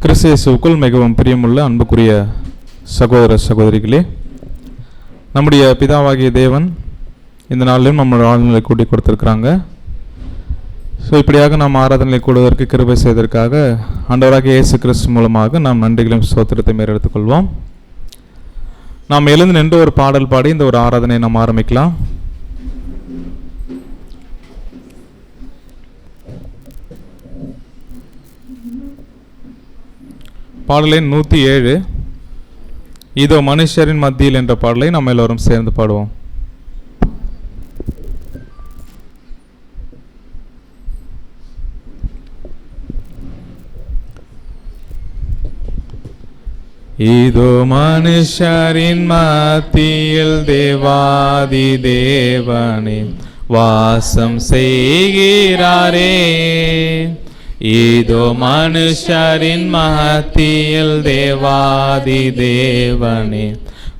கிறிஸ்து இயேசுவுக்குள் மிகவும் பிரியமுள்ள அன்புக்குரிய சகோதர சகோதரிகளே, நம்முடைய பிதாவாகிய தேவன் இந்த நாளிலும் நம்மளோட ஆளுநரை கூட்டி கொடுத்துருக்குறாங்க. ஸோ இப்படியாக நாம் ஆராதனை கூடுவதற்கு கிருபை செய்வதற்காக ஆண்டவராகிய இயேசு கிறிஸ்து மூலமாக நாம் நன்றிகளையும் ஸ்தோத்திரத்தை மேறெடுத்துக்கொள்வோம். நாம் எழுந்து நின்று ஒரு பாடல் பாடி இந்த ஒரு ஆராதனையை நாம் ஆரம்பிக்கலாம். பாடலை 107 இதோ மனுஷரின் மத்தியில் என்ற பாடலை நாம் எல்லோரும் சேர்ந்து பாடுவோம். இதோ மனுஷரின் மத்தியில் தேவாதி தேவனே வாசம் செய்கிறாரே. இதோ மனுஷரின் மத்தியில் தேவாதி தேவனே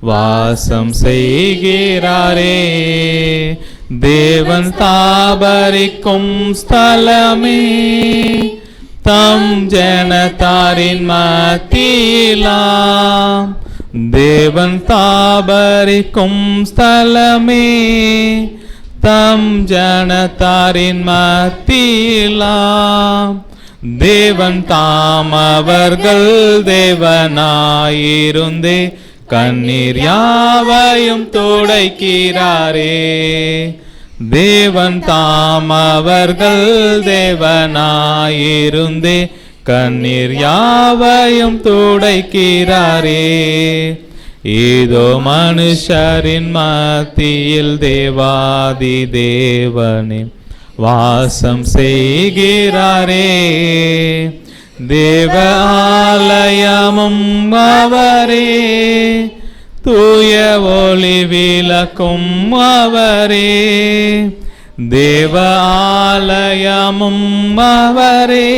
வாசம் செய்கிறாரே. தேவன் தாபரிக்கும் ஸ்தலமே தம் ஜனத்தாரின் மத்தியிலாம். தேவன் தாபரிக்கும் ஸ்தலமே தம் ஜனத்தாரின் மத்தியிலாம். தேவன் தாம் அவர்கள் தேவனாயிருந்தே கண்ணீர் யாவையும் துடைக்கிறாரே. தேவன் தாம் அவர்கள் தேவனாயிருந்தே கண்ணீர் யாவையும் துடைக்கிறாரே. இதோ மனுஷரின் மத்தியில் தேவாதி தேவனே வாசம் செய்கிறாரே. தேவ ஆலயமும் அவரே, தூய ஒளி விளக்கும் அவரே. தேவ ஆலயமும் அவரே,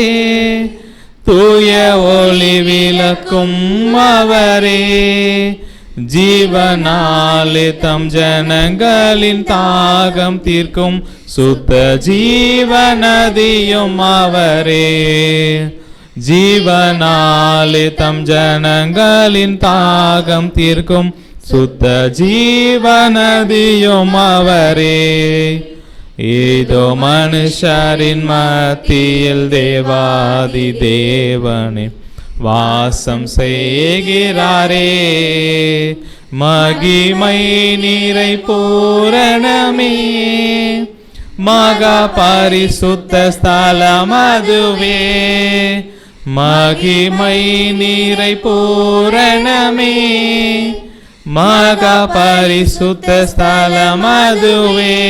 தூய ஒளி விளக்கும் அவரே. ஜீவனாலே தம் ஜனங்களின் தாகம் தீர்க்கும் சுத்த ஜீவநதியும் அவரே. ஜீவனாலே தம் ஜனங்களின் தாகம் தீர்க்கும் சுத்த ஜீவநதியும் அவரே. இதோ மனுஷரின் மத்தியில் தேவாதி தேவனே வாசம் செய்கிறாரே. மகிமை நிறை பூரணமே மகா பரிசுத்த ஸ்தலம் அதுவே. மகிமை நிறை பூரணமே மகா பரிசுத்த ஸ்தலம் அதுவே.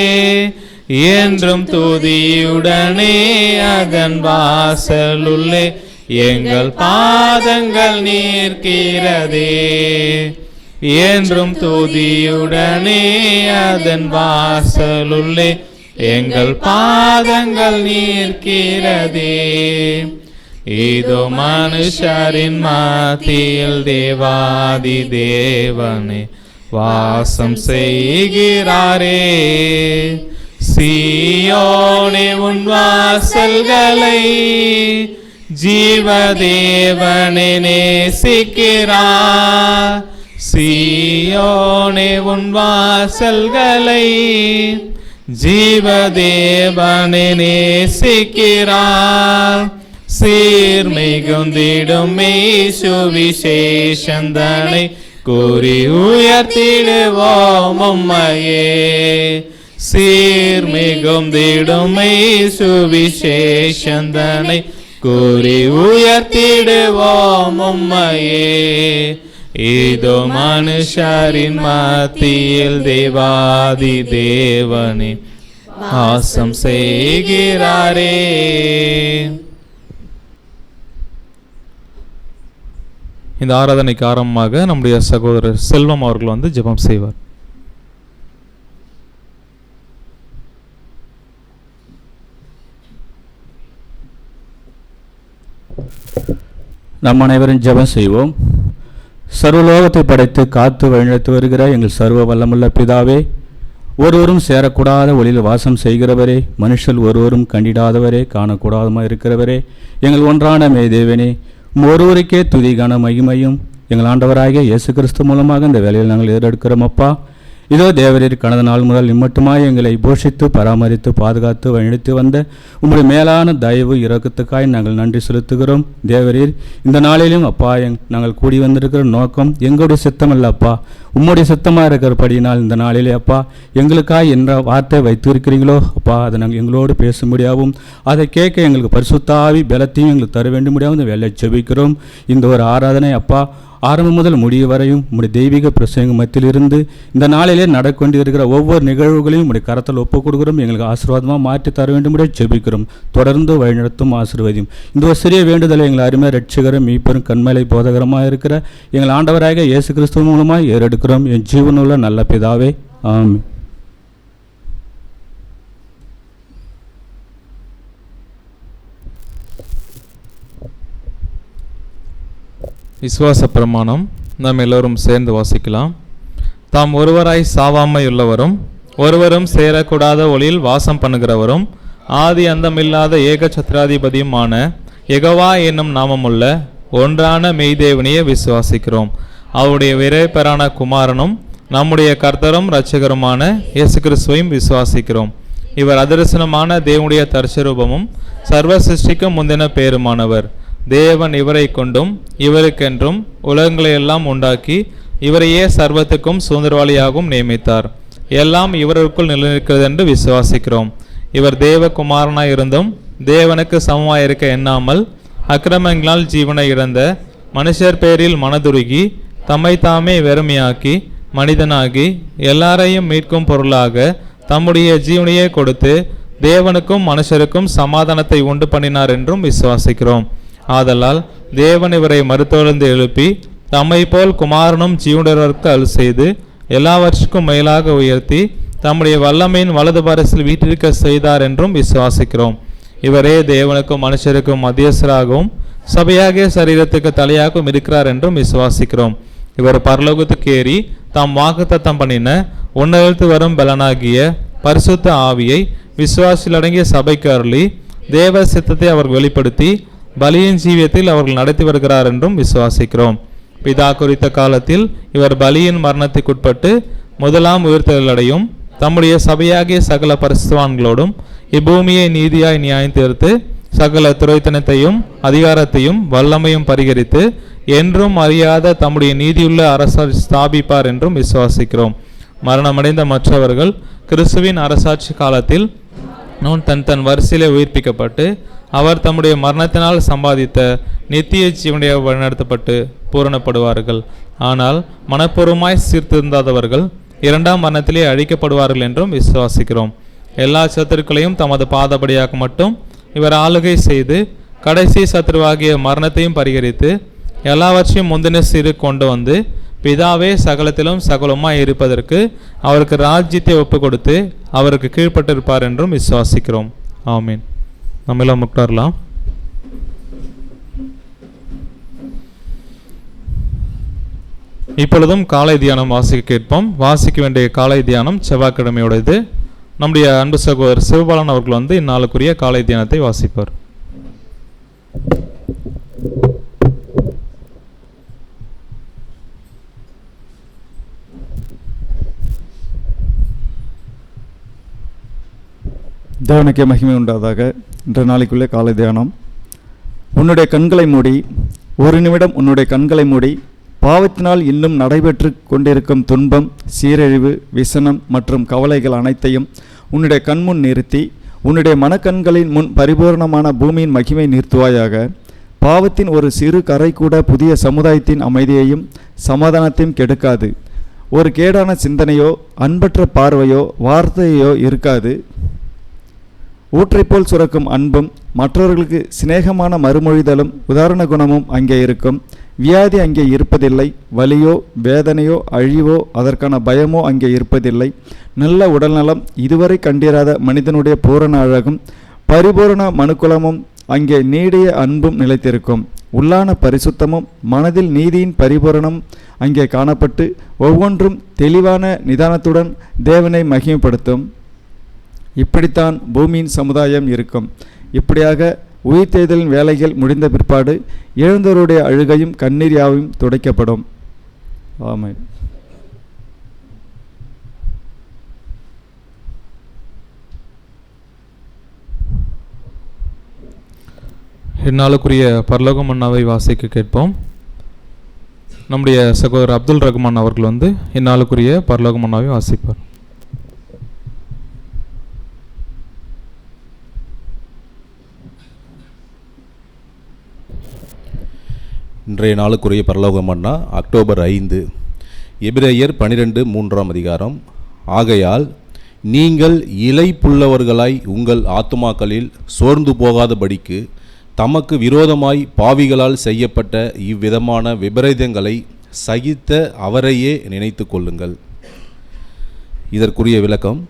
என்றும் துதியுடனே அதன் வாசலுள்ளே எங்கள் பாதங்கள் நிற்கிறதே. என்றும் துதியுடனே அதன் வாசலுள்ளே எங்கள் பாதங்கள் நிற்கிறதே. இதோ மனுஷரின் மத்தியில் தேவாதி தேவனே வாசம் செய்கிறாரே. சீயோனே உன் வாசல்களை ஜீவதேவனே நேசிக்கிறார். சீயோனே உன் வாசல்களை ஜீவதேவனே நேசிக்கிறார். சீர்மிகுந்திடும் சுவிசேஷந்தனை கூறி உயர்த்திடுவோம் உம்மையே. சீர்மிகுந்திடும் சுவிசேஷந்தனை கூறி உயர்த்திடுவோம் உம்மையே. இதோ மனுஷரின் மத்தியில் தேவாதி தேவனே வாசம் செய்கிறாரே. இந்த ஆராதனைக்கு ஆரம்பமாக நம்முடைய சகோதரர் செல்வம் அவர்கள் ஜெபம் செய்வார். நம் அனைவரும் ஜெபம் செய்வோம். சர்வலோகத்தை படைத்து காத்து வழிநடத்தி வருகிற எங்கள் சர்வ வல்லமுள்ள பிதாவே, ஒருவரும் சேரக்கூடாத ஒளியில் வாசம் செய்கிறவரே, மனுஷர் ஒருவரும் கண்டிடாதவரே, காணக்கூடாதமாக இருக்கிறவரே, எங்கள் ஒன்றான மேதேவனே, ஒருவருக்கே துதிகான மகிமையும் எங்கள் ஆண்டவராகிய இயேசு கிறிஸ்து மூலமாக இந்த வேலையில் நாங்கள் ஏறெடுக்கிறோம் அப்பா. இதோ தேவரீர் கடந்த நாள் முதல் இம்மட்டுமாய் எங்களை போஷித்து பராமரித்து பாதுகாத்து வழிநடத்தி வந்த உங்களுடைய மேலான தயவு இரக்கத்துக்காய் நாங்கள் நன்றி செலுத்துகிறோம். தேவரீர் இந்த நாளிலும் அப்பா நாங்கள் கூடி வந்திருக்கிற நோக்கம் எங்களுடைய சித்தம் அல்ல அப்பா, உம்முடைய சித்தமாக இருக்கிறபடினால் இந்த நாளிலே அப்பா எங்களுக்காய் என்ற வார்த்தை வைத்திருக்கிறீங்களோ அப்பா, அதை நாங்கள் எங்களோடு பேச முடியாவும் அதை கேட்க எங்களுக்கு பரிசுத்தாவி பலத்தையும் எங்களுக்கு தர வேண்டும் முடியாவும் இந்த வேலை ஜெபிக்கிறோம். இந்த ஒரு ஆராதனை அப்பா ஆரம்பம் முதல் முடிய வரையும் உங்களுடைய தெய்வீக பிரசங்க மத்தியிலிருந்து இந்த நாளிலே நடக்கொண்டு இருக்கிற ஒவ்வொரு நிகழ்வுகளையும் உங்களுடைய கரத்தில் ஒப்புக் கொடுக்கிறோம். எங்களுக்கு ஆசீர்வாதமாக மாற்றி தர வேண்டும் முடிய ஜெபிக்கிறோம். தொடர்ந்து வழிநடத்தும் ஆசீர்வதியும். இந்த ஒரு சிறிய வேண்டுதலை எங்கள் அருமை ரட்சகரும் மீட்பரும் கண்மலை போதகரமாக இருக்கிற எங்கள் ஆண்டவராக இயேசு கிறிஸ்துவ மூலமாக ஏறெடுக்கிறோம். என் ஜீவனுள்ள நல்ல பிதாவே, ஆமென். விசுவாச பிரமாணம் நாம் எல்லோரும் சேர்ந்து வாசிக்கலாம். தாம் ஒருவராய் சாவாமையுள்ளவரும் ஒருவரும் சேரக்கூடாத ஒளியில் வாசம் பண்ணுகிறவரும் ஆதி அந்தமில்லாத ஏக சத்ராதிபதியுமான யெகோவா என்னும் நாமமுள்ள ஒன்றான மெய்தேவனையே விசுவாசிக்கிறோம். அவருடைய விரைப்பெறான குமாரனும் நம்முடைய கர்த்தரும் இரட்சகருமான இயேசு கிறிஸ்துவையும் விசுவாசிக்கிறோம். இவர் அதரிசனமான தேவனுடைய தரிசரூபமும் சர்வ சிருஷ்டிக்கும் முந்தின பேருமானவர். தேவன் இவரை கொண்டும் இவருக்கென்றும் உலகங்களை எல்லாம் உண்டாக்கி இவரையே சர்வத்துக்கும் சுதந்திரவாளியாகவும் நியமித்தார். எல்லாம் இவருக்குள் நிலைநிற்கிறது என்று விசுவாசிக்கிறோம். இவர் தேவகுமாரனாய் இருந்தும் தேவனுக்கு சமமாயிருக்க எண்ணாமல் அக்கிரமங்களால் ஜீவனை இழந்த மனுஷர் பேரில் மனதுருகி தம்மை தாமே வெறுமையாக்கி மனிதனாகி எல்லாரையும் மீட்கும் பொருளாக தம்முடைய ஜீவனையே கொடுத்து தேவனுக்கும் மனுஷருக்கும் சமாதானத்தை உண்டு பண்ணினார் என்றும் விசுவாசிக்கிறோம். ஆதலால் தேவன் இவரை மருத்துவந்து எழுப்பி தம்மை போல் குமாரனும் ஜீவனருக்கு அருள் செய்து எல்லாவற்றுக்கும் மேலாக உயர்த்தி தம்முடைய வல்லமையின் வலது பரிசில் வீட்டிற்க செய்தார் என்றும் விசுவாசிக்கிறோம். இவரே தேவனுக்கும் மனுஷருக்கும் மத்தியஸ்தராகவும் சபையாகிய சரீரத்துக்கு தலையாகவும் இருக்கிறார் என்றும் விசுவாசிக்கிறோம். இவர் பரலோகத்துக்கு ஏறி தாம் வாக்குத்தத்தம் பண்ணின உன்னதத்து வரும் பலனாகிய பரிசுத்த ஆவியை விசுவாசில் அடங்கிய சபைக்கு அருளி தேவ சித்தத்தை அவர் வெளிப்படுத்தி பலியின் ஜீவியத்தில் அவர்கள் நடத்தி வருகிறார் என்றும் விசுவாசிக்கிறோம். பிதா குறித்த காலத்தில் இவர் பலியின் மரணத்துக்குட்பட்டு முதலாம் உயிர்த்தெழலையும் தம்முடைய சபையாகிய சகல பரிசுத்தவான்களோடும் இப்பூமியை நீதியாய் நியாயம் தீர்த்து சகல துரைத்தனத்தையும் அதிகாரத்தையும் வல்லமையும் பரிகரித்து என்றும் அறியாத தம்முடைய நீதியுள்ள அரசாட்சி ஸ்தாபிப்பார் என்றும் விசுவாசிக்கிறோம். மரணமடைந்த மற்றவர்கள் கிறிஸ்துவின் அரசாட்சி காலத்தில் தன் வரிசையிலே உயிர்ப்பிக்கப்பட்டு அவர் தம்முடைய மரணத்தினால் சம்பாதித்த நித்திய ஜீவனுடைய வழிநடத்தப்பட்டு பூரணப்படுவார்கள். ஆனால் மனப்பூர்வமாய் சீர்திருந்தாதவர்கள் இரண்டாம் மரணத்திலே அழிக்கப்படுவார்கள் என்றும் விசுவாசிக்கிறோம். எல்லா சத்துருக்களையும் தமது பாதபடியாக மட்டும் இவர் ஆளுகை செய்து கடைசி சத்துருவாகிய மரணத்தையும் பரிகரித்து எல்லாவற்றையும் முந்தின சீரு கொண்டு வந்து பிதாவே சகலத்திலும் சகலமாய் இருப்பதற்கு அவருக்கு ராஜ்யத்தை ஒப்பு கொடுத்து அவருக்கு கீழ்ப்பட்டிருப்பார் என்றும் விசுவாசிக்கிறோம். ஆமீன். நம்ம எல்லாம் உட்காரலாம். இப்பொழுதும் காலை தியானம் வாசிக்க கேட்போம். வாசிக்க வேண்டிய காலை தியானம் செவ்வாய்க்கிழமையோடது. நம்முடைய அன்பு சகோதரர் சிவபாலன் அவர்கள் இந்நாளுக்குரிய காலை தியானத்தை வாசிப்பார். தேவனுக்கே மகிமை உண்டாதாக. இன்ற நாளைக்குள்ளே காலை தியானம். உன்னுடைய கண்களை மூடி, ஒரு நிமிடம் உன்னுடைய கண்களை மூடி, பாவத்தினால் இன்னும் நடைபெற்று கொண்டிருக்கும் துன்பம், சீரழிவு, விசனம் மற்றும் கவலைகள் அனைத்தையும் உன்னுடைய கண்முன் நிறுத்தி உன்னுடைய மனக்கண்களின் முன் பரிபூர்ணமான பூமியின் மகிமை நிறுத்துவாயாக. பாவத்தின் ஒரு சிறு கரை கூட புதிய சமுதாயத்தின் அமைதியையும் சமாதானத்தையும் கெடுக்காது. ஒரு கேடான சிந்தனையோ அன்பற்ற பார்வையோ வார்த்தையோ இருக்காது. ஊற்றைப்போல் சுரக்கும் அன்பும் மற்றவர்களுக்கு சிநேகமான மறுமொழிதலும் உதாரண குணமும் அங்கே இருக்கும். வியாதி அங்கே இருப்பதில்லை. வலியோ வேதனையோ அழிவோ அதற்கான பயமோ அங்கே இருப்பதில்லை. நல்ல உடல்நலம், இதுவரை கண்டிராத மனிதனுடைய பூரண அழகும் பரிபூரண மனுக்குலமும் அங்கே நீடிய அன்பும் நிலைத்திருக்கும். உள்ளான பரிசுத்தமும் மனதில் நீதியின் பரிபூரணம் அங்கே காணப்பட்டு ஒவ்வொன்றும் தெளிவான நிதானத்துடன் தேவனை மகிமைப்படுத்தும். இப்படித்தான் பூமியின் சமுதாயம் இருக்கும். இப்படியாக உயிர்த்தெழுதலின் வேலைகள் முடிந்த பிற்பாடு எழுந்தோருடைய அழுகையும் கண்ணீர் யாவும் துடைக்கப்படும். ஆமென். இந்நாளுக்குரிய பரலோக மன்னாவை வாசிக்க கேட்போம். நம்முடைய சகோதரர் அப்துல் ரஹ்மான் அவர்கள் வந்து இந்நாளுக்குரிய பரலோக மன்னாவை வாசிப்பார். இன்றைய நாளுக்குரிய பரலோக மன்னா அக்டோபர் 5. எபிரேயர் 12:3 ஆகையால் நீங்கள் இளைப்புள்ளவர்களாய் உங்கள் ஆத்துமாக்களில் சோர்ந்து போகாதபடிக்கு தமக்கு விரோதமாய் பாவிகளால் செய்யப்பட்ட இவ்விதமான விபரீதங்களை சகித்த அவரையே நினைத்து கொள்ளுங்கள். இதற்குரிய விளக்கம்: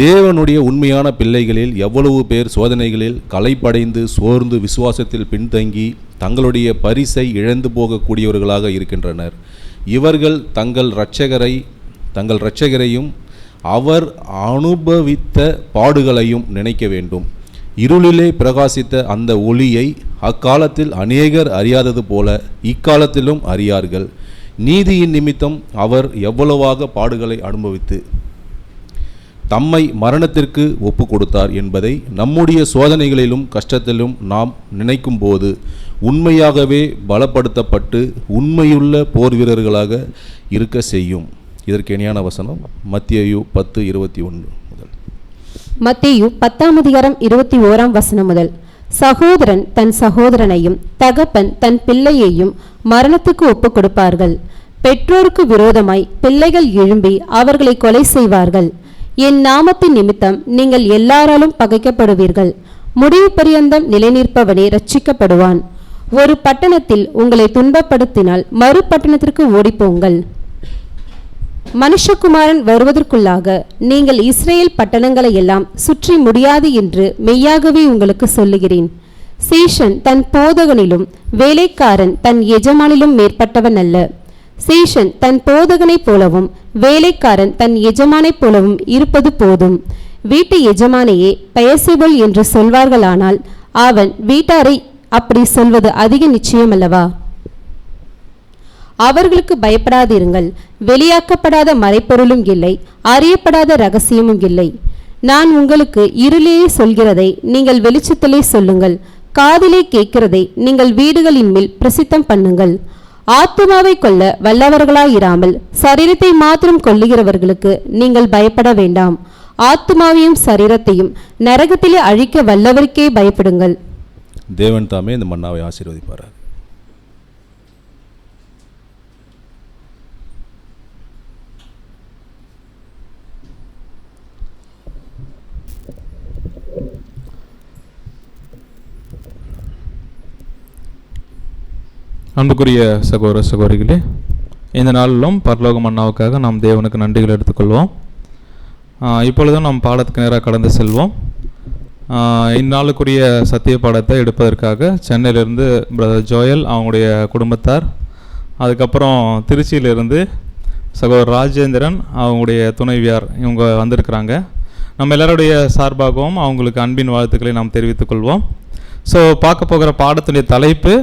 தேவனுடைய உண்மையான பிள்ளைகளில் எவ்வளவு பேர் சோதனைகளில் களைப்படைந்து சோர்ந்து விசுவாசத்தில் பின்தங்கி தங்களுடைய பரிசை இழந்து போகக்கூடியவர்களாக இருக்கின்றனர். இவர்கள் தங்கள் இரட்சகரையும் அவர் அனுபவித்த பாடுகளையும் நினைக்க வேண்டும். இருளிலே பிரகாசித்த அந்த ஒளியை அக்காலத்தில் அநேகர் அறியாதது போல இக்காலத்திலும் அறியார்கள். நீதியின் நிமித்தம் அவர் எவ்வளவாக பாடுகளை அனுபவித்து தம்மை மரணத்திற்கு ஒப்பு கொடுத்தார் என்பதை நம்முடைய சோதனைகளிலும் கஷ்டத்திலும் நாம் நினைக்கும் போது உண்மையாகவே பலப்படுத்தப்பட்டு உண்மையுள்ள போர் வீரர்களாக இருக்க செய்யும். இதற்கு இணையான வசனம் மத்தேயு 10:21 முதல். மத்தேயு 10:21 முதல். சகோதரன் தன் சகோதரனையும் தகப்பன் தன் பிள்ளையையும் மரணத்துக்கு ஒப்பு கொடுப்பார்கள். பெற்றோருக்கு விரோதமாய் பிள்ளைகள் எழும்பி அவர்களை கொலை செய்வார்கள். என் நாமத்தின் நிமித்தம் நீங்கள் எல்லாராலும் பகைக்கப்படுவீர்கள். முடிவு பரியந்தம் நிலைநிற்பவனே ரட்சிக்கப்படுவான். ஒரு பட்டணத்தில் உங்களை துன்பப்படுத்தினால் மறு பட்டணத்திற்கு ஓடிப்போங்கள். மனுஷகுமாரன் வருவதற்குள்ளாக நீங்கள் இஸ்ரேல் பட்டணங்களை எல்லாம் சுற்றி முடியாது என்று மெய்யாகவே உங்களுக்கு சொல்லுகிறேன். சீஷன் தன் போதகனிலும் வேலைக்காரன் தன் எஜமானிலும் மேற்பட்டவன் அல்ல. சீஷன் தன் போதகனைப் போலவும் வேலைக்காரன் தன் எஜமானைப் போலவும் இருப்பது போதும். வீட்டு எஜமானையே பெயர்செபுல் என்று சொல்வார்களானால் அவன் வீட்டாரை அப்படி சொல்வது அதிக நிச்சயமல்லவா? அவர்களுக்கு பயப்படாதிருங்கள். வெளியாக்கப்படாத மறைப்பொருளும் இல்லை, அறியப்படாத இரகசியமும் இல்லை. நான் உங்களுக்கு இருளிலே சொல்கிறதை நீங்கள் வெளிச்சத்திலே சொல்லுங்கள், காதிலே கேட்கிறதை நீங்கள் வீடுகளின் மேல் பிரசித்தம் பண்ணுங்கள். ஆத்துமாவை கொல்ல வல்லவர்களாயிராமல் சரீரத்தை மாத்திரம் கொல்லுகிறவர்களுக்கு நீங்கள் பயப்பட வேண்டாம். ஆத்துமாவையும் சரீரத்தையும் நரகத்திலே அழிக்க வல்லவருக்கே பயப்படுங்கள். தேவன் தாமே இந்த மன்னாவை ஆசீர்வதிப்பார். அன்புக்குரிய சகோதர சகோதரிகளே, இந்த நாளிலும் பரலோக மன்னாவுக்காக நாம் தேவனுக்கு நன்றிகள் எடுத்துக்கொள்வோம். இப்பொழுதும் நாம் பாடத்துக்கு நேராக கடந்து செல்வோம். இந்நாளுக்குரிய சத்திய பாடத்தை எடுப்பதற்காக சென்னையிலிருந்து பிரதர் ஜோயல் அவங்களுடைய குடும்பத்தார், அதுக்கப்புறம் திருச்சியிலிருந்து சகோதரர் ராஜேந்திரன் அவங்களுடைய துணைவியார் இவங்க வந்திருக்கிறாங்க. நம்ம எல்லாருடைய சார்பாகவும் அவங்களுக்கு அன்பின் வாழ்த்துக்களை நாம் தெரிவித்துக்கொள்வோம். ஸோ பார்க்க போகிற பாடத்துடைய தலைப்பு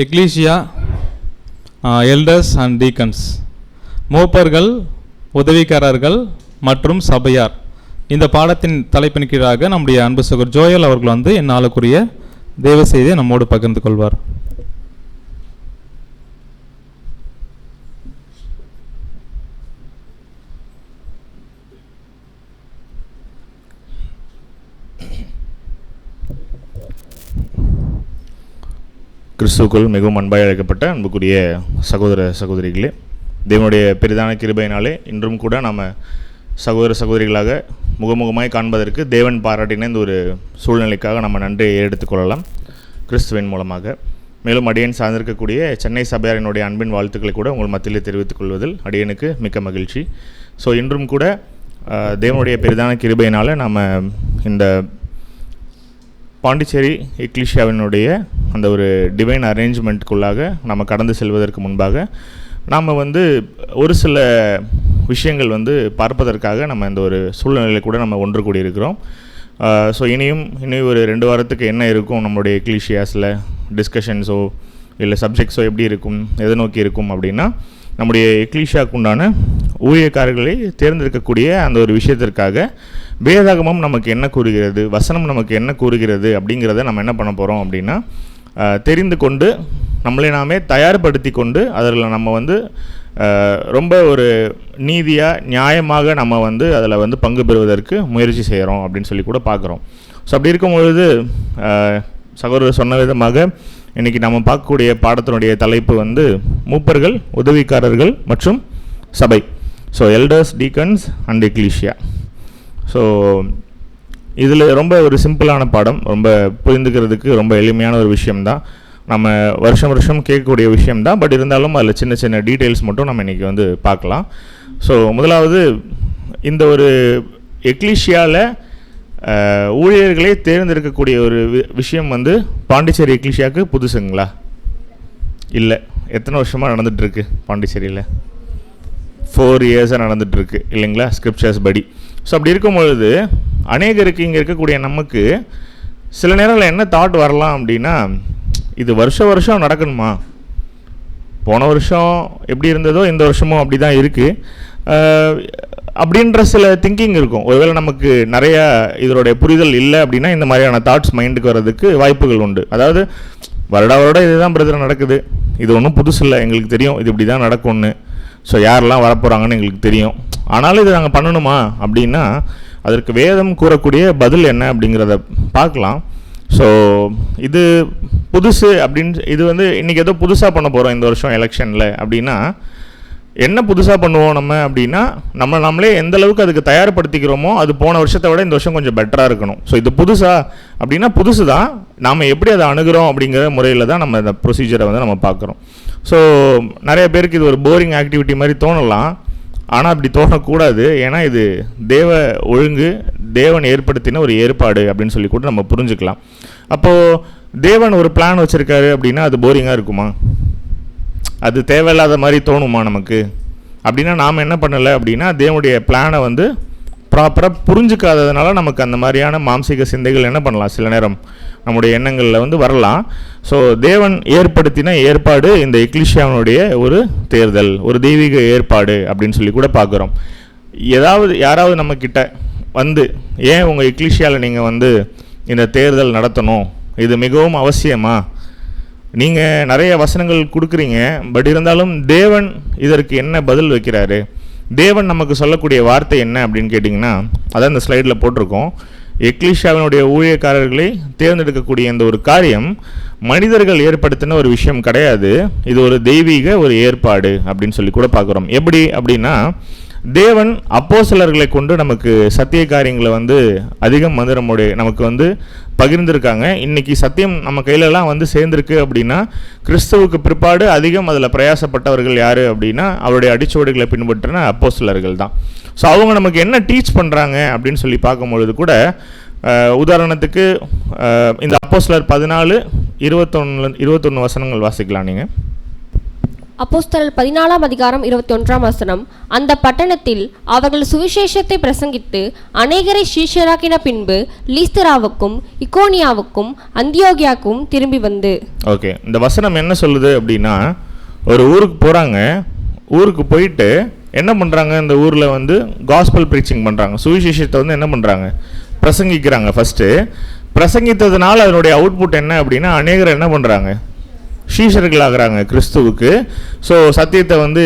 எக்லீசியா எல்டர்ஸ் அண்ட் டீக்கன்ஸ், மூப்பர்கள், உதவிக்காரர்கள் மற்றும் சபையார். இந்த பாடத்தின் தலைப்பின் கீழாக நம்முடைய அன்பு சகோதரர் ஜோயல் அவர்கள் வந்து இந்நாளுக்குரிய தேவ செய்தியை நம்மோடு பகிர்ந்து கொள்வார். கிறிஸ்துவுக்குள் மிகவும் அன்பாய் அழைக்கப்பட்ட அன்புக்குரிய சகோதர சகோதரிகளே, தேவனுடைய பெரிதான கிருபையினாலே இன்றும் கூட நாம் சகோதர சகோதரிகளாக முகமுகமாய் காண்பதற்கு தேவன் பாராட்டின இந்த ஒரு சூழ்நிலைக்காக நம்ம நன்றியை எடுத்துக்கொள்ளலாம் கிறிஸ்துவின் மூலமாக. மேலும் அடியேன் சார்ந்திருக்கக்கூடிய சென்னை சபையாரினுடைய அன்பின் வாழ்த்துக்களை கூட உங்கள் மத்தியிலே தெரிவித்துக் கொள்வதில் அடியனுக்கு மிக்க மகிழ்ச்சி. ஸோ இன்றும் கூட தேவனுடைய பெரிதான கிருபையினால் நாம் இந்த பாண்டிச்சேரி எக்லிஷியாவினுடைய அந்த ஒரு டிவைன் அரேஞ்ச்மெண்ட்டுக்குள்ளாக நம்ம கடந்து செல்வதற்கு முன்பாக நாம் ஒரு சில விஷயங்கள் வந்து பார்ப்பதற்காக நம்ம இந்த ஒரு சூழ்நிலையில் கூட நம்ம ஒன்று கூடியிருக்கிறோம். ஸோ இனியும் ஒரு 2 வாரத்துக்கு என்ன இருக்கும் நம்மளுடைய எக்லீஷியாஸில் டிஸ்கஷன்ஸோ இல்லை சப்ஜெக்ட்ஸோ எப்படி இருக்கும், எதை நோக்கி இருக்கும் அப்படின்னா, நம்முடைய எக்லீஷியாவுக்கு உண்டான ஊழியக்காரர்களை தேர்ந்தெடுக்கக்கூடிய அந்த ஒரு விஷயத்திற்காக வேதாகமம் நமக்கு என்ன கூறுகிறது, வசனம் நமக்கு என்ன கூறுகிறது அப்படிங்கிறத நம்ம என்ன பண்ண போகிறோம் அப்படின்னா, தெரிந்து கொண்டு நம்மளை நாமே தயார்படுத்தி கொண்டு அதில் நம்ம வந்து ரொம்ப ஒரு நீதியாக நியாயமாக நம்ம வந்து அதில் வந்து பங்கு பெறுவதற்கு முயற்சி செய்கிறோம் அப்படின்னு சொல்லி கூட பார்க்குறோம். ஸோ அப்படி இருக்கும்பொழுது சகோதரர் சொன்ன விதமாக இன்றைக்கி நம்ம பார்க்கக்கூடிய பாடத்தினுடைய தலைப்பு வந்து மூப்பர்கள், உதவிக்காரர்கள் மற்றும் சபை. So elders, deacons and ecclesia. So இதில் ரொம்ப ஒரு சிம்பிளான பாடம், ரொம்ப புரிந்துக்கிறதுக்கு ரொம்ப எளிமையான ஒரு விஷயம்தான். நம்ம வருஷம் கேட்கக்கூடிய விஷயம்தான். பட் இருந்தாலும் அதில் சின்ன சின்ன டீட்டெயில்ஸ் மட்டும் நம்ம இன்றைக்கி வந்து பார்க்கலாம். ஸோ முதலாவது, இந்த ஒரு எக்லீஷியாவில் ஊழியர்களை தேர்ந்தெடுக்கக்கூடிய ஒரு விஷயம் வந்து பாண்டிச்சேரி எக்லீஷியாவுக்கு புதுசுங்களா? இல்லை. எத்தனை வருஷமாக நடந்துகிட்ருக்கு பாண்டிச்சேரியில்? 4 இயர்ஸாக நடந்துகிட்ருக்கு இல்லைங்களா, ஸ்கிரிப்சர்ஸ் படி. ஸோ அப்படி இருக்கும்பொழுது அநேகருக்கு இங்கே இருக்கக்கூடிய நமக்கு சில நேரங்களில் என்ன தாட் வரலாம் அப்படின்னா, இது வருஷம் நடக்கணுமா? போன வருஷம் எப்படி இருந்ததோ இந்த வருஷமும் அப்படி தான் இருக்குது அப்படின்ற சில திங்கிங் இருக்கும். ஒருவேளை நமக்கு நிறையா இதனுடைய புரிதல் இல்லை அப்படின்னா இந்த மாதிரியான தாட்ஸ் மைண்டுக்கு வர்றதுக்கு வாய்ப்புகள் உண்டு. அதாவது வருட இதுதான் பிரதர் நடக்குது, இது ஒன்றும் புதுசு இல்லை, எங்களுக்கு தெரியும் இது இப்படி தான் நடக்கும்னு. ஸோ யாரெல்லாம் வரப்போகிறாங்கன்னு எங்களுக்கு தெரியும், ஆனாலும் இது நாங்கள் பண்ணணுமா அப்படின்னா அதற்கு வேதம் கூறக்கூடிய பதில் என்ன அப்படிங்கிறத பார்க்கலாம். ஸோ இது புதுசு அப்படின்னு, இது வந்து இன்றைக்கி ஏதோ புதுசாக பண்ண போகிறோம் இந்த வருஷம் எலெக்ஷனில் அப்படின்னா, என்ன புதுசாக பண்ணுவோம் நம்ம அப்படின்னா, நம்மளே எந்த அளவுக்கு அதுக்கு தயார்படுத்திக்கிறோமோ அது போன வருஷத்தை விட இந்த வருஷம் கொஞ்சம் பெட்டராக இருக்கணும். ஸோ இது புதுசா அப்படின்னா புதுசு தான், நாம் எப்படி அதை அணுகிறோம் அப்படிங்கிற முறையில் தான் நம்ம இந்த ப்ரொசீஜரை வந்து நம்ம பார்க்குறோம். ஸோ நிறைய பேருக்கு இது ஒரு போரிங் ஆக்டிவிட்டி மாதிரி தோணலாம், ஆனால் அப்படி தோணக்கூடாது. ஏன்னா இது தேவ ஒழுங்கு, தேவன் ஏற்படுத்தின ஒரு ஏற்பாடு அப்படின்னு சொல்லி கூட நம்ம புரிஞ்சுக்கலாம். அப்போது தேவன் ஒரு பிளான் வச்சுருக்காரு அப்படின்னா அது போரிங்காக இருக்குமா? அது தேவையில்லாத மாதிரி தோணுமா நமக்கு? அப்படின்னா நாம் என்ன பண்ணலை அப்படின்னா, தேவனுடைய பிளானை வந்து ப்ராப்பராக புரிஞ்சுக்காததுனால நமக்கு அந்த மாதிரியான மாம்சீக சிந்தைகள் என்ன பண்ணலாம், சில நேரம் நம்முடைய எண்ணங்களில் வந்து வரலாம். ஸோ தேவன் ஏற்படுத்தின ஏற்பாடு இந்த எக்லீஷியாவினுடைய ஒரு தேர்தல், ஒரு தெய்வீக ஏற்பாடு அப்படின்னு சொல்லி கூட பார்க்குறோம். யாராவது நம்மக்கிட்ட வந்து, ஏன் உங்கள் எக்லீஷியாவில் நீங்கள் வந்து இந்த தேர்தல் நடத்தணும், இது மிகவும் அவசியமா, நீங்கள் நிறைய வசனங்கள் கொடுக்குறீங்க, பட் இருந்தாலும் தேவன் இதற்கு என்ன பதில் வைக்கிறாரு, தேவன் நமக்கு சொல்லக்கூடிய வார்த்தை என்ன அப்படின்னு கேட்டிங்கன்னா, அதான் இந்த ஸ்லைடில் போட்டிருக்கோம். எக்லீஷியாவினுடைய ஊழியக்காரர்களை தேர்ந்தெடுக்கக்கூடிய இந்த ஒரு காரியம் மனிதர்கள் ஏற்படுத்தின ஒரு விஷயம் கிடையாது, இது ஒரு தெய்வீக ஒரு ஏற்பாடு அப்படின்னு சொல்லி கூட பார்க்குறோம். எப்படி அப்படின்னா, தேவன் அப்போஸ்தலர்களை கொண்டு நமக்கு சத்திய காரியங்களை வந்து அதிகம் வந்து நமக்கு வந்து பகிர்ந்திருக்காங்க. இன்றைக்கி சத்தியம் நம்ம கையிலலாம் வந்து சேர்ந்துருக்கு அப்படின்னா, கிறிஸ்துவுக்கு பிற்பாடு அதிகம் அதில் பிரயாசப்பட்டவர்கள் யார் அப்படின்னா, அவருடைய அடிச்சுவடுகளை பின்பற்றின அப்போஸ்தலர்கள் தான். ஸோ அவங்க நமக்கு என்ன டீச் பண்ணுறாங்க அப்படின்னு சொல்லி பார்க்கும்பொழுது கூட, உதாரணத்துக்கு இந்த அப்போஸ்தலர் 14:21 வசனங்கள் வாசிக்கலாம் நீங்கள். அப்போஸ்தலர் 14:21 அந்த பட்டணத்தில் அவர்கள் சுவிசேஷத்தை பிரசங்கித்து அநேகரை சீஷராக்கின பின்பு லீஸ்தராவுக்கும் இக்கோனியாவுக்கும் அந்தியோகியாவுக்கும் திரும்பி வந்து. ஓகே, இந்த வசனம் என்ன சொல்லுது அப்படின்னா, ஒரு ஊருக்கு போகிறாங்க, ஊருக்கு போயிட்டு என்ன பண்ணுறாங்க, இந்த ஊரில் வந்து காஸ்பல் ப்ரீச்சிங் பண்ணுறாங்க, சுவிசேஷத்தை வந்து என்ன பண்ணுறாங்க, பிரசங்கிக்கிறாங்க. ஃபஸ்ட்டு பிரசங்கித்ததுனால அதனுடைய அவுட்புட் என்ன அப்படின்னா, அநேகர் என்ன பண்ணுறாங்க, சீஷர்களாகிறாங்க கிறிஸ்துவுக்கு. ஸோ சத்தியத்தை வந்து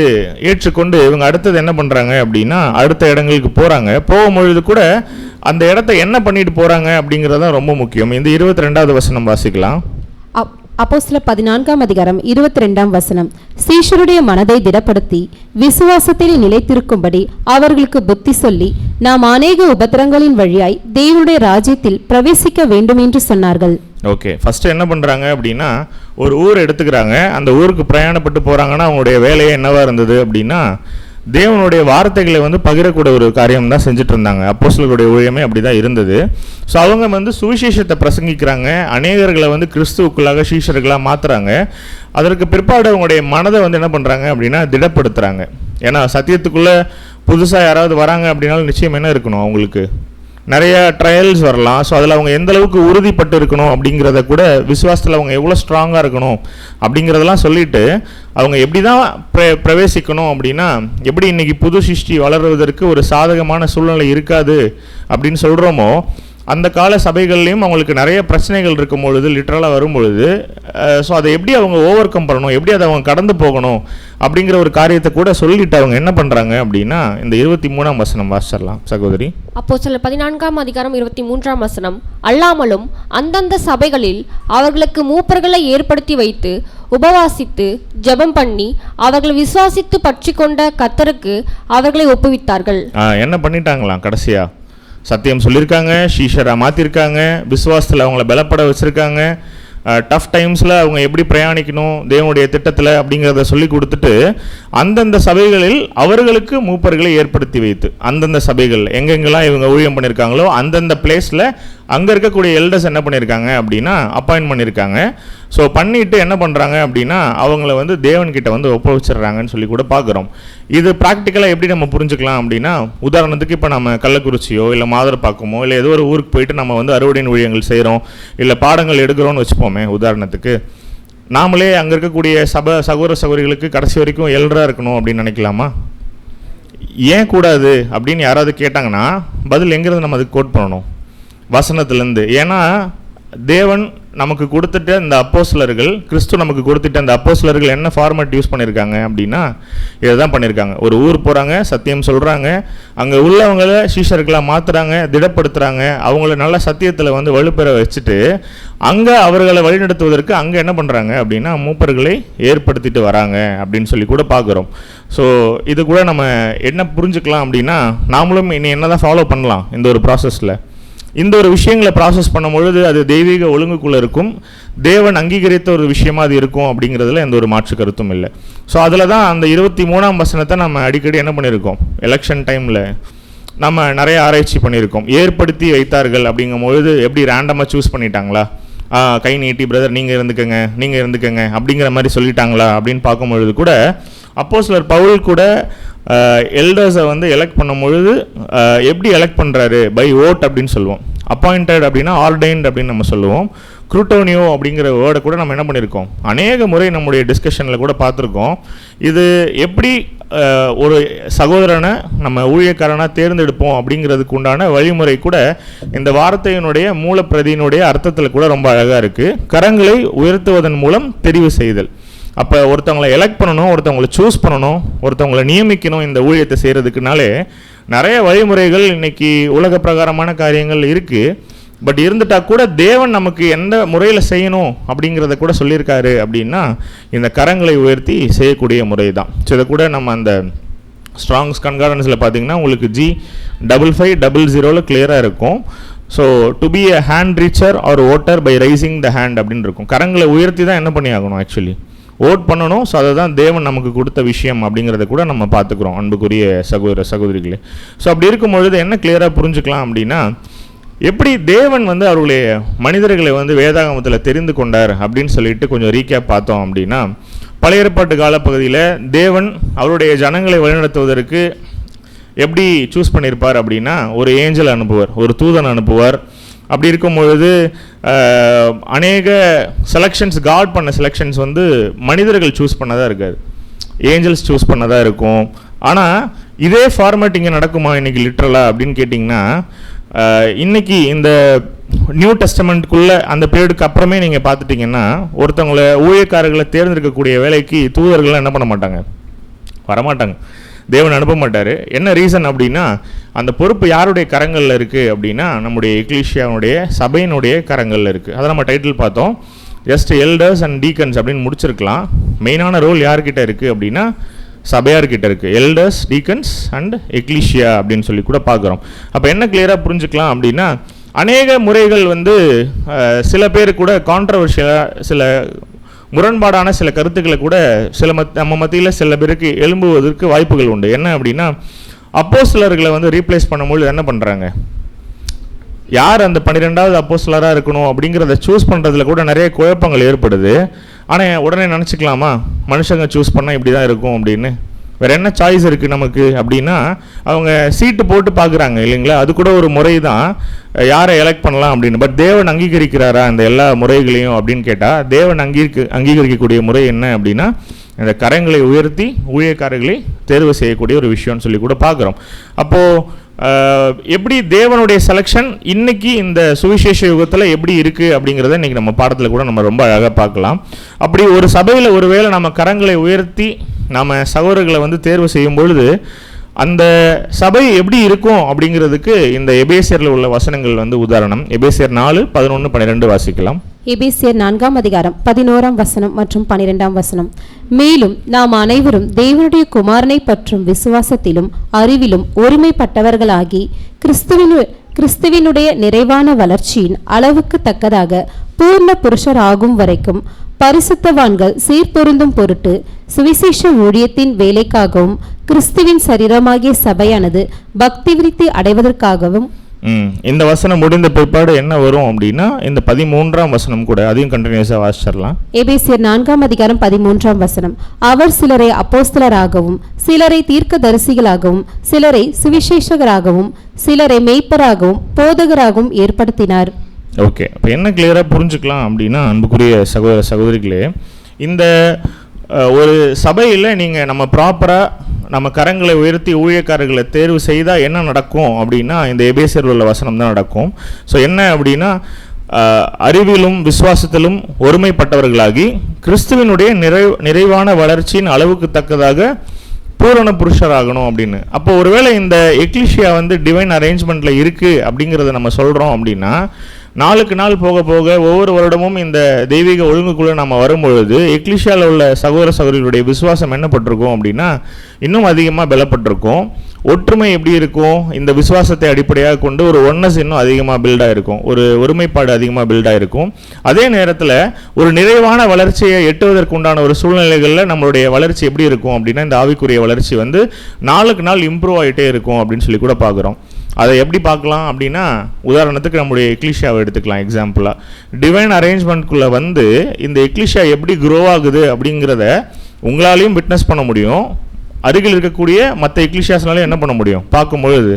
ஏற்றுக்கொண்டு இவங்க அடுத்தது என்ன பண்ணுறாங்க அப்படின்னா, அடுத்த இடங்களுக்கு போகிறாங்க. போகும்பொழுது கூட அந்த இடத்த என்ன பண்ணிட்டு போகிறாங்க அப்படிங்கிறதான் ரொம்ப முக்கியம். இந்த 22வது வசனம் வாசிக்கலாம். அப்போஸ்தலர் 14:22 சீஷருடைய மனதை திடப்படுத்தி விசுவாசத்தில் நிலைத்திருக்கும்படி அவர்களுக்கு புத்தி சொல்லி, நாம் அநேக உபத்திரங்களின் வழியாய் தேவனுடைய ராஜ்யத்தில் பிரவேசிக்க வேண்டும் என்று சொன்னார்கள். ஓகே, ஃபஸ்ட்டு என்ன பண்ணுறாங்க அப்படின்னா, ஒரு ஊர் எடுத்துக்கிறாங்க. அந்த ஊருக்கு பிரயாணப்பட்டு போகிறாங்கன்னா அவங்களுடைய வேலையே என்னவாக இருந்தது அப்படின்னா, தேவனுடைய வார்த்தைகளை வந்து பகிரக்கூடிய ஒரு காரியம் தான் செஞ்சுட்டு இருந்தாங்க. அப்போஸ்தலர்களுடைய ஊழியமே அப்படி தான் இருந்தது. ஸோ அவங்க வந்து சுவிசேஷத்தை பிரசங்கிக்கிறாங்க, அநேகர்களை வந்து கிறிஸ்துவுக்குள்ளாக சீஷர்களாக மாற்றுறாங்க. அதற்கு பிற்பாடு அவங்களுடைய மனதை வந்து என்ன பண்ணுறாங்க அப்படின்னா திடப்படுத்துகிறாங்க. ஏன்னா சத்தியத்துக்குள்ளே புதுசாக யாராவது வராங்க அப்படின்னாலும் நிச்சயம் என்ன இருக்கணும், அவங்களுக்கு நிறைய ட்ரையல்ஸ் வரலாம். ஸோ அதில் அவங்க எந்த அளவுக்கு உறுதிப்பட்டு இருக்கணும் அப்படிங்கிறத கூட, விசுவாசத்தில் அவங்க எவ்வளோ ஸ்ட்ராங்காக இருக்கணும் அப்படிங்கிறதெல்லாம் சொல்லிட்டு அவங்க எப்படி தான் பிரவேசிக்கணும் அப்படின்னா, எப்படி இன்றைக்கி புது சிருஷ்டி வளருவதற்கு ஒரு சாதகமான சூழ்நிலை இருக்காது அப்படின்னு சொல்கிறோமோ, அந்த கால சபைகள்லேயும் அவங்களுக்கு நிறைய பிரச்சனைகள் இருக்கும் பொழுது, லிட்ரலாக வரும்பொழுது, ஸோ அதை எப்படி அவங்க ஓவர் கம் பண்ணணும், எப்படி அதை அவங்க கடந்து போகணும் அப்படிங்கிற ஒரு காரியத்தை கூட சொல்லிட்டு அவங்க என்ன பண்ணுறாங்க அப்படின்னா, இந்த 23ஆம் வசனம் வாசிச்சிடலாம் சகோதரி. அப்போஸ்தலர் 14ஆம் அதிகாரம் 23ஆம் வசனம். அல்லாமலும் அந்தந்த சபைகளில் அவர்களுக்கு மூப்பர்களை ஏற்படுத்தி வைத்து உபவாசித்து ஜெபம் பண்ணி அவர்கள் விசுவாசித்து பற்றி கொண்ட கர்த்தருக்கு அவர்களை ஒப்புவித்தார்கள். என்ன பண்ணிட்டாங்களாம், கடைசியா சத்தியம் சொல்லியிருக்காங்க, ஷீஷராக மாற்றிருக்காங்க, விசுவாசத்தில் அவங்கள பலப்பட வச்சுருக்காங்க, டஃப் டைம்ஸில் அவங்க எப்படி பிரயாணிக்கணும் தேவனுடைய திட்டத்தில் அப்படிங்கிறத சொல்லி கொடுத்துட்டு, அந்தந்த சபைகளில் அவர்களுக்கு மூப்பர்களை ஏற்படுத்தி வைத்து, அந்தந்த சபைகள் எங்கெங்கெல்லாம் இவங்க ஊழியம் பண்ணியிருக்காங்களோ அந்தந்த பிளேஸில் அங்கே இருக்கக்கூடிய எல்டர்ஸ் என்ன பண்ணியிருக்காங்க அப்படின்னா அப்பாயின்ட் பண்ணியிருக்காங்க. ஸோ பண்ணிவிட்டு என்ன பண்ணுறாங்க அப்படின்னா, அவங்கள வந்து தேவன்கிட்ட வந்து ஒப்புவிச்சிடுறாங்கன்னு சொல்லி கூட பார்க்குறோம். இது ப்ராக்டிக்கலாக எப்படி நம்ம புரிஞ்சுக்கலாம் அப்படின்னா, உதாரணத்துக்கு இப்போ நம்ம கள்ளக்குறிச்சியோ இல்லை மாதரப்பாக்கமோ இல்லை ஏதோ ஒரு ஊருக்கு போயிட்டு நம்ம வந்து அறுவடையின் ஊழியங்கள் செய்கிறோம், இல்லை பாடங்கள் எடுக்கிறோன்னு வச்சுப்போமே உதாரணத்துக்கு, நாமளே அங்கே இருக்கக்கூடிய சகோதர சகோதரிகளுக்கு கடைசி வரைக்கும் எல்டராக இருக்கணும் அப்படின்னு நினைக்கலாமா? ஏன் கூடாது அப்படின்னு யாராவது கேட்டாங்கன்னா பதில் எங்கிறது நம்ம அதுக்கு கோட் பண்ணணும், வசனத்துலேருந்து. ஏன்னா தேவன் நமக்கு கொடுத்துட்ட இந்த அப்போஸ்தலர்கள், கிறிஸ்து நமக்கு கொடுத்துட்ட அந்த அப்போஸ்தலர்கள் என்ன ஃபார்மேட் யூஸ் பண்ணியிருக்காங்க அப்படின்னா இதை தான் பண்ணியிருக்காங்க. ஒரு ஊர் போகிறாங்க, சத்தியம் சொல்கிறாங்க, அங்கே உள்ளவங்களை சீஷர்களாக மாற்றுறாங்க, திடப்படுத்துகிறாங்க, அவங்கள நல்ல சத்தியத்தில் வந்து வலுப்பெற வச்சுட்டு அங்கே அவர்களை வழிநடத்துவதற்கு அங்கே என்ன பண்ணுறாங்க அப்படின்னா மூப்பர்களை ஏற்படுத்திட்டு வராங்க அப்படின்னு சொல்லி கூட பார்க்குறோம். ஸோ இது கூட நம்ம என்ன புரிஞ்சுக்கலாம் அப்படின்னா, நாமளும் இனி என்ன தான் ஃபாலோ பண்ணலாம் இந்த ஒரு ப்ராசஸில். இந்த ஒரு விஷயங்களை ப்ராசஸ் பண்ணும் பொழுது அது தெய்வீக ஒழுங்குக்குள்ளே இருக்கும், தேவன் அங்கீகரித்த ஒரு விஷயமா அது இருக்கும் அப்படிங்கிறதுல எந்த ஒரு மாற்று கருத்தும் இல்லை. ஸோ அதில் தான் அந்த 23ஆம் வசனத்தை நம்ம அடிக்கடி என்ன பண்ணியிருக்கோம், எலெக்ஷன் டைமில் நம்ம நிறைய ஆராய்ச்சி பண்ணியிருக்கோம். ஏற்படுத்தி வைத்தார்கள் அப்படிங்கும் பொழுது எப்படி ரேண்டமாக சூஸ் பண்ணிட்டாங்களா, கை நீட்டி பிரதர் நீங்கள் இருந்துக்கங்க அப்படிங்கிற மாதிரி சொல்லிட்டாங்களா அப்படின்னு பார்க்கும்பொழுது கூட, அப்போஸ்தலர் பவுல் கூட எல்டர்ஸை வந்து எலெக்ட் பண்ணும் பொழுது எப்படி எலெக்ட் பண்ணுறாரு, பை ஓட் அப்படின்னு சொல்லுவோம். அப்பாயிண்டட் அப்படின்னா ஆர்டைன்ட் அப்படின்னு நம்ம சொல்லுவோம். குரூட்டோனியோ அப்படிங்கிற வேர்டை கூட நம்ம என்ன பண்ணியிருக்கோம், அநேக முறை நம்முடைய டிஸ்கஷனில் கூட பார்த்துருக்கோம். இது எப்படி ஒரு சகோதரனை நம்ம ஊழியக்காரனாக தேர்ந்தெடுப்போம் அப்படிங்கிறதுக்கு உண்டான வழிமுறை கூட இந்த வார்த்தையினுடைய மூலப்பிரதியினுடைய அர்த்தத்தில் கூட ரொம்ப அழகாக இருக்குது. கரங்களை உயர்த்துவதன் மூலம் தெரிவு செய்தல். அப்போ ஒருத்தவங்களை எலெக்ட் பண்ணணும், ஒருத்தவங்களை சூஸ் பண்ணணும், ஒருத்தவங்களை நியமிக்கணும் இந்த ஊழியத்தை செய்கிறதுக்குனாலே நிறைய வழிமுறைகள் இன்றைக்கி உலக பிரகாரமான காரியங்கள் இருக்குது. பட் இருந்துட்டால் கூட தேவன் நமக்கு எந்த முறையில் செய்யணும் அப்படிங்கிறத கூட சொல்லியிருக்காரு அப்படின்னா இந்த கரங்களை உயர்த்தி செய்யக்கூடிய முறை தான். ஸோ இதை கூட நம்ம அந்த ஸ்ட்ராங்ஸ் கன்கார்டன்ஸில் பார்த்தீங்கன்னா உங்களுக்கு G5500 கிளியராக இருக்கும். So to be a hand reacher or voter by raising the hand அப்படின்னு இருக்கும். கரங்களை உயர்த்தி தான் என்ன பண்ணி ஆகணும், ஆக்சுவலி ஓட் பண்ணணும். ஸோ அதை தான் தேவன் நமக்கு கொடுத்த விஷயம் அப்படிங்கிறத கூட நம்ம பார்த்துக்குறோம் அன்புக்குரிய சகோதர சகோதரிகளே. ஸோ அப்படி இருக்கும் பொழுது என்ன கிளியராக புரிஞ்சுக்கலாம் அப்படின்னா, எப்படி தேவன் வந்து அவருடைய மனிதர்களை வந்து வேதாகமத்தில் தெரிந்து கொண்டார் அப்படின்னு சொல்லிட்டு கொஞ்சம் ரீகேப் பார்த்தோம் அப்படின்னா, பழைய ஏற்பாட்டு காலப்பகுதியில் தேவன் அவருடைய ஜனங்களை வழிநடத்துவதற்கு எப்படி சூஸ் பண்ணியிருப்பார் அப்படின்னா, ஒரு ஏஞ்சல் அனுப்புவார், ஒரு தூதன் அனுப்புவார். அப்படி இருக்கும் பொழுது அநேக செலெக்ஷன்ஸ், காட் பண்ண செலெக்ஷன்ஸ் வந்து மனிதர்கள் சூஸ் பண்ணதாக இருக்காது, ஏஞ்சல்ஸ் சூஸ் பண்ணதாக இருக்கும். ஆனால் இதே ஃபார்மேட் இங்கே நடக்குமா இன்றைக்கி லிட்ரலாக அப்படின்னு கேட்டிங்கன்னா, இன்றைக்கி இந்த நியூ டெஸ்டமெண்ட்டுக்குள்ளே அந்த பீரியடுக்கு அப்புறமே நீங்கள் பார்த்துட்டிங்கன்னா ஒருத்தவங்களை ஊழியக்காரர்களை தேர்ந்தெடுக்கக்கூடிய வேலைக்கு தூதர்கள் என்ன பண்ண மாட்டாங்க, வரமாட்டாங்க, தேவன் அனுப்ப மாட்டார். என்ன ரீசன் அப்படின்னா, அந்த பொறுப்பு யாருடைய கரங்களில் இருக்குது அப்படின்னா நம்முடைய எக்லீஷியாவுடைய சபையினுடைய கரங்களில் இருக்குது. அதை நம்ம டைட்டில் பார்த்தோம், ஜஸ்ட் எல்டர்ஸ் அண்ட் டீக்கன்ஸ் அப்படின்னு முடிச்சிருக்கலாம். மெயினான ரோல் யார்கிட்ட இருக்குது அப்படின்னா சபையார்கிட்ட இருக்குது, எல்டர்ஸ், டீக்கன்ஸ் அண்ட் எக்லீஷியா அப்படின்னு சொல்லி கூட பார்க்குறோம். அப்போ என்ன கிளியராக புரிஞ்சுக்கலாம் அப்படின்னா, அநேக முறைகள் வந்து சில பேர் கூட கான்ட்ரவர்ஷியலாக சில முரண்பாடான சில கருத்துக்களை கூட நம்ம மத்தியில் சில பேருக்கு எழும்புவதற்கு வாய்ப்புகள் உண்டு. என்ன அப்படின்னா, அப்போஸ்தலர்களை வந்து ரீப்ளேஸ் பண்ணும்போது என்ன பண்ணுறாங்க, யார் அந்த 12வது அப்போஸ்தலராக இருக்கணும் அப்படிங்கிறத சூஸ் பண்ணுறதுல கூட நிறைய குழப்பங்கள் ஏற்படுது. ஆனால் உடனே நினச்சிக்கலாமா, மனுஷங்க சூஸ் பண்ணால் இப்படி தான் இருக்கும் அப்படின்னு, வேறு என்ன சாய்ஸ் இருக்குது நமக்கு அப்படின்னா அவங்க சீட்டு போட்டு பார்க்குறாங்க இல்லைங்களா, அது கூட ஒரு முறை தான் யாரை எலெக்ட் பண்ணலாம் அப்படின்னு. பட் தேவன் அங்கீகரிக்கிறாரா இந்த எல்லா முறைகளையும் அப்படின்னு கேட்டால் தேவன் அங்கீகரிக்கக்கூடிய முறை என்ன அப்படின்னா இந்த கரங்களை உயர்த்தி ஊழியக்காரர்களை தேர்வு செய்யக்கூடிய ஒரு விஷயம்னு சொல்லி கூட பார்க்குறோம். அப்போது எப்படி தேவனுடைய செலெக்ஷன் இன்னைக்கு இந்த சுவிசேஷ யுகத்தில் எப்படி இருக்குது அப்படிங்கிறத இன்றைக்கி நம்ம பாடத்தில் கூட நம்ம ரொம்ப அழகாக பார்க்கலாம். அப்படி ஒரு சபையில் ஒருவேளை நம்ம கரங்களை உயர்த்தி நம்ம சகோதரர்களை வந்து தேர்வு செய்யும் பொழுது அந்த சபை எப்படி இருக்கும் அப்படிங்கிறதுக்கு இந்த எபேசியரில் உள்ள வசனங்கள் வந்து உதாரணம். எபேசியர் 4:11-12 வாசிக்கலாம். எபேசியர் 4ஆம் அதிகாரம் 11ஆம் வசனம் மற்றும் 12ஆம் வசனம். மேலும் நாம் அனைவரும் தேவனுடைய குமாரனை பற்றும் விசுவாசத்திலும் அறிவிலும் ஒருமைப்பட்டவர்களாகி கிறிஸ்துவினுடைய நிறைவான வளர்ச்சியின் அளவுக்கு தக்கதாக பூர்ண புருஷர் ஆகும் வரைக்கும் பரிசுத்தவான்கள் சீர்பொருந்தும் பொருட்டு சுவிசேஷ ஊழியத்தின் வேலைக்காகவும் கிறிஸ்துவின் சரீரமாகிய சபையானது பக்தி விருத்தி அடைவதற்காகவும். இந்த வசனம் முடிந்த பிற்பாடு என்ன வரும் அப்படின்னா இந்த 13ஆம் வசனம் கூட அதையும் கண்டினியூஸாக வாசிச்சிடலாம். எபேசியர் 4ஆம் அதிகாரம் 13ஆம் வசனம். அவர் சிலரை அப்போஸ்தலராகவும் சிலரை தீர்க்கதரிசிகளாகவும் சிலரை சுவிசேஷகராகவும் சிலரை மேய்ப்பராகவும் போதகராகவும் ஏற்படுத்தினார். ஓகே, அப்போ என்ன கிளியராக புரிஞ்சுக்கலாம் அப்படின்னா அன்புக்குரிய சகோதர சகோதரிகளே, இந்த ஒரு சபையில் நீங்கள் நம்ம ப்ராப்பராக நம்ம கரங்களை உயர்த்தி ஊழியக்காரர்களை தேர்வு செய்தால் என்ன நடக்கும் அப்படின்னா இந்த எபேசியர் உள்ள வசனம் தான் நடக்கும். ஸோ என்ன அப்படின்னா அறிவிலும் விசுவாசத்திலும் ஒருமைப்பட்டவர்களாகி கிறிஸ்துவினுடைய நிறைவான வளர்ச்சியின் அளவுக்கு தக்கதாக பூரண புருஷராகணும் அப்படின்னு. அப்போ ஒருவேளை இந்த எக்லிஷியா வந்து டிவைன் அரேஞ்ச்மெண்ட்டில் இருக்குது அப்படிங்கிறத நம்ம சொல்கிறோம் அப்படின்னா நாளுக்கு நாள் போக போக ஒவ்வொரு வருடமும் இந்த தெய்வீக ஒழுங்குக்குள்ளே நம்ம வரும்பொழுது எக்லிஷியாவில் உள்ள சகோதர சகோதரிகளுடைய விசுவாசம் என்னப்பட்டிருக்கும் அப்படின்னா இன்னும் அதிகமாக பலப்பட்டிருக்கும். ஒற்றுமை எப்படி இருக்கும், இந்த விசுவாசத்தை அடிப்படையாக கொண்டு ஒரு ஒன்னஸ் இன்னும் அதிகமாக பில்டாக இருக்கும், ஒரு ஒருமைப்பாடு அதிகமாக பில்டாக இருக்கும். அதே நேரத்தில் ஒரு நிறைவான வளர்ச்சியை எட்டுவதற்கு உண்டான ஒரு சூழ்நிலைகளில் நம்மளுடைய வளர்ச்சி எப்படி இருக்கும் அப்படின்னா இந்த ஆவிக்குரிய வளர்ச்சி வந்து நாளுக்கு நாள் இம்ப்ரூவ் ஆகிட்டே இருக்கும் அப்படின்னு சொல்லி கூட பார்க்குறோம். அதை எப்படி பார்க்கலாம் அப்படின்னா உதாரணத்துக்கு நம்முடைய எக்லிஷியாவை எடுத்துக்கலாம் எக்ஸாம்பிளாக. டிவைன் அரேஞ்ச்மெண்ட்குள்ளே வந்து இந்த எக்லிஷியா எப்படி க்ரோ ஆகுது அப்படிங்கிறத உங்களாலையும் விட்னஸ் பண்ண முடியும், அருகில் இருக்கக்கூடிய மற்ற எக்லிஷியாஸ்னாலும் என்ன பண்ண முடியும், பார்க்கும்பொழுது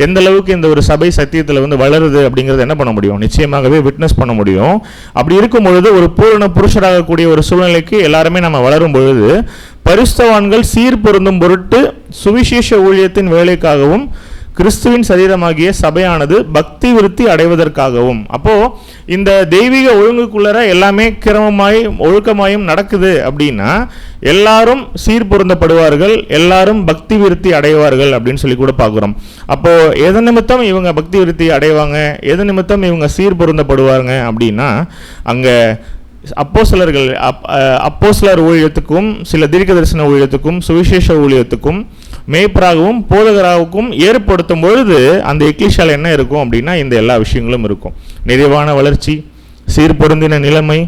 எந்த அளவுக்கு இந்த ஒரு சபை சத்தியத்தில் வந்து வளருது அப்படிங்கிறத என்ன பண்ண முடியும், நிச்சயமாகவே விட்னஸ் பண்ண முடியும். அப்படி இருக்கும் பொழுது ஒரு பூரண புருஷராகக்கூடிய ஒரு சூழ்நிலைக்கு எல்லாருமே நம்ம வளரும் பொழுது பரிசுத்தவான்கள் சீர்பொருந்தும் பொருட்டு சுவிசேஷ ஊழியத்தின் வேலைக்காகவும் கிறிஸ்துவின் சரீரமாகிய சபையானது பக்தி விருத்தி அடைவதற்காகவும். அப்போது இந்த தெய்வீக ஒழுங்குக்குள்ளர எல்லாமே கிரமமாயும் ஒழுக்கமாயும் நடக்குது அப்படின்னா எல்லாரும் சீர்பொருந்தப்படுவார்கள், எல்லாரும் பக்தி விருத்தி அடைவார்கள் அப்படின்னு சொல்லி கூட பார்க்குறோம். அப்போது எதன் நிமித்தம் இவங்க பக்தி விருத்தி அடைவாங்க, எதன் நிமித்தம் இவங்க சீர்பொருந்தப்படுவாங்க அப்படின்னா அங்கே அப்போஸ்தலர் ஊழியத்துக்கும் சில தீர்க்கதரிசன ஊழியத்துக்கும் சுவிசேஷ ஊழியத்துக்கும் மேய்ப்பராகவும் போதகராகவும் ஏற்படுத்தும் பொழுது அந்த எக்லிஷியாவில் என்ன இருக்கும் அப்படின்னா இந்த எல்லா விஷயங்களும் இருக்கும். நிறைவான வளர்ச்சி, சீர்பொருந்தின நிலைமை,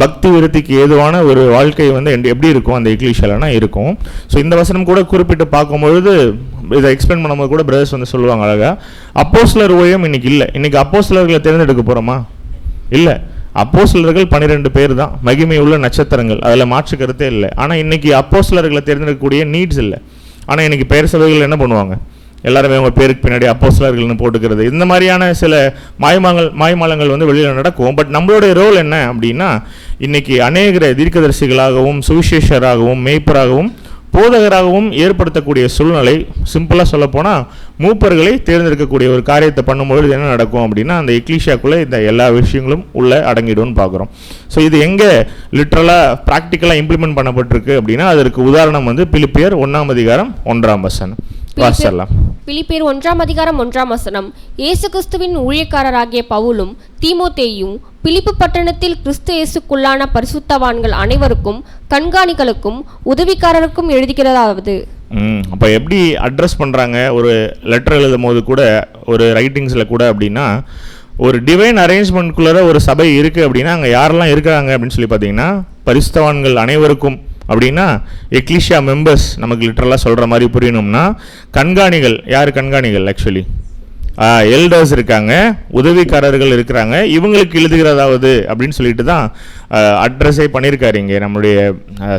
பக்தி விருத்திக்கு ஏதுவான ஒரு வாழ்க்கை வந்து எப்படி இருக்கும் அந்த எக்லிஷியாலனா இருக்கும். ஸோ இந்த வசனம் கூட குறிப்பிட்டு பார்க்கும்பொழுது இதை எக்ஸ்பிளைன் பண்ணும்போது கூட பிரதர்ஸ் வந்து சொல்லுவாங்க அழகா, அப்போஸ்தலர் ஊழியம் இன்னைக்கு இல்லை. இன்னைக்கு அப்போஸ்தலர்களை தேர்ந்தெடுக்க போகிறோமா? இல்லை. அப்போஸ்தலர்கள் 12 பேர் தான், மகிமை உள்ள நட்சத்திரங்கள், அதில் மாற்று கருத்தே இல்லை. ஆனால் இன்னைக்கு அப்போஸ்தலர்களை தேர்ந்தெடுக்கக்கூடிய நீட்ஸ் இல்லை. ஆனால் இன்றைக்கி பெயர் சபைகள் என்ன பண்ணுவாங்க, எல்லாருமே அவங்க பேருக்கு பின்னாடி அப்போஸ்தலர்கள்னு போட்டுக்கிறது, இந்த மாதிரியான சில மாய்மாலங்கள் வந்து வெளியில் நடக்கும். பட் நம்மளுடைய ரோல் என்ன அப்படின்னா இன்றைக்கி அநேக தீர்க்கதரிசிகளாகவும் சுவிசேஷராகவும் மேய்ப்பராகவும் போதகராகவும் ஏற்படுத்தக்கூடிய சூழ்நிலை. சிம்பிளாக சொல்லப்போனால் மூப்பர்களை தேர்ந்தெடுக்கக்கூடிய ஒரு காரியத்தை பண்ணும்பொழுது என்ன நடக்கும் அப்படின்னா அந்த எக்லிஷியாக்குள்ளே இந்த எல்லா விஷயங்களும் உள்ளே அடங்கிடும்னு பார்க்குறோம். ஸோ இது எங்கே லிட்ரலாக ப்ராக்டிக்கலாக இம்ப்ளிமெண்ட் பண்ணப்பட்டிருக்கு அப்படின்னா அதற்கு உதாரணம் வந்து பிலிப்பியர் 1ஆம் அதிகாரம் 1ஆம் வசனம் வாசிக்கலாம். பிலிப்பியர் 1ஆம் அதிகாரம் 1ஆம் வசனம். இயேசு கிறிஸ்துவின் ஊழியக்காரராகிய பவுலும் தீமோத்தேயும் பிலிப்பு பட்டணத்தில் கிறிஸ்து இயேசுக்குள்ளான பரிசுத்தவான்கள் அனைவருக்கும் கண்காணிகளுக்கும் உதவிக்காரருக்கும் எழுதுகிறதாவது. அப்போ எப்படி அட்ரஸ் பண்ணுறாங்க ஒரு லெட்டர் எழுதும் போது கூட ஒரு ரைட்டிங்ஸில் கூட அப்படின்னா ஒரு டிவைன் அரேஞ்ச்மெண்ட்குள்ளே ஒரு சபை இருக்குது அப்படின்னா அங்கே யாரெல்லாம் இருக்கிறாங்க அப்படின்னு சொல்லி பார்த்தீங்கன்னா பரிசுத்தவான்கள் அனைவருக்கும் அப்படின்னா எக்லிஷியா மெம்பர்ஸ் நமக்கு லிட்டரலாக சொல்கிற மாதிரி புரியணும்னா கண்காணிகள். யார் கண்காணிகள்? ஆக்சுவலி எல்டர்ஸ் இருக்காங்க, உதவிக்காரர்கள் இருக்கிறாங்க, இவங்களுக்கு எழுதுகிறதாவது அப்படின்னு சொல்லிட்டு தான் அட்ரஸே பண்ணியிருக்காரு இங்கே நம்முடைய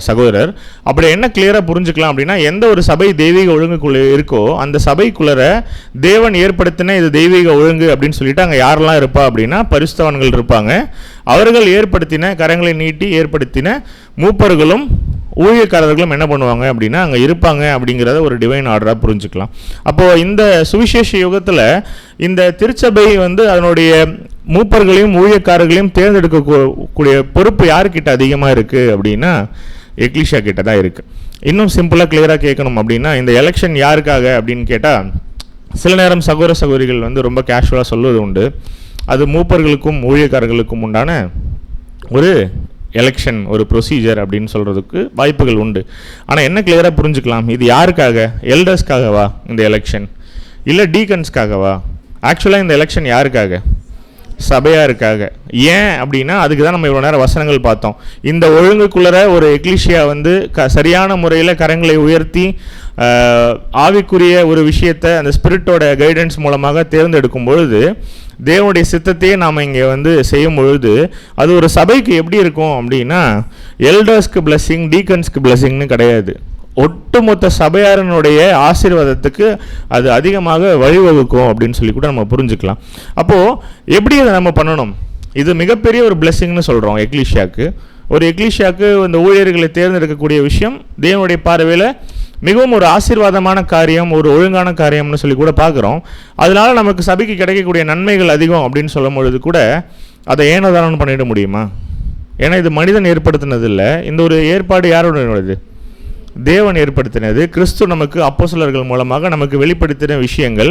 சகோதரர். அப்படி என்ன கிளியராக புரிஞ்சுக்கலாம் அப்படின்னா, எந்த ஒரு சபை தெய்வீக ஒழுங்குக்குள்ளே இருக்கோ அந்த சபைக்குள்ளர தேவன் ஏற்படுத்தின இது தெய்வீக ஒழுங்கு அப்படின்னு சொல்லிட்டு அங்கே யாரெல்லாம் இருப்பா அப்படின்னா பரிசுத்தவான்கள் இருப்பாங்க. அவர்கள் ஏற்படுத்தின, கரங்களை நீட்டி ஏற்படுத்தின மூப்பர்களும் ஊழியக்காரர்களும் என்ன பண்ணுவாங்க அப்படின்னா அங்கே இருப்பாங்க அப்படிங்கிறத ஒரு டிவைன் ஆர்டராக புரிஞ்சுக்கலாம். அப்போது இந்த சுவிசேஷ யுகத்தில் இந்த திருச்சபை வந்து அதனுடைய மூப்பர்களையும் ஊழியக்காரர்களையும் தேர்ந்தெடுக்கக்கூடிய பொறுப்பு யார்கிட்ட அதிகமாக இருக்குது அப்படின்னா எக்லிஷியா கிட்ட தான் இருக்குது. இன்னும் சிம்பிளாக கிளியராக கேட்கணும் அப்படின்னா, இந்த எலெக்ஷன் யாருக்காக அப்படின்னு கேட்டால் சில நேரம் சகோதர சகோதரிகள் வந்து ரொம்ப கேஷுவலாக சொல்வது உண்டு, அது மூப்பர்களுக்கும் ஊழியக்காரர்களுக்கும் உண்டான ஒரு எலெக்ஷன், ஒரு ப்ரொசீஜர் அப்படின்னு சொல்கிறதுக்கு வாய்ப்புகள் உண்டு. ஆனால் என்ன கிளியராக புரிஞ்சுக்கலாம், இது யாருக்காக? எல்டர்ஸ்க்காகவா இந்த எலெக்ஷன், இல்லை டீகன்ஸ்க்காகவா? ஆக்சுவலாக இந்த எலெக்ஷன் யாருக்காக? சபையாருக்காக. ஏன் அப்படின்னா அதுக்கு தான் நம்ம இவ்வளோ நேரம் வசனங்கள் பார்த்தோம். இந்த ஒழுங்குக்குள்ளர ஒரு எக்லிஷியா வந்து சரியான முறையில் கரங்களை உயர்த்தி ஆவிக்குரிய ஒரு விஷயத்தை அந்த ஸ்பிரிட்டோட கைடன்ஸ் மூலமாக தேர்ந்தெடுக்கும் பொழுது, தேவனுடைய சித்தத்தையே நாம் இங்கே வந்து செய்யும் பொழுது அது ஒரு சபைக்கு எப்படி இருக்கும் அப்படின்னா, எல்டர்ஸ்க்கு பிளஸ்ஸிங், டீக்கன்ஸ்க்கு பிளஸ்ஸிங்னு கிடையாது, ஒட்டுமொத்த சபையாரனுடைய ஆசீர்வாதத்துக்கு அது அதிகமாக வழிவகுக்கும் அப்படின்னு சொல்லி கூட நம்ம புரிஞ்சுக்கலாம். அப்போது எப்படி அதை நம்ம பண்ணணும்? இது மிகப்பெரிய ஒரு பிளெஸ்ஸிங்னு சொல்கிறோம் எக்லிஷியாவுக்கு. ஒரு எக்லிஷியாவுக்கு இந்த ஊழியர்களை தேர்ந்தெடுக்கக்கூடிய விஷயம் தேவனுடைய பார்வையில் மிகவும் ஒரு ஆசீர்வாதமான காரியம், ஒரு ஒழுங்கான காரியம்னு சொல்லி கூட பார்க்குறோம். அதனால நமக்கு சபைக்கு கிடைக்கக்கூடிய நன்மைகள் அதிகம் அப்படின்னு சொல்லும் பொழுது கூட அதை ஏனோதானம் பண்ணிட முடியுமா? ஏன்னா இது மனிதன் ஏற்படுத்தினது இல்லை, இந்த ஒரு ஏற்பாடு யாரோட? தேவன் ஏற்படுத்தினது. கிறிஸ்து நமக்கு அப்போஸ்தலர்கள் மூலமாக நமக்கு வெளிப்படுத்தின விஷயங்கள்.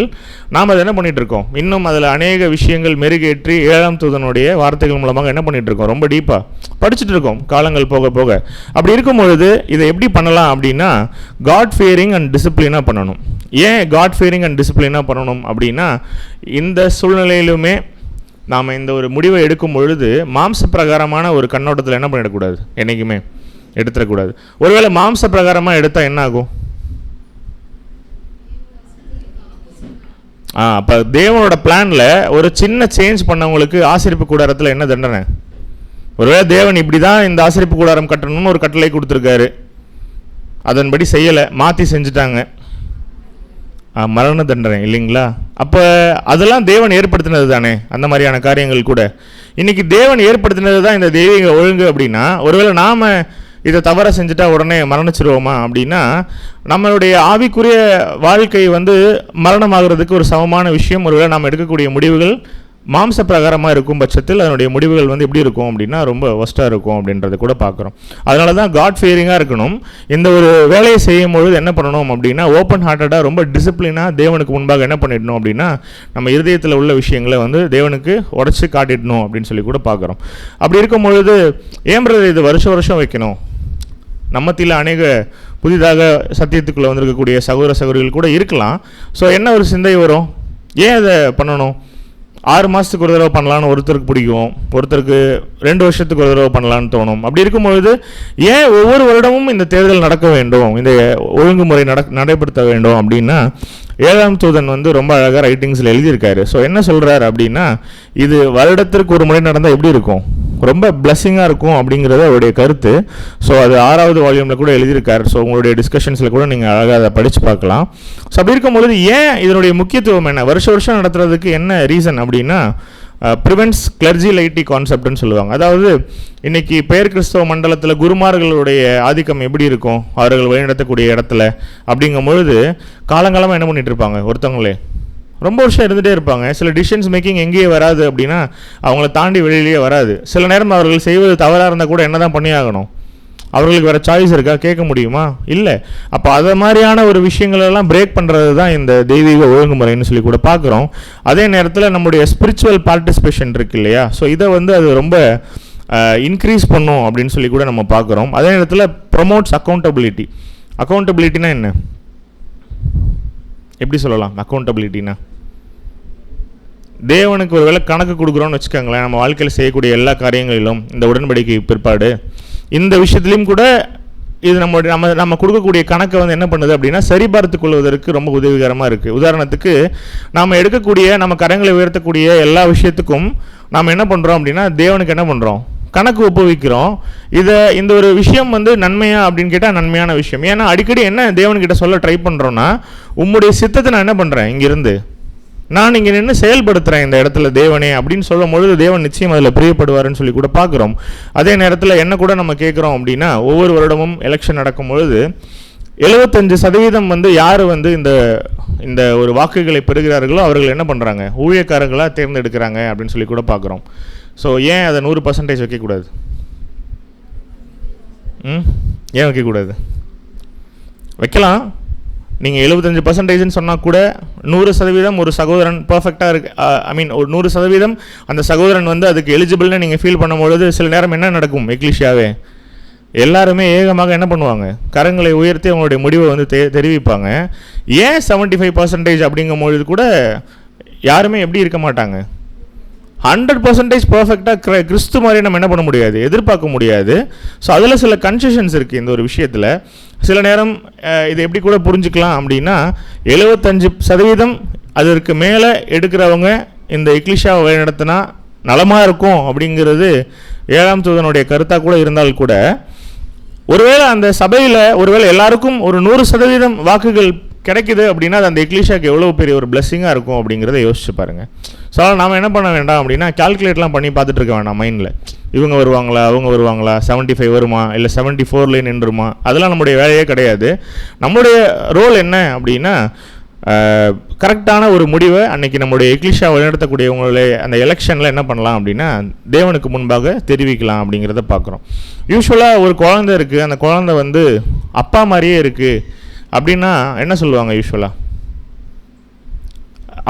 நாம் அதை என்ன பண்ணிகிட்டு இருக்கோம்? இன்னும் அதில் அநேக விஷயங்கள் மெருகேற்றி 7ஆம் தூதனுடைய வார்த்தைகள் மூலமாக என்ன பண்ணிகிட்டு இருக்கோம்? ரொம்ப டீப்பாக படிச்சுட்டு இருக்கோம் காலங்கள் போக போக. அப்படி இருக்கும் பொழுது இதை எப்படி பண்ணலாம் அப்படின்னா, காட் ஃபியரிங் அண்ட் டிசிப்ளினாக பண்ணணும். ஏன் காட் ஃபியரிங் அண்ட் டிசிப்ளினாக பண்ணணும் அப்படின்னா, இந்த சூழ்நிலையிலுமே நாம் இந்த ஒரு முடிவை எடுக்கும் பொழுது மாம்ச பிரகாரமான ஒரு கண்ணோட்டத்தில் என்ன பண்ணிடக்கூடாது, என்றைக்குமே எடுத்துடக்கூடாது. ஒருவேளை மாம்ச பிரகாரமாக எடுத்தால் என்ன ஆகும்? அப்போ தேவனோட பிளானில் ஒரு சின்ன சேஞ்ச் பண்ணவங்களுக்கு ஆசரிப்பு கூடாரத்தில் என்ன தண்டனை? ஒருவேளை தேவன் இப்படி தான் இந்த ஆசரிப்பு கூடாரம் கட்டணும்னு ஒரு கட்டளை கொடுத்துருக்காரு, அதன்படி செய்யலை, மாற்றி செஞ்சுட்டாங்க, மரண தண்டனை இல்லைங்களா? அப்போ அதெல்லாம் தேவன் ஏற்படுத்தினது தானே. அந்த மாதிரியான காரியங்கள் கூட இன்றைக்கி தேவன் ஏற்படுத்தினது தான் இந்த தெய்வீக ஒழுங்கு அப்படின்னா, ஒருவேளை நாம் இதை தவற செஞ்சுட்டா உடனே மரணிச்சிருவோமா அப்படின்னா, நம்மளுடைய ஆவிக்குரிய வாழ்க்கை வந்து மரணமாகிறதுக்கு ஒரு சமமான விஷயம். ஒருவேளை நாம் எடுக்கக்கூடிய முடிவுகள் மாம்ச பிரகாரமாக இருக்கும் பட்சத்தில் அதனுடைய முடிவுகள் வந்து எப்படி இருக்கும் அப்படின்னா ரொம்ப ஒஸ்ட்டாக இருக்கும் அப்படின்றத கூட பார்க்குறோம். அதனால தான் காட் ஃபியரிங்காக இருக்கணும். இந்த ஒரு வேலையை செய்யும் பொழுது என்ன பண்ணணும் அப்படின்னா, ஓப்பன் ஹார்ட்டடாக ரொம்ப டிசிப்ளினாக தேவனுக்கு முன்பாக என்ன பண்ணிடணும் அப்படின்னா, நம்ம இருதயத்தில் உள்ள விஷயங்களை வந்து தேவனுக்கு உடச்சி காட்டிடணும் அப்படின்னு சொல்லி கூட பார்க்குறோம். அப்படி இருக்கும் பொழுது ஏன் பிரதர் இது வருஷம் வைக்கணும்? நம்மத்தில் அநேக புதிதாக சத்தியத்துக்குள்ளே வந்திருக்கக்கூடிய சகோதர சகோதரிகள் கூட இருக்கலாம். ஸோ என்ன ஒரு சிந்தை வரும், ஏன் அதை பண்ணணும்? 6 மாதத்துக்கு ஒரு தடவை பண்ணலான்னு ஒருத்தருக்கு பிடிக்கும், ஒருத்தருக்கு 2 வருஷத்துக்கு ஒரு தடவை பண்ணலான்னு தோணும். அப்படி இருக்கும்பொழுது ஏன் ஒவ்வொரு வருடமும் இந்த தேர்தல் நடக்க வேண்டும், இந்த ஒழுங்குமுறை நடைபெறுத்த வேண்டும் அப்படின்னா, 7ஆம் தூதன் வந்து ரொம்ப அழகாக ரைட்டிங்ஸில் எழுதியிருக்காரு. ஸோ என்ன சொல்கிறார் அப்படின்னா, இது வருடத்திற்கு ஒரு முறை நடந்தால் எப்படி இருக்கும், ரொம்ப பிளஸ்ஸிங்காக இருக்கும் அப்படிங்கிறது அவருடைய கருத்து. ஸோ அது 6வது வால்யூமில் கூட எழுதியிருக்காரு. ஸோ உங்களுடைய டிஸ்கஷன்ஸில் கூட நீங்கள் அழகாக அதை படித்து பார்க்கலாம். ஸோ அப்படி இருக்கும்பொழுது ஏன் இதனுடைய முக்கியத்துவம் என்ன, வருஷம் நடத்துறதுக்கு என்ன ரீசன் அப்படின்னா, ப்ரிவென்ட்ஸ் கிளர்ஜி லைட்டி கான்செப்ட்னு சொல்லுவாங்க. அதாவது இன்றைக்கி பேர் கிறிஸ்தவ மண்டலத்தில் குருமார்களுடைய ஆதிக்கம் எப்படி இருக்கும் அவர்கள் வழிநடத்தக்கூடிய இடத்துல அப்படிங்கும்பொழுது, காலங்காலமாக என்ன பண்ணிகிட்டு இருப்பாங்க, ஒருத்தவங்களே ரொம்ப வருஷம் இருந்துகிட்டே இருப்பாங்க. சில டிசிஷன்ஸ் மேக்கிங் எங்கேயே வராது அப்படின்னா அவங்கள தாண்டி வெளியிலேயே வராது. சில நேரம் அவர்கள் செய்வது தவறாக இருந்தால் கூட என்ன தான் பண்ணி ஆகணும், அவர்களுக்கு வேறு சாய்ஸ் இருக்கா, கேட்க முடியுமா? இல்லை. அப்போ அதை மாதிரியான ஒரு விஷயங்களெல்லாம் பிரேக் பண்ணுறது தான் இந்த தெய்வீக ஒழுங்குமுறைன்னு சொல்லி கூட பார்க்குறோம். அதே நேரத்தில் நம்முடைய ஸ்பிரிச்சுவல் பார்ட்டிசிபேஷன் இருக்குது இல்லையா, ஸோ இதை வந்து அது ரொம்ப இன்க்ரீஸ் பண்ணும் அப்படின்னு சொல்லி கூட நம்ம பார்க்குறோம். அதே நேரத்தில் ப்ரொமோட்ஸ் அக்கௌண்டபிலிட்டி. அக்கௌண்டபிலிட்டினா என்ன, எப்படி சொல்லலாம்? அக்கௌண்டபிலிட்டினா தேவனுக்கு ஒரு வேளை கணக்கு கொடுக்குறோன்னு வச்சுக்கோங்களேன், நம்ம வாழ்க்கையில் செய்யக்கூடிய எல்லா காரியங்களிலும் இந்த உடன்படிக்கை பிற்பாடு இந்த விஷயத்துலையும் கூட இது நம்ம கொடுக்கக்கூடிய கணக்கை வந்து என்ன பண்ணுது அப்படின்னா சரிபார்த்து கொள்வதற்கு ரொம்ப உதவிகரமாக இருக்குது. உதாரணத்துக்கு நாம் எடுக்கக்கூடிய நம்ம கரங்களை உயர்த்தக்கூடிய எல்லா விஷயத்துக்கும் நாம் என்ன பண்ணுறோம் அப்படின்னா தேவனுக்கு என்ன பண்ணுறோம், கணக்கு ஒப்புவிக்கிறோம். இந்த ஒரு விஷயம் வந்து நன்மையா அப்படின்னு கேட்டால் நன்மையான விஷயம். ஏன்னா அடிக்கடி என்ன தேவன்கிட்ட சொல்ல ட்ரை பண்ணுறோன்னா, உம்முடைய சித்தத்தை நான் என்ன பண்ணுறேன், இங்கிருந்து நான் இங்கே நின்று செயல்படுத்துகிறேன் இந்த இடத்துல தேவனே அப்படின்னு சொல்லும் பொழுது தேவன் நிச்சயம் அதில் பிரியப்படுவார்னு சொல்லி கூட பார்க்குறோம். அதே நேரத்தில் என்ன கூட நம்ம கேட்குறோம் அப்படின்னா, ஒவ்வொரு வருடமும் எலெக்ஷன் நடக்கும் பொழுது 75% வந்து யார் வந்து இந்த ஒரு வாக்குகளை பெறுகிறார்களோ அவர்கள் என்ன பண்ணுறாங்க, ஊழியக்காரர்களாக தேர்ந்தெடுக்கிறாங்க அப்படின்னு சொல்லி கூட பார்க்குறோம். ஸோ ஏன் அதை 100% வைக்கக்கூடாது? ஏன் வைக்கக்கூடாது? வைக்கலாம். நீங்கள் 75% சொன்னால் கூட 100% ஒரு சகோதரன் பர்ஃபெக்டாக இருக்கு, ஒரு 100% அந்த சகோதரன் வந்து அதுக்கு எலிஜிபிள்னு நீங்கள் ஃபீல் பண்ணும்பொழுது சில நேரம் என்ன நடக்கும், எக்லிஷியாவே எல்லாருமே ஏகமாக என்ன பண்ணுவாங்க, கரங்களை உயர்த்தி அவங்களுடைய முடிவை வந்து தெரிவிப்பாங்க. ஏன் 75% அப்படிங்கும்பொழுது கூட யாருமே எப்படி இருக்க மாட்டாங்க, 100% பர்ஃபெக்டாக கிறிஸ்து மாதிரி நம்ம என்ன பண்ண முடியாது, எதிர்பார்க்க முடியாது. ஸோ அதில் சில கன்செஷன்ஸ் இருக்குது இந்த ஒரு விஷயத்தில். சில நேரம் இதை எப்படி கூட புரிஞ்சுக்கலாம் அப்படின்னா, 75% அதற்கு மேலே எடுக்கிறவங்க இந்த எக்லிஷாவை வழிநடத்தினா நலமாக இருக்கும் அப்படிங்கிறது 7ஆம் தூதனுடைய கருத்தாக கூட இருந்தால் கூட, ஒருவேளை அந்த சபையில் ஒருவேளை எல்லாருக்கும் ஒரு 100% வாக்குகள் கிடைக்குது அப்படின்னா அது அந்த எக்லிஷாக்கு எவ்வளோ பெரிய ஒரு பிளெஸ்ஸிங்காக இருக்கும் அப்படிங்கிறத யோசிச்சு பாருங்கள். ஸோ நாம் என்ன பண்ண வேண்டாம் அப்படின்னா, கால்குலேட்லாம் பண்ணி பார்த்துட்டு இருக்க வேண்டாம் மைண்டில், இவங்க வருவாங்களா அவங்க வருவாங்களா, 75 வருமா இல்லை 74 நின்றுமா, அதெல்லாம் நம்முடைய வேலையே கிடையாது. நம்முடைய ரோல் என்ன அப்படின்னா, கரெக்டான ஒரு முடிவை அன்றைக்கி நம்முடைய எக்லிஷா வழிநடத்தக்கூடியவங்களுடைய அந்த எலெக்ஷனில் என்ன பண்ணலாம் அப்படின்னா தேவனுக்கு முன்பாக தெரிவிக்கலாம் அப்படிங்கிறத பார்க்குறோம். யூஸ்வலாக ஒரு குழந்தை இருக்குது, அந்த குழந்தை வந்து அப்பா மாதிரியே இருக்குது அப்படின்னா என்ன சொல்லுவாங்க, யூஸ்வலாக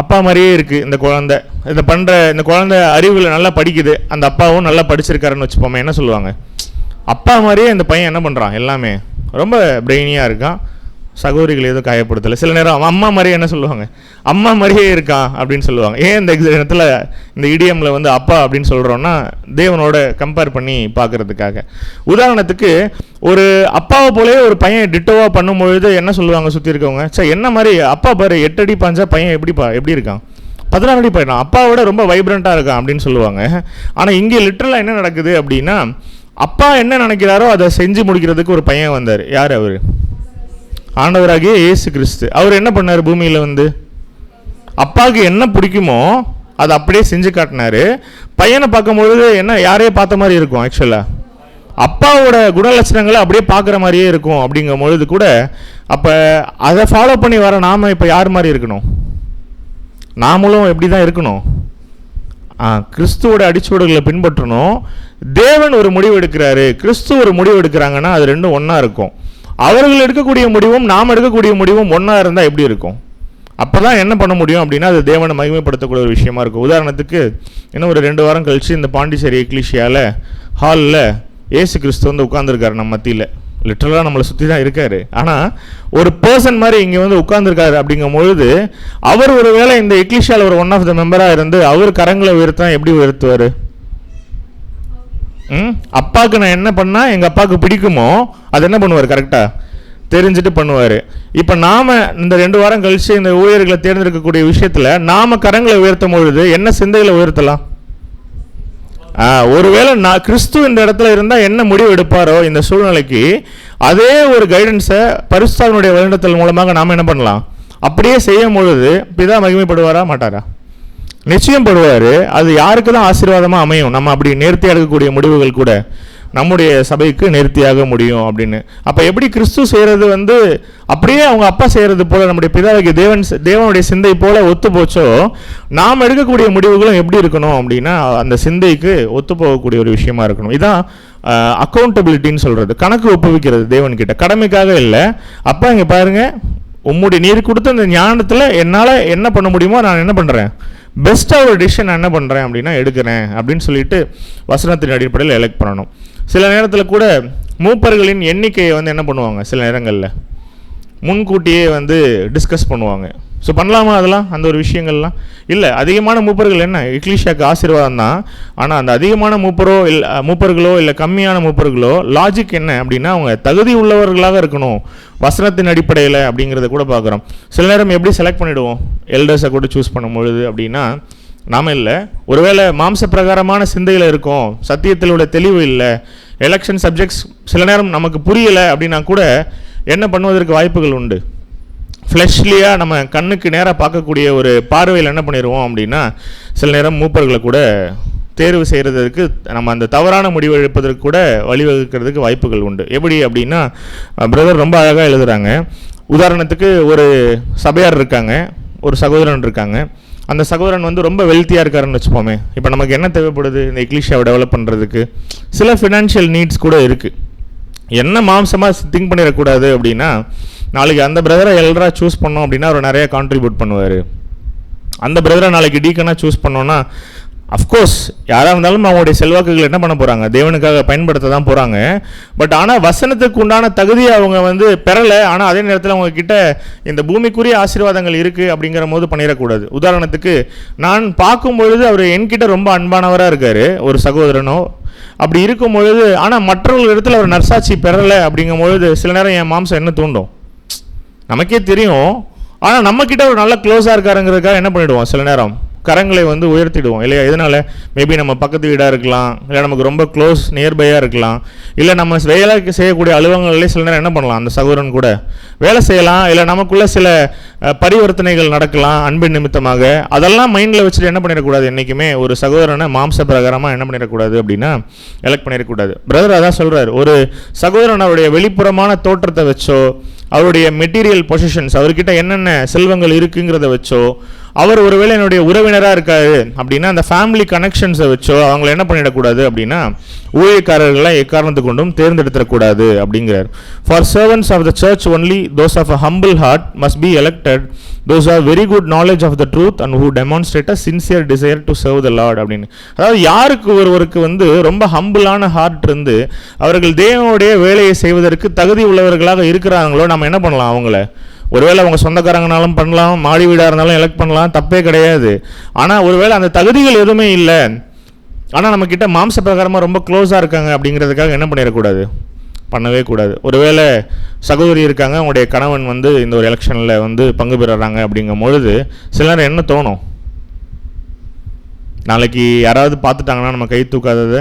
அப்பா மாதிரியே இருக்குது இந்த குழந்தை, இந்த குழந்தை அறிவில் நல்லா படிக்குது, அந்த அப்பாவும் நல்லா படிச்சிருக்காருன்னு வச்சுப்போமே, என்ன சொல்லுவாங்க, அப்பா மாதிரியே இந்த பையன் என்ன பண்ணுறான், எல்லாமே ரொம்ப பிரெயினியாக இருக்கான், சகோதரிகள் எதுவும் காயப்படுத்தலை. சில நேரம் அம்மா மாதிரியே என்ன சொல்லுவாங்க, அம்மா மாதிரியே இருக்கான் அப்படின்னு சொல்லுவாங்க. ஏன் இந்த இடத்துல இந்த இடியமில் வந்து அப்பா அப்படின்னு சொல்கிறோன்னா தேவனோட கம்பேர் பண்ணி பார்க்குறதுக்காக. உதாரணத்துக்கு ஒரு அப்பாவை போலவே ஒரு பையன் டிட்டோவாக பண்ணும்பொழுது என்ன சொல்லுவாங்க சுற்றி இருக்கவங்க, சரி என்ன மாதிரி அப்பா பாரு 8 அடி பாஞ்சா பையன் எப்படி இருக்கான், 16 அடி பையனா, அப்பாவோட ரொம்ப வைப்ரண்ட்டாக இருக்கான் அப்படின்னு சொல்லுவாங்க. ஆனால் இங்கே லிட்டரலாக என்ன நடக்குது அப்படின்னா, அப்பா என்ன நினைக்கிறாரோ அதை செஞ்சு முடிக்கிறதுக்கு ஒரு பையன் வந்தார். யார் அவர்? ஆண்டவராகிய இயேசு கிறிஸ்து. அவர் என்ன பண்ணார், பூமியில் வந்து அப்பாவுக்கு என்ன பிடிக்குமோ அதை அப்படியே செஞ்சு காட்டினார். பையனை பார்க்கும்பொழுது என்ன யாரையே பார்த்த மாதிரி இருக்கும், ஆக்சுவலாக அப்பாவோட குணலட்சணங்களை அப்படியே பார்க்குற மாதிரியே இருக்கும். அப்படிங்கும் பொழுது கூட அப்போ அதை ஃபாலோ பண்ணி வர நாம் இப்போ யார் மாதிரி இருக்கணும், நாமளும் எப்படி தான் இருக்கணும், கிறிஸ்துவோட அடிச்சுவடுகளை பின்பற்றணும். தேவன் ஒரு முடிவு எடுக்கிறாரு, கிறிஸ்து ஒரு முடிவு எடுக்கிறாங்கன்னா அது ரெண்டும் ஒன்றா இருக்கும். அவர்கள் எடுக்கக்கூடிய முடிவும் நாம் எடுக்கக்கூடிய முடிவும் ஒன்றா இருந்தால் எப்படி இருக்கும், அப்போ தான் என்ன பண்ண முடியும் அப்படின்னா அது தேவனை மகிமைப்படுத்தக்கூடிய ஒரு விஷயமா இருக்கும். உதாரணத்துக்கு இன்னும் ஒரு 2 வாரம் கழித்து இந்த பாண்டிச்சேரி எக்லிஷியாவில் ஹாலில் ஏசு கிறிஸ்து வந்து உட்காந்துருக்காரு நம்ம மத்தியில். லிட்டரலாக நம்மளை சுற்றி தான் இருக்கார், ஆனால் ஒரு பர்சன் மாதிரி இங்கே வந்து உட்காந்துருக்காரு. அப்படிங்கும் பொழுது அவர் ஒரு வேளை இந்த எக்லிஷியாவில் ஒரு 1 ஆஃப் த மெம்பராக இருந்து அவர் கரங்களை உயர்த்தா எப்படி உயர்த்துவார், அப்பாவுக்கு நான் என்ன பண்ணால் எங்கள் அப்பாவுக்கு பிடிக்குமோ அது என்ன பண்ணுவார், கரெக்டாக தெரிஞ்சுட்டு பண்ணுவார். இப்போ நாம் இந்த 2 வாரம் கழித்து இந்த ஊழியர்களை தேர்ந்தெடுக்கக்கூடிய விஷயத்தில் நாம் கரங்களை உயர்த்தும் பொழுது என்ன சிந்தைகளை உயர்த்தலாம், ஒருவேளை நான் கிறிஸ்து இந்த இடத்துல இருந்தால் என்ன முடிவு எடுப்பாரோ இந்த சூழ்நிலைக்கு அதே ஒரு கைடன்ஸை பரிசுத்தாவினுடைய வழிநடத்தல் மூலமாக நாம் என்ன பண்ணலாம், அப்படியே செய்யும் பொழுது பிதா மகிமைப்படுவாரா மாட்டாரா? நிச்சயம் படுவார். அது யாருக்கு தான் ஆசீர்வாதமாக அமையும், நம்ம அப்படி நேர்த்தியாக எடுக்கக்கூடிய முடிவுகள் கூட நம்முடைய சபைக்கு நேர்த்தியாக முடியும் அப்படின்னு. அப்போ எப்படி கிறிஸ்து செய்கிறது வந்து அப்படியே அவங்க அப்பா செய்கிறது போல் நம்முடைய பிதாவுக்கு தேவனுடைய சிந்தை போல் ஒத்து போச்சோ, நாம் எடுக்கக்கூடிய முடிவுகளும் எப்படி இருக்கணும் அப்படின்னா அந்த சிந்தைக்கு ஒத்து போகக்கூடிய ஒரு விஷயமா இருக்கணும். இதான் அக்கௌண்டபிலிட்டின்னு சொல்கிறது, கணக்கு ஒப்புவிக்கிறது தேவன்கிட்ட, கடமைக்காக இல்லை. அப்பா இங்கே பாருங்கள், உம்முடைய நீர் கொடுத்த இந்த ஞானத்தில் என்னால் என்ன பண்ண முடியுமோ நான் என்ன பண்ணுறேன், பெஸ்ட்டாக ஒரு டிசிஷன் நான் என்ன பண்ணுறேன் அப்படின்னா எடுக்கிறேன் அப்படின்னு சொல்லிட்டு வசனத்தின் அடிப்படையில் எலெக்ட் பண்ணணும். சில நேரத்தில் கூட மூப்பர்களின் எண்ணிக்கையை வந்து என்ன பண்ணுவாங்க, சில நேரங்களில் முன்கூட்டியே வந்து டிஸ்கஸ் பண்ணுவாங்க. ஸோ பண்ணலாமா அதெல்லாம், அந்த ஒரு விஷயங்கள்லாம் இல்லை. அதிகமான மூப்பர்கள் என்ன, எக்லீஷியாவுக்கு ஆசீர்வாதம் தான். ஆனால் அந்த அதிகமான மூப்பர்களோ இல்லை கம்மியான மூப்பர்களோ லாஜிக் என்ன அப்படின்னா, அவங்க தகுதி உள்ளவர்களாக இருக்கணும் வசனத்தின் அடிப்படையில் அப்படிங்கிறத கூட பார்க்குறோம். சில நேரம் எப்படி செலக்ட் பண்ணிவிடுவோம் எல்டர்ஸை கூட சூஸ் பண்ணும்பொழுது அப்படின்னா, நாம இல்லை, ஒருவேளை மாம்ச பிரகாரமான சிந்தையில் இருக்கோம், சத்தியத்தில் உள்ள தெளிவு இல்லை, எலெக்ஷன் சப்ஜெக்ட்ஸ் சில நேரம் நமக்கு புரியலை அப்படின்னா கூட என்ன பண்ணுவதற்கு வாய்ப்புகள் உண்டு. ஃப்ளெஷ்லியாக நம்ம கண்ணுக்கு நேராக பார்க்கக்கூடிய ஒரு பார்வையில் என்ன பண்ணிடுவோம் அப்படின்னா, சில நேரம் மூப்பர்களை கூட தேர்வு செய்கிறதுக்கு நம்ம அந்த தவறான முடிவு எடுப்பதற்கு கூட வழிவகுக்கிறதுக்கு வாய்ப்புகள் உண்டு. எப்படி அப்படின்னா, பிரதர் ரொம்ப அழகாக எழுதுகிறாங்க. உதாரணத்துக்கு ஒரு சபையார் இருக்காங்க, ஒரு சகோதரன் இருக்காங்க. அந்த சகோதரன் வந்து ரொம்ப வெல்த்தியாக இருக்காருன்னு வச்சுப்போமே. இப்போ நமக்கு என்ன தேவைப்படுது இந்த எக்லீஷியாவை டெவலப் பண்ணுறதுக்கு? சில ஃபினான்ஷியல் நீட்ஸ் கூட இருக்குது. என்ன மாம்சமாக திங்க் பண்ணிடக்கூடாது அப்படின்னா, நாளைக்கு அந்த பிரதரை எல்டராக சூஸ் பண்ணோம் அப்படின்னா அவர் நிறைய கான்ட்ரிபியூட் பண்ணுவார். அந்த பிரதரை நாளைக்கு டீக்கனாக சூஸ் பண்ணோன்னா அஃப்கோர்ஸ் யாராக இருந்தாலும் அவங்களுடைய செல்வாக்குகள் என்ன பண்ண போகிறாங்க, தேவனுக்காக பயன்படுத்த தான் போகிறாங்க. பட் ஆனால் வசனத்துக்கு உண்டான தகுதியை அவங்க வந்து பெறலை. ஆனால் அதே நேரத்தில் அவங்க கிட்ட இந்த பூமிக்குரிய ஆசீர்வாதங்கள் இருக்குது அப்படிங்கிற போது பண்ணிடக்கூடாது. உதாரணத்துக்கு நான் பார்க்கும் பொழுது அவர் என்கிட்ட ரொம்ப அன்பானவராக இருக்கார், ஒரு சகோதரனோ. அப்படி இருக்கும் பொழுது ஆனால் மற்றவர்கள் இடத்துல அவர் நற்சாட்சி பெறலை அப்படிங்கும் பொழுது சில நேரம் என் மாம்சம் என்ன தூண்டும், நமக்கே தெரியும். ஆனால் நம்மக்கிட்ட ஒரு நல்ல க்ளோஸாக இருக்காருங்கிறதுக்காக என்ன பண்ணிவிடுவோம், சில நேரம் கரங்களை வந்து உயர்த்திடுவோம் இல்லையா? இதனால் மேபி நம்ம பக்கத்து வீடாக இருக்கலாம், இல்லை நமக்கு ரொம்ப க்ளோஸ் நியர்பையாக இருக்கலாம், இல்லை நம்ம வேலை செய்யக்கூடிய அலுவலகங்களே சில நேரம் என்ன பண்ணலாம், அந்த சகோதரன் கூட வேலை செய்யலாம், இல்லை நமக்குள்ளே சில பரிவர்த்தனைகள் நடக்கலாம் அன்பின் நிமித்தமாக. அதெல்லாம் மைண்டில் வச்சுட்டு என்ன பண்ணிடக்கூடாது, என்றைக்குமே ஒரு சகோதரனை மாம்ச பிரகாரமாக என்ன பண்ணிடக்கூடாது அப்படின்னா எலெக்ட் பண்ணிடக்கூடாது. பிரதர் அதான் சொல்கிறார், ஒரு சகோதரன் அவருடைய வெளிப்புறமான தோற்றத்தை வச்சோ, அவருடைய மெட்டீரியல் பொசிஷன்ஸ், அவர்கிட்ட என்னென்ன செல்வங்கள் இருக்குங்கிறத வச்சோ, அவர் ஒருவேளை என்னுடைய உறவினராக இருக்காரு அப்படின்னா அந்த ஃபேமிலி கனெக்ஷன்ஸை வச்சோ அவங்கள என்ன பண்ணிடக்கூடாது அப்படின்னா ஊழியக்காரர்களை எக்காரணத்து கொண்டும் தேர்ந்தெடுத்துடக்கூடாது அப்படிங்கிறார். For servants of the church only those of a humble heart must be elected, those are very good knowledge of the truth and who demonstrate a sincere desire to serve the lord அப்படின்னு. அதாவது யாருக்கு ஒருவருக்கு வந்து ரொம்ப ஹம்பிளான heart இருந்து அவர்கள் தேவனுடைய வேலையை செய்வதற்கு தகுதி உள்ளவர்களாக இருக்கிறாங்களோ நம்ம என்ன பண்ணலாம், அவங்கள ஒருவேளை அவங்க சொந்தக்காரங்கனாலும் பண்ணலாம், மாடி வீடாக இருந்தாலும் எலெக்ட் பண்ணலாம், தப்பே கிடையாது. ஆனால் ஒருவேளை அந்த தகுதிகள் எதுவுமே இல்லை, ஆனால் நம்மக்கிட்ட மாம்ச பிரகாரமாக ரொம்ப க்ளோஸாக இருக்காங்க அப்படிங்கிறதுக்காக என்ன பண்ணிடக்கூடாது, பண்ணவே கூடாது. ஒருவேளை சகோதரி இருக்காங்க, அவங்களுடைய கணவன் வந்து இந்த ஒரு எலெக்ஷனில் வந்து பங்கு பெறுறாங்க அப்படிங்கும் பொழுது சில நேரம் என்ன தோணும், நாளைக்கு யாராவது பார்த்துட்டாங்கன்னா நம்ம கை தூக்காதது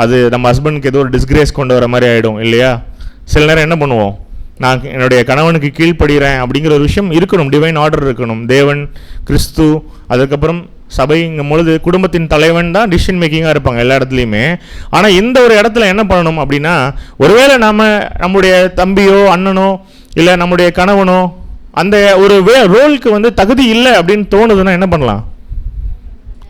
அது நம்ம ஹஸ்பண்டுக்கு ஏதோ ஒரு டிஸ்கிரேஸ் கொண்டு வர மாதிரி ஆகிடும் இல்லையா? சில நேரம் என்ன பண்ணுவோம், நான் என்னுடைய கணவனுக்கு கீழ்ப்படுகிறேன் அப்படிங்கிற ஒரு விஷயம் இருக்கணும், டிவைன் ஆர்டர் இருக்கணும். தேவன், கிறிஸ்து, அதுக்கப்புறம் சபைங்கும் பொழுது குடும்பத்தின் தலைவன் தான் டிசிஷன் மேக்கிங்காக இருப்பாங்க எல்லா இடத்துலையுமே. ஆனால் இந்த ஒரு இடத்துல என்ன பண்ணணும் அப்படின்னா, ஒருவேளை நம்முடைய தம்பியோ அண்ணனோ இல்லை நம்முடைய கணவனோ அந்த ஒரு ரோலுக்கு வந்து தகுதி இல்லை அப்படின்னு தோணுதுன்னா என்ன பண்ணலாம்,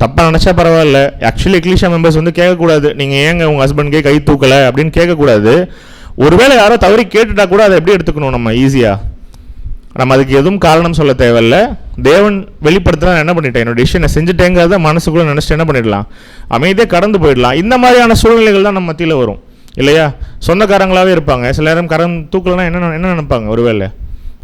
தப்பாக நினச்சா பரவாயில்ல. ஆக்சுவலி எக்லீஷியா மெம்பர்ஸ் வந்து கேட்கக்கூடாது, நீங்கள் ஏங்க உங்கள் ஹஸ்பண்ட்கே கை தூக்கலை அப்படின்னு கேட்கக்கூடாது. ஒருவேளை யாரோ தவறி கேட்டுட்டா கூட அதை எப்படி எடுத்துக்கணும், நம்ம ஈஸியாக நம்ம அதுக்கு எதுவும் காரணம் சொல்ல தேவையில்ல. தேவன் வெளிப்படுத்தினா என்ன பண்ணிட்டேன், என்னோட டிசிஷனை செஞ்சுட்டேங்கிறத மனசுக்குள்ளே நினச்சிட்டு என்ன பண்ணிடலாம், அமைதியாக கடந்து போயிடலாம். இந்த மாதிரியான சூழ்நிலைகள் தான் நம்ம மத்தியில் வரும் இல்லையா? சொந்தக்காரங்களாகவே இருப்பாங்க, சில நேரம் கரம் தூக்கலைன்னா என்ன நினைப்பாங்க, ஒருவேளை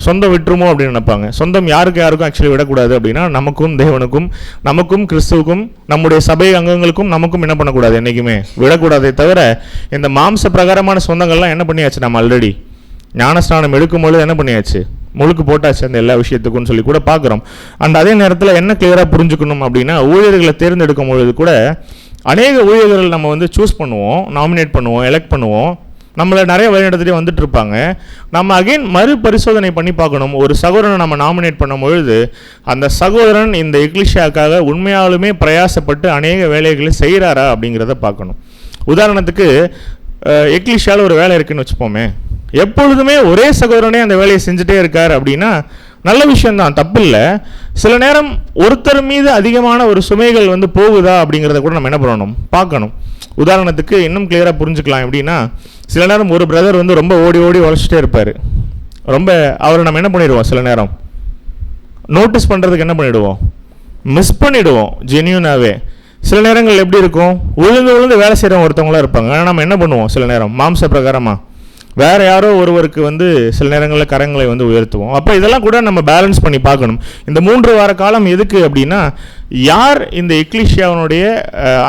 சொந்தம் விட்டுருமோ அப்படின்னு நினைப்பாங்க. சொந்தம் யாருக்கும் ஆக்சுவலி விடக்கூடாது அப்படின்னா நமக்கும் தேவனுக்கும், நமக்கும் கிறிஸ்துவுக்கும், நம்முடைய சபை அங்கங்களுக்கும் நமக்கும் என்ன பண்ணக்கூடாது, என்றைக்குமே விடக்கூடாதே தவிர இந்த மாம்ச பிரகாரமான சொந்தங்கள்லாம் என்ன பண்ணியாச்சு, நம்ம ஆல்ரெடி ஞானஸ்நானம் எடுக்கும்பொழுது என்ன பண்ணியாச்சு, முழுக்கு போட்டாச்சு அந்த எல்லா விஷயத்துக்குன்னு சொல்லி கூட பார்க்குறோம். அண்ட் அதே நேரத்தில் என்ன கிளியராக புரிஞ்சுக்கணும் அப்படின்னா, ஊழியர்களை தேர்ந்தெடுக்கும் பொழுது கூட அநேக ஊழியர்கள் நம்ம வந்து சூஸ் பண்ணுவோம், நாமினேட் பண்ணுவோம், எலெக்ட் பண்ணுவோம், நம்மளை நிறைய வழிநடத்திட்டே வந்துட்டு இருப்பாங்க. நம்ம அகைன் மறுபரிசோதனை பண்ணி பார்க்கணும். ஒரு சகோதரனை நம்ம நாமினேட் பண்ணும் பொழுது அந்த சகோதரன் இந்த எக்லீஷியாவுக்காக உண்மையாலுமே பிரயாசப்பட்டு அநேக வேலைகளை செய்கிறாரா அப்படிங்கிறத பார்க்கணும். உதாரணத்துக்கு எக்லீஷியாவில் ஒரு வேலை இருக்குன்னு வச்சுப்போமே, எப்பொழுதுமே ஒரே சகோதரனே அந்த வேலையை செஞ்சுட்டே இருக்கார் அப்படின்னா நல்ல விஷயம்தான், தப்பு இல்லை. சில நேரம் ஒருத்தர் மீது அதிகமான ஒரு சுமைகள் வந்து போகுதா அப்படிங்கிறத கூட நம்ம என்ன பண்ணணும், பார்க்கணும். உதாரணத்துக்கு இன்னும் கிளியராக புரிஞ்சுக்கலாம் எப்படின்னா, சில நேரம் ஒரு பிரதர் வந்து ரொம்ப ஓடி உழைச்சிட்டே இருப்பார், ரொம்ப அவரை நம்ம என்ன பண்ணிடுவோம், சில நேரம் நோட்டீஸ் பண்ணுறதுக்கு என்ன பண்ணிவிடுவோம், மிஸ் பண்ணிவிடுவோம் ஜென்யூனாகவே. சில நேரங்கள் எப்படி இருக்கும், உழுந்து வேலை செய்கிறவங்க ஒருத்தவங்களாம் இருப்பாங்க. ஆனால் நம்ம என்ன பண்ணுவோம், சில நேரம் மாம்ச பிரகாரமாக வேறு யாரோ ஒருவருக்கு வந்து சில நேரங்களில் கரங்களை வந்து உயர்த்துவோம். அப்போ இதெல்லாம் கூட நம்ம பேலன்ஸ் பண்ணி பார்க்கணும். இந்த 3 வார காலம் எதுக்கு அப்படின்னா, யார் இந்த எக்லீசியாவினுடைய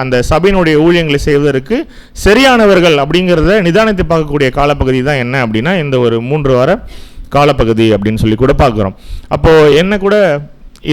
அந்த சபையினுடைய ஊழியங்களை செய்வதற்கு சரியானவர்கள் அப்படிங்கிறத நிதானித்து பார்க்கக்கூடிய காலப்பகுதி தான் என்ன அப்படின்னா இந்த ஒரு 3 வார காலப்பகுதி அப்படின்னு சொல்லி கூட பார்க்குறோம். அப்போது என்ன கூட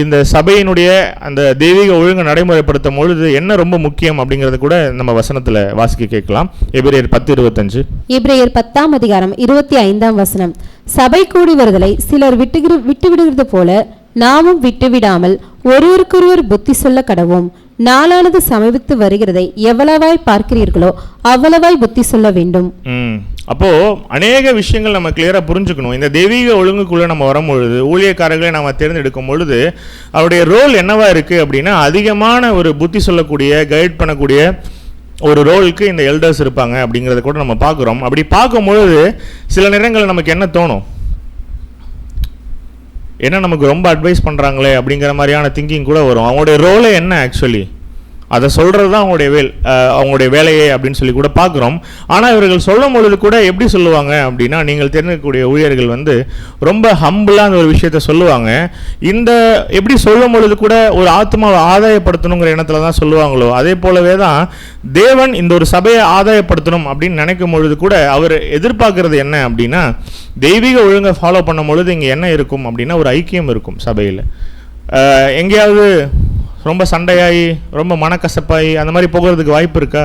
இந்த சபையினுடைய அந்த தெய்வீக ஒழுங்கு நடைமுறைப்படுத்தும் பொழுது என்ன ரொம்ப முக்கியம் அப்படிங்கிறது கூட நம்ம வசனத்தில் வாசிக்க கேட்கலாம். எபிரேயர் 10:25. எபிரேயர் 10:25 சபை கூடி வருதலை சிலர் விட்டுவிடுகிறது போல நாமும் விட்டுவிடாமல் ஒருவருக்கொருவர் புத்தி சொல்ல கடவோம். நாளானது சமீபித்து வருகிறதை எவ்வளவாய் பார்க்கிறீர்களோ அவ்வளவாய் புத்தி சொல்ல வேண்டும். அப்போ அநேக விஷயங்கள் நம்ம கிளியரா புரிஞ்சுக்கணும். இந்த தெய்வீக ஒழுங்குக்குள்ள நம்ம வரும்பொழுது, ஊழியக்காரர்களை நம்ம தேர்ந்தெடுக்கும் பொழுது அவருடைய ரோல் என்னவா இருக்கு அப்படின்னா, அதிகமான ஒரு புத்தி சொல்லக்கூடிய, கைட் பண்ணக்கூடிய ஒரு ரோலுக்கு இந்த எல்டர்ஸ் இருப்பாங்க அப்படிங்கிறத கூட நம்ம பார்க்குறோம். அப்படி பார்க்கும்பொழுது சில நேரங்களில் நமக்கு என்ன தோணும், என்ன நமக்கு ரொம்ப அட்வைஸ் பண்ணுறாங்களே அப்படிங்கிற மாதிரியான திங்கிங் கூட வரும். அவங்களுடைய ரோலே என்ன ஆக்சுவலி அதை சொல்கிறது தான் அவங்களுடைய வேலையே அப்படின்னு சொல்லி கூட பார்க்குறோம். ஆனால் இவர்கள் சொல்லும் பொழுது கூட எப்படி சொல்லுவாங்க அப்படின்னா, நீங்கள் தெரிஞ்சிக்கக்கூடிய ஊழியர்கள் வந்து ரொம்ப ஹம்பிளாக அந்த ஒரு விஷயத்த சொல்லுவாங்க. இந்த எப்படி சொல்லும் பொழுது கூட ஒரு ஆத்மாவை ஆதாயப்படுத்தணுங்கிற எண்ணத்தில் தான் சொல்லுவாங்களோ, அதே போலவே தான் தேவன் இந்த ஒரு சபையை ஆதாயப்படுத்தணும் அப்படின்னு நினைக்கும் பொழுது கூட அவர் எதிர்பார்க்கறது என்ன அப்படின்னா, தெய்வீக ஒழுங்கை ஃபாலோ பண்ணும் பொழுது இங்கே என்ன இருக்கும் அப்படின்னா ஒரு ஐக்கியம் இருக்கும் சபையில். எங்கேயாவது ரொம்ப சண்டையாகி ரொம்ப மனக்கசப்பாகி அந்த மாதிரி போகிறதுக்கு வாய்ப்பு இருக்கா?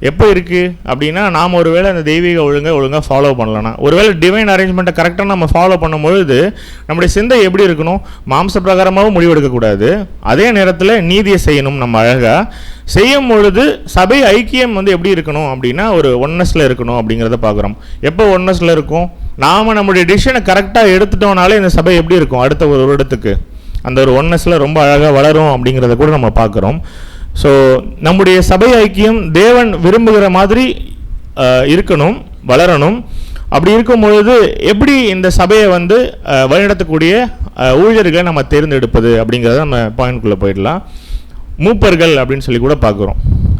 எப்போ இருக்குது அப்படின்னா, நாம் ஒருவேளை அந்த தெய்வீக ஒழுங்காக ஃபாலோ பண்ணலன்னா, ஒருவேளை டிவைன் அரேஞ்ச்மெண்ட்டை கரெக்டாக நம்ம ஃபாலோ பண்ணும்பொழுது நம்முடைய சிந்தை எப்படி இருக்கணும், மாம்ச பிரகாரமாகவும் முடிவெடுக்கக்கூடாது, அதே நேரத்தில் நீதியை செய்யணும். நம்ம அழகாக செய்யும் பொழுது சபை ஐக்கியம் வந்து எப்படி இருக்கணும் அப்படின்னா ஒரு ஒன்னஸில் இருக்கணும் அப்படிங்கிறத பார்க்குறோம். எப்போ ஒன்னஸில் இருக்கும், நாம் நம்முடைய டிசிஷனை கரெக்டாக எடுத்துட்டோம்னாலே இந்த சபை எப்படி இருக்கும் அடுத்த ஒரு வருடத்துக்கு அந்த ஒரு ஒன்னஸில் ரொம்ப அழகாக வளரும் அப்படிங்கிறத கூட நம்ம பார்க்குறோம். ஸோ நம்முடைய சபை ஐக்கியம் தேவன் விரும்புகிற மாதிரி இருக்கணும், வளரணும். அப்படி இருக்கும் பொழுது எப்படி இந்த சபையை வந்து வழிநடத்தக்கூடிய ஊழியர்களை நம்ம தேர்ந்தெடுப்பது அப்படிங்கிறத நம்ம பாயிண்ட்குள்ளே போயிடலாம். மூப்பர்கள் அப்படின்னு சொல்லி கூட பார்க்குறோம்.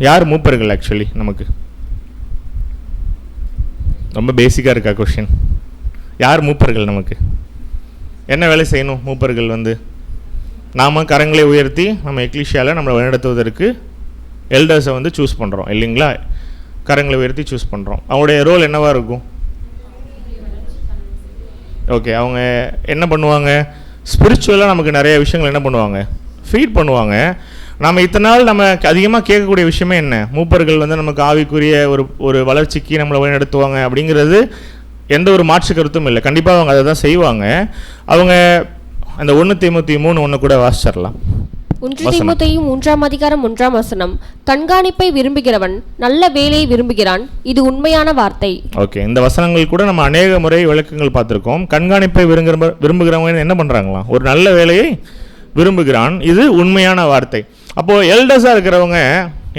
யார் மூப்பர்கள் ஆக்சுவலி? நமக்கு ரொம்ப பேசிக்காக இருக்கா கொஷின். யார் மூப்பர்கள்? நமக்கு என்ன வேலை செய்யணும் மூப்பர்கள் வந்து? நாம் கரங்களை உயர்த்தி நம்ம எக்லீஷியாவில் நம்மளை வழிநடத்துவதற்கு எல்டர்ஸை வந்து சூஸ் பண்ணுறோம் இல்லைங்களா? கரங்களை உயர்த்தி சூஸ் பண்ணுறோம். அவங்களுடைய ரோல் என்னவாக இருக்கும்? ஓகே, அவங்க என்ன பண்ணுவாங்க? ஸ்பிரிச்சுவலாக நமக்கு நிறைய விஷயங்கள் என்ன பண்ணுவாங்க? ஃபீட் பண்ணுவாங்க. நம்ம இத்தனை நாள் நம்ம அதிகமாக கேட்கக்கூடிய விஷயமே என்ன? மூப்பர்கள் வந்து நமக்கு ஆவிக்குரிய ஒரு வளர்ச்சிக்கு நம்மளை வழிநடத்துவாங்க அப்படிங்கிறது எந்த ஒரு மாற்று கருத்தும் இல்லை. கண்டிப்பாக அவங்க அதை தான் செய்வாங்க. அவங்க அந்த 1 தீமோத்தேயு 3:1 கூட வாசிச்சிடலாம். 1 தீமோத்தேயு 3:1 கண்காணிப்பை விரும்புகிறவன் நல்ல வேலையை விரும்புகிறான், இது உண்மையான வார்த்தை. ஓகே, இந்த வசனங்கள் கூட நம்ம அநேக முறை விளக்கங்கள் பார்த்துருக்கோம். கண்காணிப்பை விரும்புகிறவங்க என்ன பண்ணுறாங்களாம்? ஒரு நல்ல வேலையை விரும்புகிறான், இது உண்மையான வார்த்தை. அப்போது எல்டர்ஸாக இருக்கிறவங்க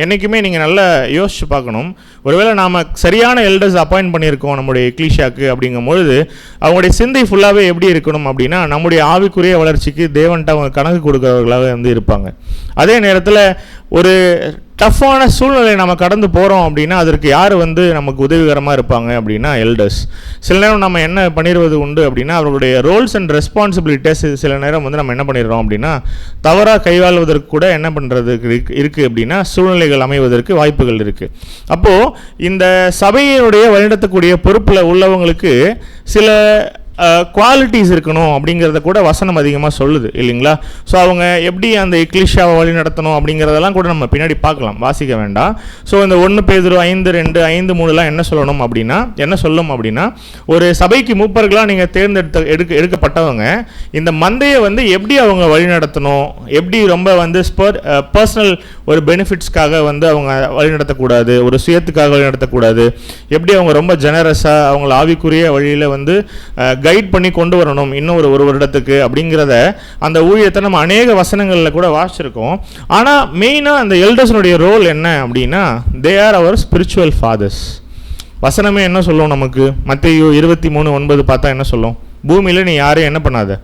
என்றைக்குமே நீங்கள் நல்லா யோசிச்சு பார்க்கணும். ஒருவேளை நாம் சரியான எல்டர்ஸ் அப்பாயிண்ட் பண்ணியிருக்கோம் நம்முடைய எக்லீஷியாவுக்கு அப்படிங்கும்பொழுது அவங்களுடைய சிந்தை ஃபுல்லாகவே எப்படி இருக்கணும் அப்படின்னா, நம்முடைய ஆவிக்குரிய வளர்ச்சிக்கு தேவன்ட்ட அவங்க கணக்கு கொடுக்குறவர்களாக வந்து இருப்பாங்க. அதே நேரத்தில் ஒரு டஃப்பான சூழ்நிலை நம்ம கடந்து போகிறோம் அப்படின்னா அதற்கு யார் வந்து நமக்கு உதவிகரமாக இருப்பாங்க அப்படின்னா எல்டர்ஸ். சில நேரம் நம்ம என்ன பண்ணிடுவது உண்டு அப்படின்னா, அவர்களுடைய ரோல்ஸ் அண்ட் ரெஸ்பான்சிபிலிட்டிஸ் சில நேரம் வந்து நம்ம என்ன பண்ணிடுறோம் அப்படின்னா தவறாக கையாளுவதற்கு கூட என்ன பண்ணுறதுக்கு இருக்குது அப்படின்னா சூழ்நிலைகள் அமைவதற்கு வாய்ப்புகள் இருக்குது. அப்போது இந்த சபையினுடைய வழிநடத்தக்கூடிய பொறுப்பில் உள்ளவங்களுக்கு சில குவாலிட்டிஸ் இருக்கணும் அப்படிங்கிறத கூட வசனம் அதிகமாக சொல்லுது இல்லைங்களா? ஸோ அவங்க எப்படி அந்த எக்லீஷியாவை வழி நடத்தணும் அப்படிங்கிறதெல்லாம் கூட நம்ம பின்னாடி பார்க்கலாம், வாசிக்க வேண்டாம். ஸோ இந்த 1 பேதுரு 5:2, 5:3 என்ன சொல்லணும் அப்படின்னா, என்ன சொல்லும் அப்படின்னா, ஒரு சபைக்கு மூப்பர்களாக நீங்கள் எடுக்கப்பட்டவங்க இந்த மந்தையை வந்து எப்படி அவங்க வழி நடத்தணும், எப்படி ரொம்ப வந்து பர்சனல் ஒரு பெனிஃபிட்ஸ்க்காக வந்து அவங்க வழி நடத்தக்கூடாது, ஒரு சுயத்துக்காக வழி நடத்தக்கூடாது, எப்படி அவங்க ரொம்ப ஜெனரஸாக அவங்கள ஆவிக்குரிய வழியில் வந்து கைட் பண்ணி கொண்டு வரணும் இன்னும் ஒரு வருடத்துக்கு அப்படிங்கிறத அந்த ஊழியத்தை நம்ம அநேக வசனங்களில் கூட வாசிச்சிருக்கோம். ஆனால் மெயினாக அந்த எல்டர்ஸனுடைய ரோல் என்ன அப்படின்னா, they are our spiritual fathers. வசனமே என்ன சொல்லும் நமக்கு? மத்தேயு 23:9 பார்த்தா என்ன சொல்லும்? பூமியில் நீ யாரையும் என்ன பண்ணாத,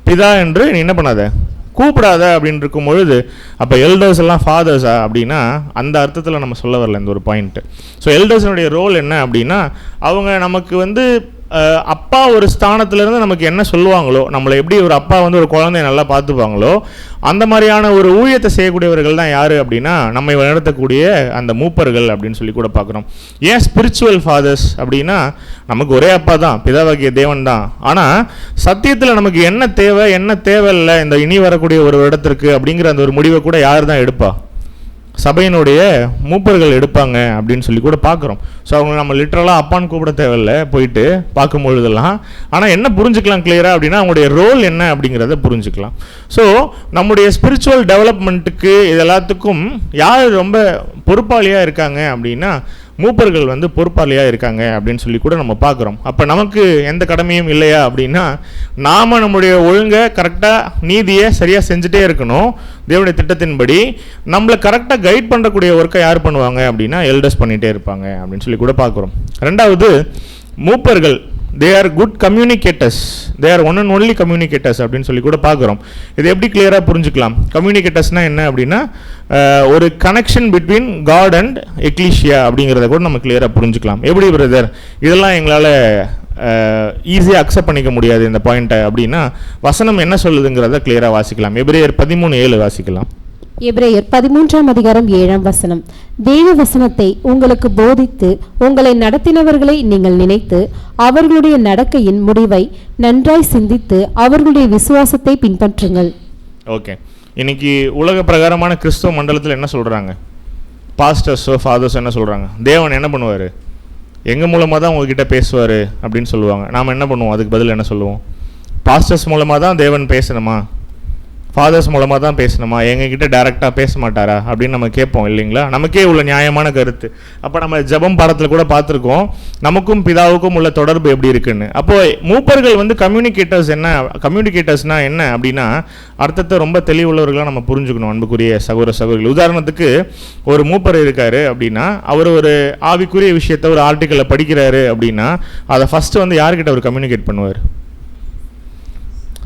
பிதா என்று நீ என்ன பண்ணாத, கூப்பிடாத அப்படின்னு இருக்கும் பொழுது அப்போ எல்டர்ஸ் எல்லாம் ஃபாதர்ஸா அப்படின்னா அந்த அர்த்தத்தில் நம்ம சொல்ல வரல இந்த ஒரு பாயிண்ட்டு. ஸோ எல்டர்ஸனுடைய ரோல் என்ன அப்படின்னா அவங்க நமக்கு வந்து அப்பா ஒரு ஸ்தானத்திலேருந்து நமக்கு என்ன சொல்லுவாங்களோ, நம்மளை எப்படி ஒரு அப்பா வந்து ஒரு குழந்தைய நல்லா பார்த்துப்பாங்களோ அந்த மாதிரியான ஒரு ஊழியத்தை செய்யக்கூடியவர்கள் தான் யார் அப்படின்னா நம்மை நடத்தக்கூடிய அந்த மூப்பர்கள் அப்படின்னு சொல்லி கூட பார்க்குறோம். ஏன் ஸ்பிரிச்சுவல் ஃபாதர்ஸ் அப்படின்னா நமக்கு ஒரே அப்பா தான், பிதாவாகிய தேவன் தான். ஆனால் சத்தியத்தில் நமக்கு என்ன தேவை என்ன தேவையில்லை இந்த இனி வரக்கூடிய ஒரு இடத்திற்கு அப்படிங்கிற அந்த ஒரு முடிவை கூட யார் தான் எடுப்பா? சபையினுடைய மூப்பர்கள் எடுப்பாங்க அப்படின்னு சொல்லி கூட பார்க்குறோம். ஸோ அவங்க நம்ம லிட்டரலாக அப்பான்னு கூப்பிட தேவையில்லை போயிட்டு பார்க்கும் பொழுதெல்லாம். ஆனால் என்ன புரிஞ்சுக்கலாம் கிளியராக அப்படின்னா அவங்களுடைய ரோல் என்ன அப்படிங்கிறத புரிஞ்சுக்கலாம். ஸோ நம்முடைய ஸ்பிரிச்சுவல் டெவலப்மெண்ட்டுக்கு இது எல்லாத்துக்கும் யார் ரொம்ப பொறுப்பாளியாக இருக்காங்க அப்படின்னா மூப்பர்கள் வந்து பொறுப்பாளியாக இருக்காங்க அப்படின்னு சொல்லி கூட நம்ம பார்க்குறோம். அப்போ நமக்கு எந்த கடமையும் இல்லையா அப்படின்னா நாம் நம்முடைய ஒழுங்கை கரெக்டாக நீதியை சரியாக செஞ்சுட்டே இருக்கணும். தேவனுடைய திட்டத்தின்படி நம்மளை கரெக்டாக கைட் பண்ணக்கூடிய ஒர்க்கை யார் பண்ணுவாங்க அப்படின்னா எல்டர்ஸ் பண்ணிகிட்டே இருப்பாங்க அப்படின்னு சொல்லி கூட பார்க்குறோம். ரெண்டாவது, மூப்பர்கள் they are good communicators, they are one and only communicators அப்படின்னு சொல்லி கூட பார்க்குறோம். இது எப்படி கிளியராக புரிஞ்சுக்கலாம்? கம்யூனிகேட்டர்ஸ்னால் என்ன அப்படின்னா ஒரு connection between God and ecclesia அப்படிங்கிறத கூட நம்ம கிளியராக புரிஞ்சுக்கலாம். எப்படி பிரதர் இதெல்லாம் எங்களால் ஈஸியாக அக்செப்ட் பண்ணிக்க முடியாது இந்த பாயிண்ட்டை அப்படின்னா வசனம் என்ன சொல்லுதுங்கிறத கிளியராக வாசிக்கலாம். எபிரேயர் 13:7 வாசிக்கலாம். எபிரேயர் 13:7 தேவ வசனத்தை உங்களுக்கு போதித்து உங்களை நடத்தினவர்களை நீங்கள் நினைத்து அவர்களுடைய நடக்கையின் முடிவை நன்றாய் சிந்தித்து அவர்களுடைய விசுவாசத்தை பின்பற்றுங்கள். ஓகே, இன்னைக்கு உலக பிரகாரமான கிறிஸ்தவ மண்டலத்தில் என்ன சொல்கிறாங்க? பாஸ்டர்ஸோ ஃபாதர்ஸோ என்ன சொல்கிறாங்க? தேவன் என்ன பண்ணுவார்? எங்கள் மூலமாக தான் உங்ககிட்ட பேசுவார் அப்படின்னு சொல்லுவாங்க. நாம் என்ன பண்ணுவோம்? அதுக்கு பதில் என்ன சொல்லுவோம்? பாஸ்டர்ஸ் மூலமாக தான் தேவன் பேசணுமா, ஃபாதர்ஸ் மூலமாக தான் பேசணுமா, எங்ககிட்ட டைரெக்டாக பேச மாட்டாரா அப்படின்னு நம்ம கேட்போம் இல்லைங்களா? நமக்கே உள்ள நியாயமான கருத்து. அப்போ நம்ம ஜெபம் பாடத்தில் கூட பார்த்துருக்கோம் நமக்கும் பிதாவுக்கும் உள்ள தொடர்பு எப்படி இருக்குன்னு. அப்போது மூப்பர்கள் வந்து கம்யூனிகேட்டர்ஸ்னால் என்ன அப்படின்னா அர்த்தத்தை ரொம்ப தெளிவுள்ளவர்களாக நம்ம புரிஞ்சுக்கணும் அன்புக்குரிய சகோதர சகோதரிகள். உதாரணத்துக்கு ஒரு மூப்பர் இருக்கார் அப்படின்னா அவர் ஒரு ஆவிக்குரிய விஷயத்தை ஒரு ஆர்டிக்கலை படிக்கிறாரு அப்படின்னா அதை ஃபஸ்ட்டு வந்து யார்கிட்ட அவர் கம்யூனிகேட் பண்ணுவார்?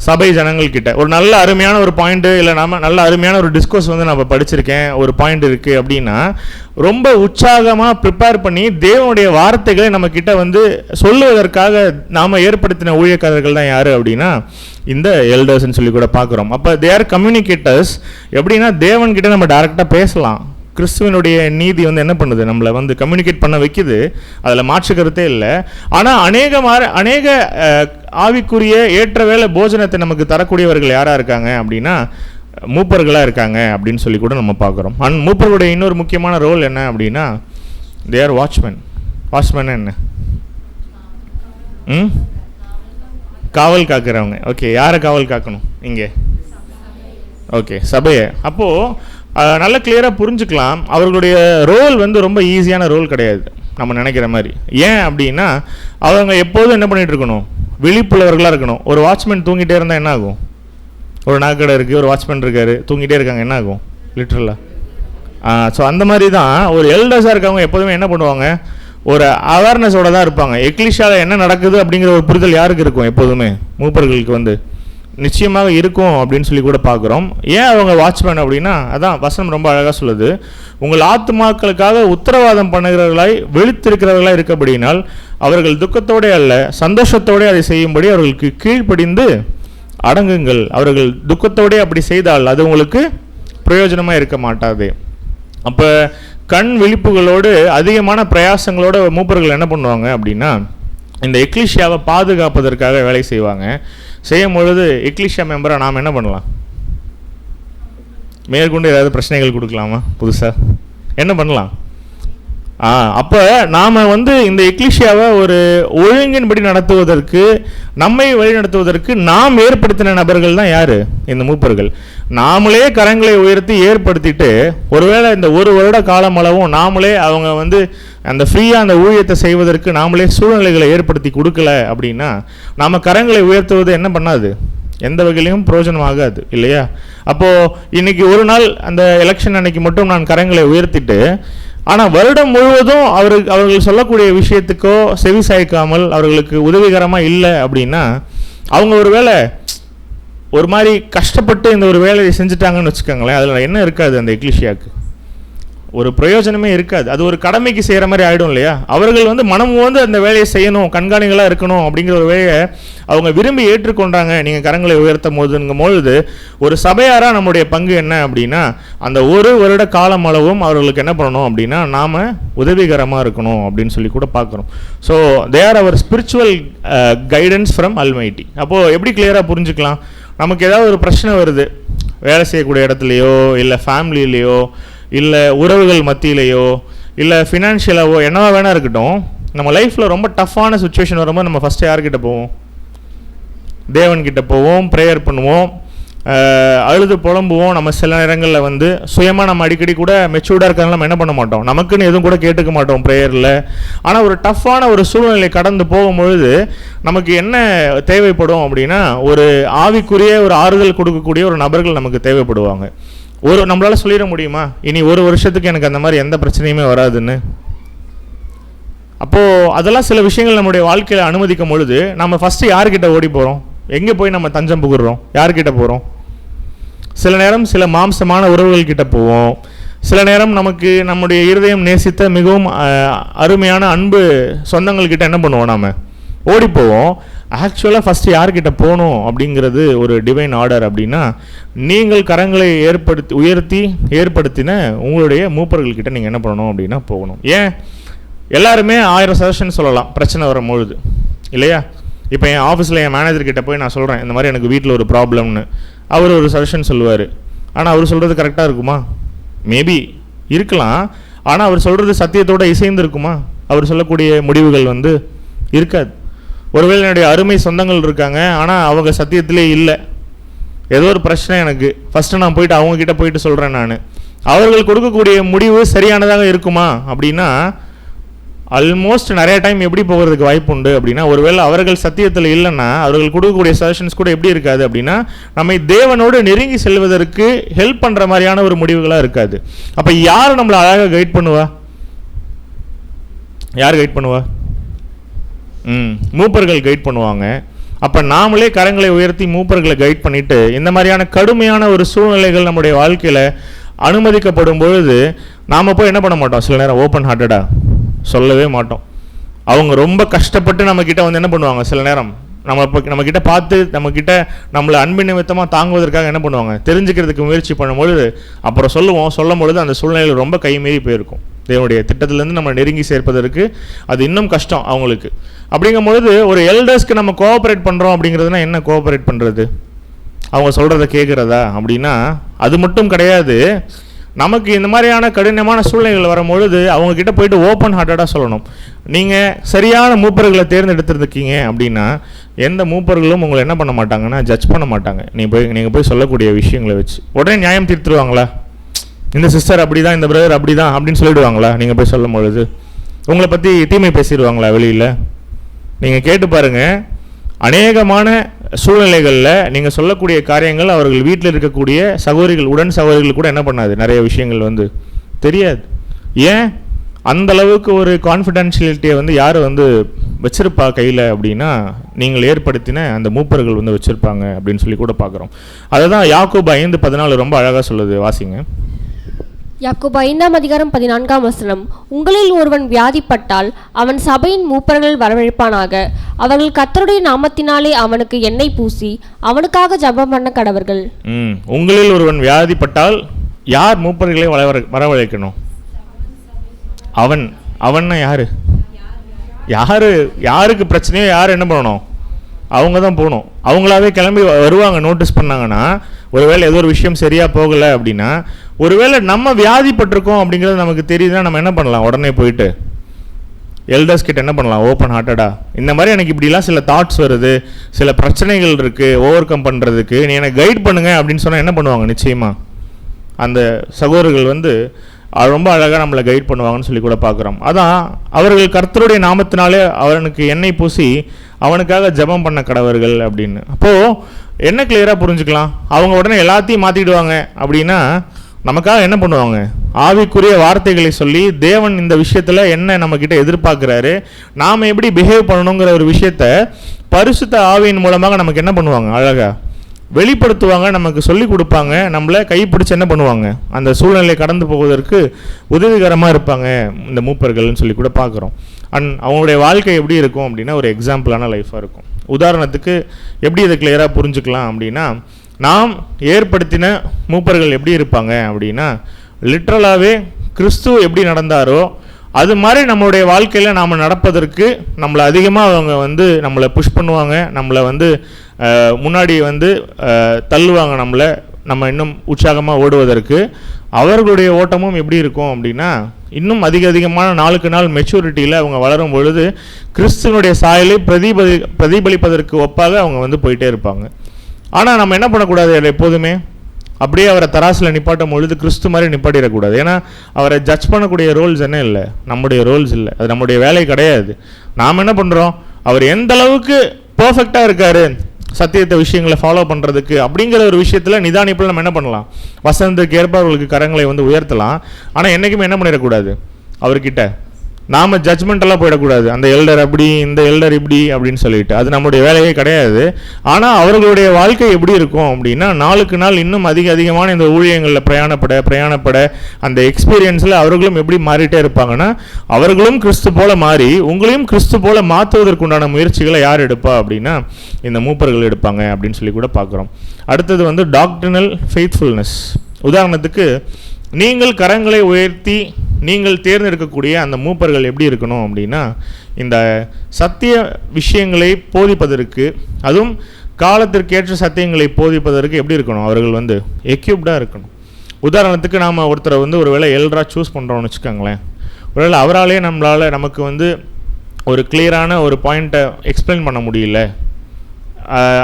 சபை ஜனங்கள்கிட்ட. ஒரு நல்ல அருமையான ஒரு பாயிண்ட்டு இல்லை நம்ம நல்ல அருமையான ஒரு டிஸ்கோர்ஸ் வந்து நான் படிச்சிருக்கேன், ஒரு பாயிண்ட் இருக்குது அப்படின்னா ரொம்ப உற்சாகமாக ப்ரிப்பேர் பண்ணி தேவனுடைய வார்த்தைகளை நம்மக்கிட்ட வந்து சொல்லுவதற்காக நாம் ஏற்படுத்தின ஊழியக்காரர்கள் தான் யார் அப்படின்னா இந்த எல்டர்ஸ்ன்னு சொல்லி கூட பார்க்குறோம். அப்போ தே ஆர் கம்யூனிகேட்டர்ஸ். எப்படின்னா தேவன்கிட்ட நம்ம டைரெக்டாக பேசலாம். கிறிஸ்துவனுடைய நீதி வந்து என்ன பண்ணுது? நம்மளை வந்து கம்யூனிகேட் பண்ண வைக்குது, அதில் மாற்றுக்கருத்தே இல்லை. ஆனால் அநேக ஆவிக்குரிய ஏற்ற வேலை போஜனத்தை நமக்கு தரக்கூடியவர்கள் யாராக இருக்காங்க அப்படின்னா மூப்பர்களாக இருக்காங்க அப்படின்னு சொல்லி கூட நம்ம பார்க்குறோம். மூப்பர்களுடைய இன்னொரு முக்கியமான ரோல் என்ன அப்படின்னா தே ஆர் வாட்ச்மேன். வாட்ச்மேன் என்ன? காவல் காக்கிறவங்க. ஓகே, யாரை காவல் காக்கணும் இங்கே? ஓகே, சபையை. அப்போது நல்லா கிளியராக புரிஞ்சுக்கலாம். அவர்களுடைய ரோல் வந்து ரொம்ப ஈஸியான ரோல் கிடையாது நம்ம நினைக்கிற மாதிரி. ஏன் அப்படின்னா அவங்க எப்போதும் என்ன பண்ணிகிட்டு இருக்கணும்? விழிப்புள்ளவர்களாக இருக்கணும். ஒரு வாட்ச்மேன் தூங்கிட்டே இருந்தால் என்ன ஆகும்? ஒரு நாக்கடை இருக்குது, ஒரு வாட்ச்மேன் இருக்கார், தூங்கிட்டே இருக்காங்க, என்ன ஆகும் லிட்ரலாக? ஸோ அந்த மாதிரி தான் ஒரு எல்டர்ஸாக இருக்கவங்க எப்போதுமே என்ன பண்ணுவாங்க? ஒரு அவேர்னஸோடு தான் இருப்பாங்க. எக்லிஷியாவில் என்ன நடக்குது அப்படிங்கிற ஒரு புரிதல் யாருக்கு இருக்கும்? எப்போதுமே மூப்பர்களுக்கு வந்து நிச்சயமாக இருக்கும் அப்படின்னு சொல்லி கூட பார்க்குறோம். ஏன் அவங்க வாட்ச்மேன் அப்படின்னா அதான் வசனம் ரொம்ப அழகாக சொல்லுது, உங்கள் ஆத்துமாக்களுக்காக உத்தரவாதம் பண்ணுகிறவர்களாய் விழித்திருக்கிறவர்களாக இருக்கபடினால் அவர்கள் துக்கத்தோடே அல்ல சந்தோஷத்தோடே அதை செய்யும்படி அவர்களுக்கு கீழ்ப்படிந்து அடங்குங்கள். அவர்கள் துக்கத்தோடே அப்படி செய்தால் அது உங்களுக்கு பிரயோஜனமாக இருக்க மாட்டாது. அப்போ கண் விழிப்புகளோடு அதிகமான பிரயாசங்களோட மூப்பர்கள் என்ன பண்ணுவாங்க அப்படின்னா இந்த எக்லிஷியாவை பாதுகாப்பதற்காக வேலை செய்வாங்க. செய்யும் பொழுது எக்லிஷியா மெம்பராக நாம் என்ன பண்ணலாம்? மேற்கொண்டு ஏதாவது பிரச்சனைகள் கொடுக்கலாமா? புதுசாக என்ன பண்ணலாம்? அப்போ நாம் வந்து இந்த எக்லிஷியாவை ஒரு ஒழுங்கின்படி நடத்துவதற்கு நம்மை வழிநடத்துவதற்கு நாம் ஏற்படுத்தின நபர்கள் தான் யார்? இந்த மூப்பர்கள். நாமளே கரங்களை உயர்த்தி ஏற்படுத்திட்டு ஒருவேளை இந்த ஒரு வருட காலம் அளவும் நாமளே அவங்க வந்து அந்த ஃப்ரீயாக அந்த ஊழியத்தை செய்வதற்கு நாமளே சூழ்நிலைகளை ஏற்படுத்தி கொடுக்கல அப்படின்னா நாம் கரங்களை உயர்த்துவது என்ன பண்ணாது? எந்த வகையிலையும் பிரயோஜனம் ஆகாது இல்லையா? அப்போது இன்றைக்கி ஒரு நாள் அந்த எலெக்ஷன் அன்னைக்கு மட்டும் நான் கரங்களை உயர்த்திட்டு ஆனால் வருடம் முழுவதும் அவர்கள் சொல்லக்கூடிய விஷயத்துக்கோ செவி சாய்க்காமல் அவர்களுக்கு உதவிகரமாக இல்லை அப்படின்னா அவங்க ஒரு வேளை ஒரு மாதிரி கஷ்டப்பட்டு இந்த ஒரு வேலையை செஞ்சுட்டாங்கன்னு வச்சுக்கோங்களேன், அதில் என்ன இருக்காது, அந்த எக்லிஷியாவுக்கு ஒரு பிரயோஜனமே இருக்காது. அது ஒரு கடமைக்கு செய்கிற மாதிரி ஆகிடும் இல்லையா. அவர்கள் வந்து மனமும் வந்து அந்த வேலையை செய்யணும், கண்காணிகளாக இருக்கணும் அப்படிங்கிற ஒரு வேலையை அவங்க விரும்பி ஏற்றுக்கொண்டாங்க. நீங்கள் கரங்களை உயர்த்தும் போதுங்கும் பொழுது ஒரு சபையாராக நம்முடைய பங்கு என்ன அப்படின்னா, அந்த ஒரு வருட காலம் அளவும் அவர்களுக்கு என்ன பண்ணணும் அப்படின்னா நாம் உதவிகரமாக இருக்கணும் அப்படின்னு சொல்லி கூட பார்க்குறோம். So they are our spiritual guidance from almighty. அப்போது எப்படி கிளியராக புரிஞ்சுக்கலாம், நமக்கு ஏதாவது ஒரு பிரச்சனை வருது, வேலை செய்யக்கூடிய இடத்துலையோ இல்லை ஃபேமிலியிலையோ இல்லை உறவுகள் மத்தியிலையோ இல்லை ஃபினான்ஷியலாவோ என்னவா வேணா இருக்கட்டும், நம்ம லைஃப்பில் ரொம்ப டஃப்பான சுச்சுவேஷன் வரும்போது நம்ம ஃபஸ்ட்டு யார்கிட்ட போவோம்? தேவன்கிட்ட போவோம், ப்ரேயர் பண்ணுவோம், அழுது புலம்புவோம். நம்ம சில நேரங்களில் வந்து சுயமாக நம்ம அடிக்கடி கூட மெச்சூர்டாக இருக்கிறதுனால நம்ம என்ன பண்ண மாட்டோம், நமக்குன்னு எதுவும் கூட கேட்டுக்க மாட்டோம் ப்ரேயரில். ஆனால் ஒரு டஃப்பான ஒரு சூழ்நிலை கடந்து போகும்பொழுது நமக்கு என்ன தேவைப்படும் அப்படின்னா, ஒரு ஆவிக்குரிய ஒரு ஆறுதல் கொடுக்கக்கூடிய ஒரு நபர்கள் நமக்கு தேவைப்படுவாங்க. நம்மளால் சொல்லிட முடியுமா இனி ஒரு வருஷத்துக்கு எனக்கு அந்த மாதிரி எந்த பிரச்சனையுமே வராதுன்னு? அப்போது அதெல்லாம் சில விஷயங்கள் நம்முடைய வாழ்க்கையில் அனுமதிக்கும் பொழுது நம்ம ஃபஸ்ட்டு யார்கிட்ட ஓடி போகிறோம், எங்கே போய் நம்ம தஞ்சம் புகுறோம், யார்கிட்ட போகிறோம்? சில நேரம் சில மாம்சமான உறவுகள்கிட்ட போவோம், சில நேரம் நமக்கு நம்முடைய இருதயம் நேசித்த மிகவும் அருமையான அன்பு சொந்தங்கள்கிட்ட என்ன பண்ணுவோம், நாம் ஓடி போவோம். ஆக்சுவலாக ஃபஸ்ட்டு யார்கிட்ட போகணும் அப்படிங்கிறது ஒரு டிவைன் ஆர்டர். அப்படின்னா நீங்கள் கரங்களை உயர்த்தி ஏற்படுத்தின உங்களுடைய மூப்பர்கள்கிட்ட நீங்கள் என்ன பண்ணணும் அப்படின்னா போகணும். ஏன் எல்லாருமே 1000 சஜஷன் சொல்லலாம் பிரச்சனை வரும்பொழுது இல்லையா. இப்போ என் ஆஃபீஸில் என் மேனேஜர்கிட்ட போய் நான் சொல்கிறேன், இந்த மாதிரி எனக்கு வீட்டில் ஒரு ப்ராப்ளம்னு. அவர் ஒரு சஜஷன் சொல்லுவார். ஆனால் அவர் சொல்கிறது கரெக்டாக இருக்குமா? மேபி இருக்கலாம். ஆனால் அவர் சொல்கிறது சத்தியத்தோடு இசைந்து இருக்குமா? அவர் சொல்லக்கூடிய முடிவுகள் வந்து இருக்காது. ஒருவேளை என்னுடைய அருமை சொந்தங்கள் இருக்காங்க, ஆனால் அவங்க சத்தியத்திலே இல்லை, ஏதோ ஒரு பிரச்சனை எனக்கு, ஃபஸ்ட்டு நான் போயிட்டு அவங்கக்கிட்ட போயிட்டு சொல்கிறேன் நான், அவர்கள் கொடுக்கக்கூடிய முடிவு சரியானதாக இருக்குமா அப்படின்னா ஆல்மோஸ்ட் நிறைய டைம் எப்படி போகிறதுக்கு வாய்ப்பு உண்டு அப்படின்னா, ஒருவேளை அவர்கள் சத்தியத்தில் இல்லைன்னா அவர்கள் கொடுக்கக்கூடிய சஜஷன்ஸ் கூட எப்படி இருக்காது அப்படின்னா நம்மை தேவனோடு நெருங்கி செல்வதற்கு ஹெல்ப் பண்ணுற மாதிரியான ஒரு முடிவுகளாக இருக்காது. அப்போ யார் நம்மளை அழகாக கைட் பண்ணுவா? யார் கைட் பண்ணுவா? மூப்பர்கள் கைட் பண்ணுவாங்க. அப்போ நாமளே கரங்களை உயர்த்தி மூப்பர்களை கைட் பண்ணிவிட்டு இந்த மாதிரியான கடுமையான ஒரு சூழ்நிலைகள் நம்முடைய வாழ்க்கையில் அனுமதிக்கப்படும் பொழுது நாம் போய் என்ன பண்ண மாட்டோம், சில நேரம் ஓப்பன் ஹார்ட்டடாக சொல்லவே மாட்டோம். அவங்க ரொம்ப கஷ்டப்பட்டு நம்மக்கிட்ட வந்து என்ன பண்ணுவாங்க, சில நேரம் நம்மக்கிட்ட பார்த்து நம்மளை அன்பின் நிமித்தமாக தாங்குவதற்காக என்ன பண்ணுவாங்க, தெரிஞ்சுக்கிறதுக்கு முயற்சி பண்ணும்பொழுது அப்புறம் சொல்லும் பொழுது அந்த சூழ்நிலையில் ரொம்ப கைமீறி போயிருக்கும். தேவனுடைய திட்டத்திலேருந்து நம்ம நெருங்கி சேர்ப்பதற்கு அது இன்னும் கஷ்டம் அவங்களுக்கு. அப்படிங்கும்பொழுது ஒரு எல்டர்ஸ்க்கு நம்ம கோஆப்ரேட் பண்ணுறோம் அப்படிங்கிறதுனா என்ன கோஆப்ரேட் பண்ணுறது? அவங்க சொல்கிறத கேட்குறதா அப்படின்னா அது மட்டும் கிடையாது. நமக்கு இந்த மாதிரியான கடினமான சூழ்நிலைகள் வரும்பொழுது அவங்கக்கிட்ட போயிட்டு ஓப்பன் ஹார்ட்டடாக சொல்லணும். நீங்கள் சரியான மூப்பர்களை தேர்ந்தெடுத்துருக்கீங்க அப்படின்னா எந்த மூப்பர்களும் உங்களை என்ன பண்ண மாட்டாங்கன்னா ஜட்ஜ் பண்ண மாட்டாங்க. நீங்கள் போய் சொல்லக்கூடிய விஷயங்களை வச்சு உடனே நியாயம் தீர்த்துருவாங்களா? இந்த சிஸ்டர் அப்படி தான், இந்த பிரதர் அப்படி தான் அப்படின்னு சொல்லிவிடுவாங்களா? நீங்கள் போய் சொல்லும் பொழுது உங்களை பற்றி தீமை பேசிடுவாங்களா வெளியில்? நீங்கள் கேட்டு பாருங்கள். அநேகமான சூழ்நிலைகளில் நீங்கள் சொல்லக்கூடிய காரியங்கள் அவர்கள் வீட்டில் இருக்கக்கூடிய உடன் சகோதரிகள் கூட என்ன பண்ணாது, நிறைய விஷயங்கள் வந்து தெரியாது. ஏன் அந்த அளவுக்கு ஒரு கான்ஃபிடென்ஷியலிட்டியை வந்து யார் வந்து வச்சிருப்பா கையில் அப்படின்னா நீங்கள் ஏற்படுத்தின அந்த மூப்பர்கள் வந்து வச்சுருப்பாங்க அப்படின்னு சொல்லி கூட பார்க்குறோம். அதை தான் யாக்கோபு 5:14 ரொம்ப அழகாக சொல்லுது, வாசிங்க. யாக்கோபு 5:14 உங்களில் ஒருவன் வியாதிப்பட்டால் அவன் சபையின் மூப்பர்கள் வரவழைப்பானாக, அவர்கள் கர்த்தருடைய நாமத்தினாலே அவனுக்கு எண்ணெய் பூசி அவனுக்காக ஜெபம் பண்ண கடவர்கள். உங்களில் ஒருவன் வியாதிப்பட்டால் யார் மூப்பர்களை வரவழைக்கணும்? அவன்னா யாருக்கு பிரச்சனையோ யார் என்ன பண்ணணும்? அவங்க தான் போகணும். அவங்களாவே கிளம்பி வருவாங்க. நோட்டீஸ் பண்ணாங்கன்னா ஒருவேளை ஏதோ ஒரு விஷயம் சரியாக போகலை அப்படின்னா, ஒருவேளை நம்ம வியாதிப்பட்டிருக்கோம் அப்படிங்கிறது நமக்கு தெரியுதுன்னா நம்ம என்ன பண்ணலாம், உடனே போயிட்டு எல்டர்ஸ் கிட்ட என்ன பண்ணலாம், ஓப்பன் ஹார்ட்டடா இந்த மாதிரி எனக்கு இப்படிலாம் சில தாட்ஸ் வருது, சில பிரச்சனைகள் இருக்குது, ஓவர் கம் பண்ணுறதுக்கு நீ எனக்கு கைட் பண்ணுங்க அப்படின்னு சொன்னால் என்ன பண்ணுவாங்க? நிச்சயமாக அந்த சகோதரர்கள் வந்து ரொம்ப அழகாக நம்மளை கைட் பண்ணுவாங்கன்னு சொல்லி கூட பார்க்குறோம். அதான் அவர்கள் கர்த்தருடைய நாமத்தினாலே அவனுக்கு எண்ணெய் பூசி அவனுக்காக ஜெபம் பண்ண கடவர்கள் அப்படின்னு. அப்போது என்ன கிளியராக புரிஞ்சுக்கலாம், அவங்க உடனே எல்லாத்தையும் மாற்றிடுவாங்க அப்படின்னா நமக்காக என்ன பண்ணுவாங்க, ஆவிக்குரிய வார்த்தைகளை சொல்லி தேவன் இந்த விஷயத்தில் என்ன நம்மக்கிட்ட எதிர்பார்க்குறாரு, நாம் எப்படி பிஹேவ் பண்ணணுங்கிற ஒரு விஷயத்த பரிசுத்த ஆவியின் மூலமாக நமக்கு என்ன பண்ணுவாங்க, அழகாக வெளிப்படுத்துவாங்க, நமக்கு சொல்லி கொடுப்பாங்க, நம்மளை கைப்பிடிச்சு என்ன பண்ணுவாங்க, அந்த சூழ்நிலையை கடந்து போவதற்கு உதவிகரமாக இருப்பாங்க இந்த மூப்பர்கள்னு சொல்லி கூட பார்க்குறோம். அவங்களுடைய வாழ்க்கை எப்படி இருக்கும் அப்படின்னா ஒரு எக்ஸாம்பிளான லைஃபாக இருக்கும். உதாரணத்துக்கு எப்படி இதை கிளியராக புரிஞ்சுக்கலாம் அப்படின்னா, நாம் ஏற்படுத்தின மூப்பர்கள் எப்படி இருப்பாங்க அப்படின்னா, லிட்ரலாகவே கிறிஸ்து எப்படி நடந்தாரோ அது மாதிரி நம்மளுடைய வாழ்க்கையில் நாம் நடப்பதற்கு நம்மளை அதிகமாக அவங்க நம்மளை புஷ் பண்ணுவாங்க, நம்மளை முன்னாடி தள்ளுவாங்க, நம்ம இன்னும் உற்சாகமாக ஓடுவதற்கு. அவர்களுடைய ஓட்டமும் எப்படி இருக்கும் அப்படின்னா, இன்னும் அதிகமான நாளுக்கு நாள் மெச்சூரிட்டியில் அவங்க வளரும் பொழுது கிறிஸ்துவனுடைய சாயலை பிரதிபலிப்பதற்கு ஒப்பாக அவங்க போயிட்டே இருப்பாங்க. ஆனால் நம்ம என்ன பண்ணக்கூடாது, எப்போதுமே அப்படியே அவரை தராசில் நிப்பாட்டும் பொழுது கிறிஸ்து மாதிரி நிப்பாட்டிடக்கூடாது. ஏன்னா அவரை ஜட்ஜ் பண்ணக்கூடிய ரோல்ஸ் என்ன இல்லை, நம்முடைய ரோல்ஸ் இல்லை, அது நம்முடைய வேலை கிடையாது. நாம் என்ன பண்ணுறோம், அவர் எந்த அளவுக்கு பர்ஃபெக்டாக இருக்கார் சத்தியத்தை விஷயங்களை ஃபாலோ பண்ணுறதுக்கு அப்படிங்கிற ஒரு விஷயத்தில் நிதானிப்பில் நம்ம என்ன பண்ணலாம், வசனத்துக்கு ஏற்ப அவர்களுக்கு கரங்களை உயர்த்தலாம். ஆனால் என்றைக்குமே என்ன பண்ணிடக்கூடாது, அவர்கிட்ட நாம் ஜட்ஜ்மெண்டெல்லாம் போயிடக்கூடாது, அந்த எல்டர் அப்படி இந்த எல்டர் இப்படி அப்படின்னு சொல்லிட்டு, அது நம்முடைய வேலையே கிடையாது. ஆனால் அவர்களுடைய வாழ்க்கை எப்படி இருக்கும் அப்படின்னா, நாளுக்கு நாள் இன்னும் அதிகமான இந்த ஊழியங்களில் பிரயாணப்பட அந்த எக்ஸ்பீரியன்ஸில் அவர்களும் எப்படி மாறிட்டே இருப்பாங்கன்னா, அவர்களும் கிறிஸ்து போல மாறி உங்களையும் கிறிஸ்து போல மாற்றுவதற்குண்டான முயற்சிகளை யார் எடுப்பா அப்படின்னா இந்த மூப்பர்கள் எடுப்பாங்க அப்படின்னு சொல்லி கூட பார்க்குறோம். அடுத்தது டாக்ட்ரினல் ஃபெய்த்ஃபுல்னஸ். உதாரணத்துக்கு, நீங்கள் கரங்களை உயர்த்தி நீங்கள் தேர்ந்தெடுக்கக்கூடிய அந்த மூப்பர்கள் எப்படி இருக்கணும் அப்படின்னா, இந்த சத்திய விஷயங்களை போதிப்பதற்கு, அதுவும் காலத்திற்கேற்ற சத்தியங்களை போதிப்பதற்கு எப்படி இருக்கணும், அவர்கள் எக்யூப்டாக இருக்கணும். உதாரணத்துக்கு நாம் ஒருத்தரை ஒரு வேளை எல்டராக சூஸ் பண்ணுறோம்னு வச்சுக்கோங்களேன். ஒருவேளை அவராலே நமக்கு ஒரு கிளியரான ஒரு பாயிண்ட்டை எக்ஸ்பிளைன் பண்ண முடியல,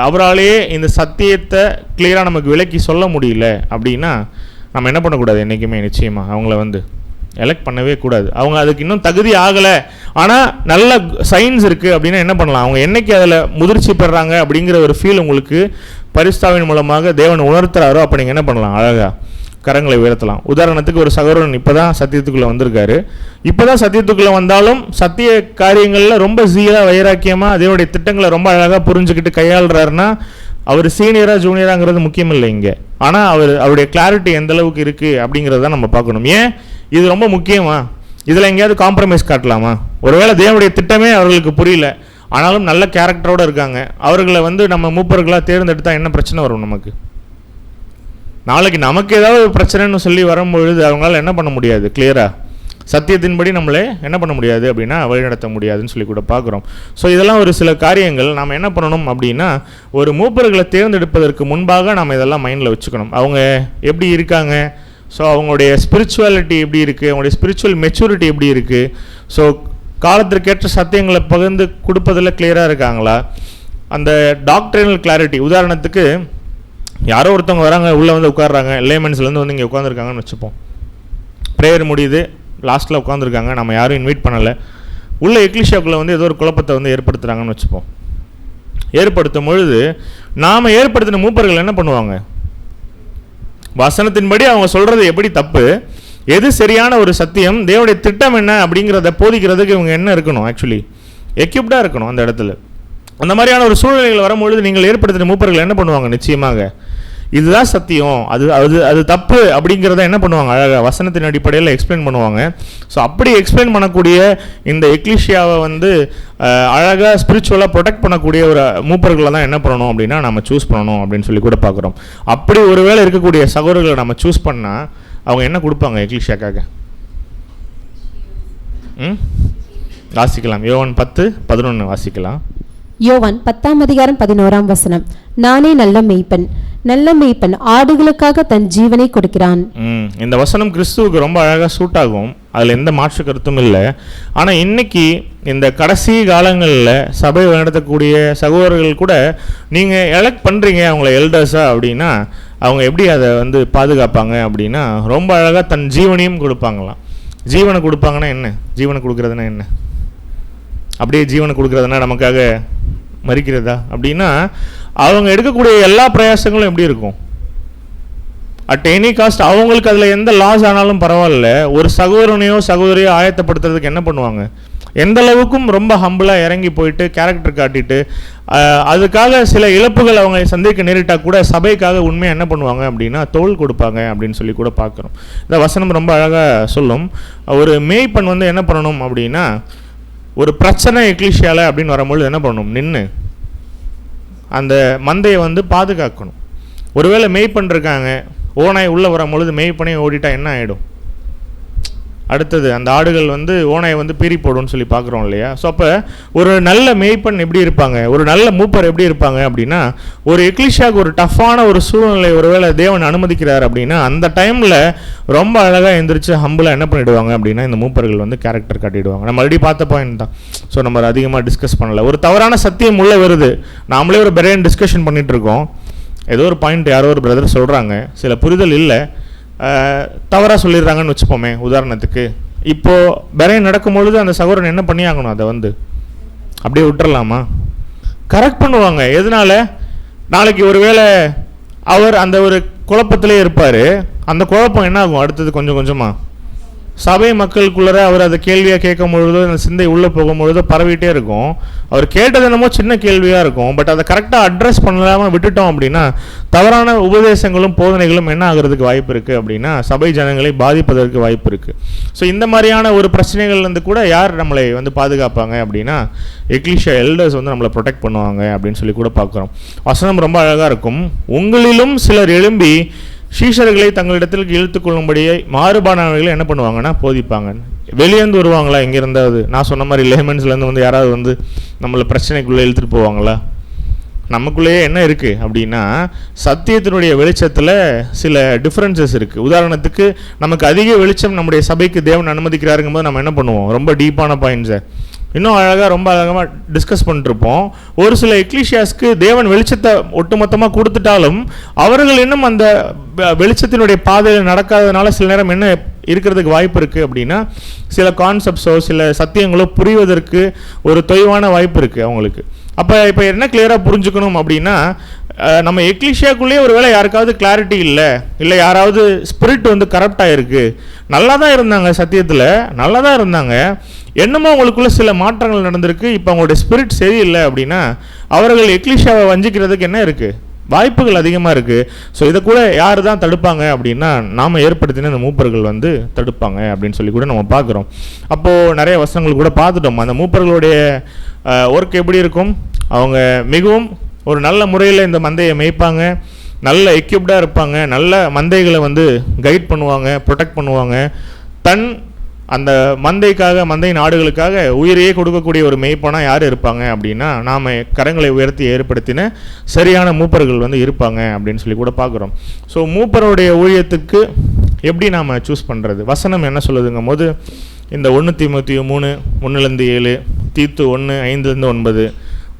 அவராலேயே இந்த சத்தியத்தை கிளியராக நமக்கு விளக்கி சொல்ல முடியல அப்படின்னா நம்ம என்ன பண்ணக்கூடாது, என்றைக்குமே நிச்சயமாக அவங்கள எலெக்ட் பண்ணவே கூடாது. அவங்க அதுக்கு இன்னும் தகுதி ஆகலை, ஆனால் நல்ல சயின்ஸ் இருக்குது அப்படின்னா என்ன பண்ணலாம், அவங்க என்றைக்கு அதில் முதிர்ச்சி பெறாங்க அப்படிங்கிற ஒரு ஃபீல் உங்களுக்கு பரிசுத்தாவின் மூலமாக தேவன் உணர்த்துறாரோ அப்போ நீங்கள் என்ன பண்ணலாம், அழகாக கரங்களை உயர்த்தலாம். உதாரணத்துக்கு, ஒரு சகோதரன் இப்போ தான் சத்தியத்துக்குள்ளே வந்திருக்காரு. இப்போ தான் சத்தியத்துக்குள்ளே வந்தாலும் சத்திய காரியங்களில் ரொம்ப சீராக வைராக்கியமாக தேவனுடைய திட்டங்களை ரொம்ப அழகாக புரிஞ்சுக்கிட்டு கையாளுறாருன்னா அவர் சீனியரா ஜூனியராங்கிறது முக்கியம் இல்லை இங்கே. ஆனால் அவருடைய கிளாரிட்டி எந்த அளவுக்கு இருக்குது அப்படிங்கிறத நம்ம பார்க்கணும். ஏன் இது ரொம்ப முக்கியமா, இதில் எங்கேயாவது காம்ப்ரமைஸ் காட்டலாமா? ஒருவேளை தேவனுடைய திட்டமே அவர்களுக்கு புரியல, ஆனாலும் நல்ல கேரக்டரோடு இருக்காங்க, அவர்களை நம்ம மூப்பர்களாக தேர்ந்தெடுத்தால் என்ன பிரச்சனை வரும் நமக்கு? நாளைக்கு நமக்கு ஏதாவது பிரச்சனைன்னு சொல்லி வரும்பொழுது அவங்களால என்ன பண்ண முடியாது, கிளியராக சத்தியத்தின்படி நம்மளே என்ன பண்ண முடியாது அப்படின்னா வழிநடத்த முடியாதுன்னு சொல்லி கூட பார்க்குறோம். ஸோ இதெல்லாம் ஒரு சில காரியங்கள் நாம் என்ன பண்ணணும் அப்படின்னா, ஒரு மூப்பர்களை தேர்ந்தெடுப்பதற்கு முன்பாக நாம் இதெல்லாம் மைண்டில் வச்சுக்கணும். அவங்க எப்படி இருக்காங்க, ஸோ அவங்களுடைய ஸ்பிரிச்சுவாலிட்டி எப்படி இருக்குது, அவங்களுடைய ஸ்பிரிச்சுவல் மெச்சூரிட்டி எப்படி இருக்குது, ஸோ காலத்திற்கேற்ற சத்தியங்களை பகிர்ந்து கொடுப்பதில் கிளியராக இருக்காங்களா, அந்த டாக்டரினல் கிளாரிட்டி. உதாரணத்துக்கு, யாரோ ஒருத்தவங்க வராங்க, உள்ளே உட்காடுறாங்க, லேமன்ஸ்லேருந்து இங்கே உட்காந்துருக்காங்கன்னு வச்சுப்போம். ப்ரேயர் முடியுது, லாஸ்ட்டில் உட்காந்துருக்காங்க, நம்ம யாரும் இன்வைட் பண்ணலை. உள்ள எக்லிஷியாவுக்குள்ளே ஏதோ ஒரு குழப்பத்தை ஏற்படுத்துகிறாங்கன்னு வச்சுப்போம். ஏற்படுத்தும் பொழுது நாம் ஏற்படுத்தின மூப்பர்கள் என்ன பண்ணுவாங்க, வசனத்தின்படி அவங்க சொல்கிறது எப்படி தப்பு, எது சரியான ஒரு சத்தியம், தேவனுடைய திட்டம் என்ன அப்படிங்கிறத போதிக்கிறதுக்கு இவங்க என்ன இருக்கணும், ஆக்சுவலி எக்யூப்டாக இருக்கணும் அந்த இடத்துல. அந்த மாதிரியான ஒரு சூழ்நிலைகள் வரும்பொழுது நீங்கள் ஏற்படுத்தின மூப்பர்கள் என்ன பண்ணுவாங்க, நிச்சயமாக இதுதான் சத்தியம், அது தப்பு அப்படிங்கிறத என்ன பண்ணுவாங்க, அழகாக வசனத்தின் அடிப்படையில் எக்ஸ்பிளைன் பண்ணுவாங்க. ஸோ அப்படி எக்ஸ்பிளைன் பண்ணக்கூடிய இந்த எக்லிஷியாவை அழகாக ஸ்பிரிச்சுவலாக ப்ரொடெக்ட் பண்ணக்கூடிய ஒரு மூப்பர்களை தான் என்ன பண்ணணும் அப்படின்னா நம்ம சூஸ் பண்ணணும் அப்படின்னு சொல்லி கூட பார்க்குறோம். அப்படி ஒருவேளை இருக்கக்கூடிய சகோதரர்களை நம்ம சூஸ் பண்ணால் அவங்க என்ன கொடுப்பாங்க எக்லிஷியாக்காக? வாசிக்கலாம், யோவான் 10:11 வாசிக்கலாம். யோவான் 10:11. நானே நல்ல மேய்ப்பன் ஆடுகளுக்காக தன் ஜீவனை கொடுக்கிறான். இந்த வசனம் கிறிஸ்துவுக்கு ரொம்ப அழகாக சூட் ஆகும், அதில் எந்த மாற்று கருத்தும் இல்லை. ஆனால் இன்னைக்கு இந்த கடைசி காலங்களில் சபை நடத்தக்கூடிய சகோதரர்கள் கூட நீங்கள் எலெக்ட் பண்ணுறீங்க அவங்கள எல்டர்ஸா அப்படின்னா அவங்க எப்படி அதை பாதுகாப்பாங்க அப்படின்னா ரொம்ப அழகாக தன் ஜீவனையும் கொடுப்பாங்களாம். ஜீவனை கொடுப்பாங்கன்னா என்ன, ஜீவனை கொடுக்குறதுனா என்ன, அப்படியே ஜீவனை கொடுக்குறதுனா நமக்காக மறிக்கிறதா அப்படின்னா அவங்க எடுக்கக்கூடிய எல்லா பிரயாசங்களும் எப்படி இருக்கும், அட் எனி காஸ்ட். அவங்களுக்கு அதில் எந்த லாஸ் ஆனாலும் பரவாயில்ல, ஒரு சகோதரனையோ சகோதரியோ ஆயத்தப்படுத்துறதுக்கு என்ன பண்ணுவாங்க, எந்த அளவுக்கும் ரொம்ப ஹம்பிளாக இறங்கி போயிட்டு கேரக்டர் காட்டிட்டு அதுக்காக சில இழப்புகள் அவங்க சந்திக்க நேரிட்டால் கூட சபைக்காக உண்மையாக என்ன பண்ணுவாங்க அப்படின்னா தோள் கொடுப்பாங்க அப்படின்னு சொல்லி கூட பார்க்குறோம். இந்த வசனம் ரொம்ப அழகாக சொல்லும். ஒரு மேய்ப்பன் வந்து என்ன பண்ணணும் அப்படின்னா, ஒரு பிரச்சனை எக்லீஷியால அப்படின்னு வரும்பொழுது என்ன பண்ணணும், நின்று அந்த மந்தையை வந்து பாதுகாக்கணும். ஒருவேளை மேய்ப்பன் இருக்காங்க, ஓனாய் உள்ளே வரும்பொழுது மேய்ப்பனே ஓடிட்டா என்ன ஆகிடும்? அடுத்தது அந்த ஆடுகள் வந்து ஓனாயை வந்து பீறி போடும்னு சொல்லி பார்க்குறோம் இல்லையா? ஸோ அப்போ ஒரு நல்ல மேய்ப்பன் எப்படி இருப்பாங்க, ஒரு நல்ல மூப்பர் எப்படி இருப்பாங்க அப்படின்னா, ஒரு எக்லிஷியாவுக்கு ஒரு டஃப்பான ஒரு சூழ்நிலை ஒருவேளை தேவன் அனுமதிக்கிறார் அப்படின்னா அந்த டைமில் ரொம்ப அழகாக எந்திரிச்சு ஹம்பிளாக என்ன பண்ணிவிடுவாங்க அப்படின்னா இந்த மூப்பர்கள் வந்து கேரக்டர் காட்டிடுவாங்க. நம்ம ஆல்ரெடி பார்த்த பாயிண்ட் தான். ஸோ நம்ம அதிகமாக டிஸ்கஸ் பண்ணல. ஒரு தவறான சத்தியம் உள்ளே வருது, நாமளே ஒரு பெரிய டிஸ்கஷன் பண்ணிகிட்டு இருக்கோம். ஏதோ ஒரு பாயிண்ட் யாரோ ஒரு பிரதர் சொல்கிறாங்க, சில புரிதல் இல்லை, தவறாக சொல்லிடுறாங்கன்னு வச்சுப்போமே. உதாரணத்துக்கு இப்போது பெரையன் நடக்கும்பொழுது அந்த சகோதரன் என்ன பண்ணி ஆகணும், அதை வந்து அப்படியே விட்டுறலாமா? கரெக்ட் பண்ணுவாங்க. எதனால்? நாளைக்கு ஒரு வேளை அவர் அந்த ஒரு குழப்பத்திலே இருப்பார். அந்த குழப்பம் என்ன ஆகும், அடுத்தது கொஞ்சம் கொஞ்சமாக சபை மக்களுக்குள்ளே அவர் அதை கேள்வியாக கேட்கும் பொழுதோ அந்த சிந்தை உள்ளே போகும்பொழுதோ பரவிட்டே இருக்கும். அவர் கேட்டது என்னமோ சின்ன கேள்வியாக இருக்கும், பட் அதை கரெக்டாக அட்ரஸ் பண்ணலாமல் விட்டுட்டோம் அப்படின்னா தவறான உபதேசங்களும் போதனைகளும் என்ன ஆகிறதுக்கு வாய்ப்பு இருக்குது அப்படின்னா சபை ஜனங்களை பாதிப்பதற்கு வாய்ப்பு இருக்குது. ஸோ இந்த மாதிரியான ஒரு பிரச்சனைகள்லேருந்து கூட யார் நம்மளை வந்து பாதுகாப்பாங்க அப்படின்னா எக்லிஷியா எல்டர்ஸ் வந்து நம்மளை ப்ரொடெக்ட் பண்ணுவாங்க அப்படின்னு சொல்லி கூட பார்க்குறோம். வசனம் ரொம்ப அழகாக இருக்கும். உங்களிலும் சிலர் எழும்பி சீஷர்களை தங்களிடத்தில் இழுத்துக்கொள்ளும்படியே மாறுபாடானவர்களை என்ன பண்ணுவாங்கன்னா போதிப்பாங்க. வெளியேந்து வருவாங்களா? எங்கே இருந்தாவது நான் சொன்ன மாதிரி லேமன்ஸ்லேருந்து வந்து யாராவது வந்து நம்மளை பிரச்சனைக்குள்ளே இழுத்துட்டு போவாங்களா? நமக்குள்ளேயே என்ன இருக்குது அப்படின்னா சத்தியத்தினுடைய வெளிச்சத்தில் சில டிஃப்ரென்சஸ் இருக்குது. உதாரணத்துக்கு நமக்கு அதிக வெளிச்சம் நம்முடைய சபைக்கு தேவன் அனுமதிக்கிறாருங்கும் போது நம்ம என்ன பண்ணுவோம், ரொம்ப டீப்பான பாயிண்ட்ஸை இன்னும் அழகாக ரொம்ப அழகாக டிஸ்கஸ் பண்ணிருப்போம். ஒரு சில எக்லிஷியாஸ்க்கு தேவன் வெளிச்சத்தை ஒட்டுமொத்தமாக கொடுத்துட்டாலும் அவர்கள் இன்னும் அந்த வெளிச்சத்தினுடைய பாதையில் நடக்காததுனால சில நேரம் என்ன இருக்கிறதுக்கு வாய்ப்பு இருக்குது அப்படின்னா சில கான்செப்ட்ஸோ சில சத்தியங்களோ புரிவதற்கு ஒரு தொய்வான வாய்ப்பு இருக்குது அவங்களுக்கு. அப்போ இப்போ என்ன கிளியராக புரிஞ்சுக்கணும் அப்படின்னா நம்ம எக்லிஷியாக்குள்ளேயே ஒரு வேளை யாருக்காவது கிளாரிட்டி இல்லை யாராவது ஸ்பிரிட் வந்து கரப்ட் ஆகிருக்கு, நல்லா தான் இருந்தாங்க, சத்தியத்தில் நல்லா தான் இருந்தாங்க, என்னமோ அவங்களுக்குள்ள சில மாற்றங்கள் நடந்திருக்கு, இப்போ அவங்களுடைய ஸ்பிரிட் சரியில்லை அப்படின்னா அவர்கள் எக்லிஷியாவை வஞ்சிக்கிறதுக்கு என்ன இருக்குது, வாய்ப்புகள் அதிகமாக இருக்குது. ஸோ இதை கூட யார் தான் தடுப்பாங்க அப்படின்னா நாம் ஏற்படுத்தின இந்த மூப்பர்கள் வந்து தடுப்பாங்க அப்படின்னு சொல்லி கூட நம்ம பார்க்குறோம். அப்போது நிறைய வசனங்கள் கூட பார்த்துட்டோம். அந்த மூப்பர்களுடைய ஒர்க் எப்படி இருக்கும், அவங்க மிகவும் ஒரு நல்ல முறையில் இந்த மந்தையை மேய்ப்பாங்க, நல்ல எக்யூப்டாக இருப்பாங்க, நல்ல மந்தைகளை வந்து கைட் பண்ணுவாங்க, ப்ரொடெக்ட் பண்ணுவாங்க. தன் அந்த மந்தைக்காக மந்தையின் ஆடுகளுக்காக உயிரையே கொடுக்கக்கூடிய ஒரு மேய்ப்பனாக யார் இருப்பாங்க அப்படின்னா நாம் கரங்களை உயர்த்தி ஏற்படுத்தின சரியான மூப்பர்கள் வந்து இருப்பாங்க அப்படின்னு சொல்லி கூட பார்க்குறோம். ஸோ மூப்பருடைய ஊழியத்துக்கு எப்படி நாம் சூஸ் பண்ணுறது? வசனம் என்ன சொல்லுதுங்கும் போது இந்த 1 தீமோத்தேயு 3:1-7, தீத்து 1:5-9,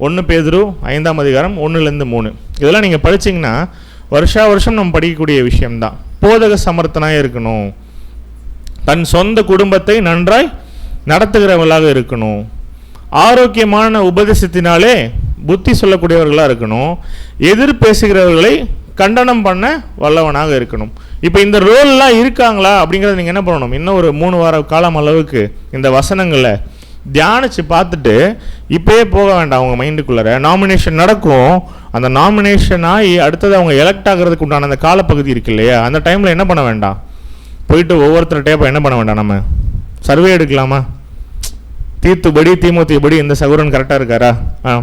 1 பேதுரு 5ஆம் அதிகாரம் 1-3 இதெல்லாம் நீங்கள் படிச்சிங்கன்னா வருஷம் நம்ம படிக்கக்கூடிய விஷயம்தான். போதக சமர்த்தனாக இருக்கணும், தன் சொந்த குடும்பத்தை நன்றாய் நடத்துகிறவர்களாக இருக்கணும், ஆரோக்கியமான உபதேசத்தினாலே புத்தி சொல்லக்கூடியவர்களாக இருக்கணும், எதிர் பேசுகிறவர்களை கண்டனம் பண்ண வல்லவனாக இருக்கணும். இப்போ இந்த ரோல்லாம் இருக்காங்களா அப்படிங்கிறத நீங்கள் என்ன பண்ணணும், இன்னும் ஒரு 3 வார காலம் அளவுக்கு இந்த வசனங்களை தியானித்து பார்த்துட்டு இப்போயே போக வேண்டாம். அவங்க மைண்டுக்குள்ளே நாமினேஷன் நடக்கும், அந்த நாமினேஷன் ஆகி அடுத்தது அவங்க எலெக்ட் ஆகிறதுக்கு உண்டான அந்த காலப்பகுதி இருக்கு இல்லையா, அந்த டைமில் என்ன பண்ண வேண்டாம், போயிட்டு ஒவ்வொருத்தர் டேப்பை என்ன பண்ண வேண்டாம், நம்ம சர்வே எடுக்கலாமா, தீத்துபடி தீமோத்தேயுபடி இந்த சகோதரன் கரெக்டாக இருக்காரா,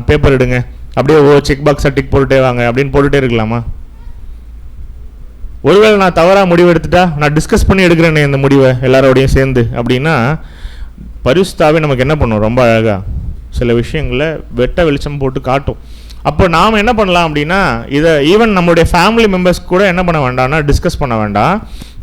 பேப்பர் எடுங்க, அப்படியே செக் பாக்ஸை டிக் போட்டுட்டே வாங்க அப்படின்னு போட்டுகிட்டே இருக்கலாமா? ஒருவேளை நான் தவறாக முடிவு எடுத்துட்டா நான் டிஸ்கஸ் பண்ணி எடுக்கிறேனே இந்த முடிவை எல்லாரோடையும் சேர்ந்து அப்படின்னா பரிசுத்தாவே நமக்கு என்ன பண்ணும், ரொம்ப அழகாக சில விஷயங்களை வெட்ட வெளிச்சம் போட்டு காட்டும். அப்போ நாம் என்ன பண்ணலாம் அப்படின்னா இதை ஈவன் நம்மளுடைய ஃபேமிலி மெம்பர்ஸ் கூட என்ன பண்ண வேண்டாம்னா டிஸ்கஸ் பண்ண வேண்டாம்.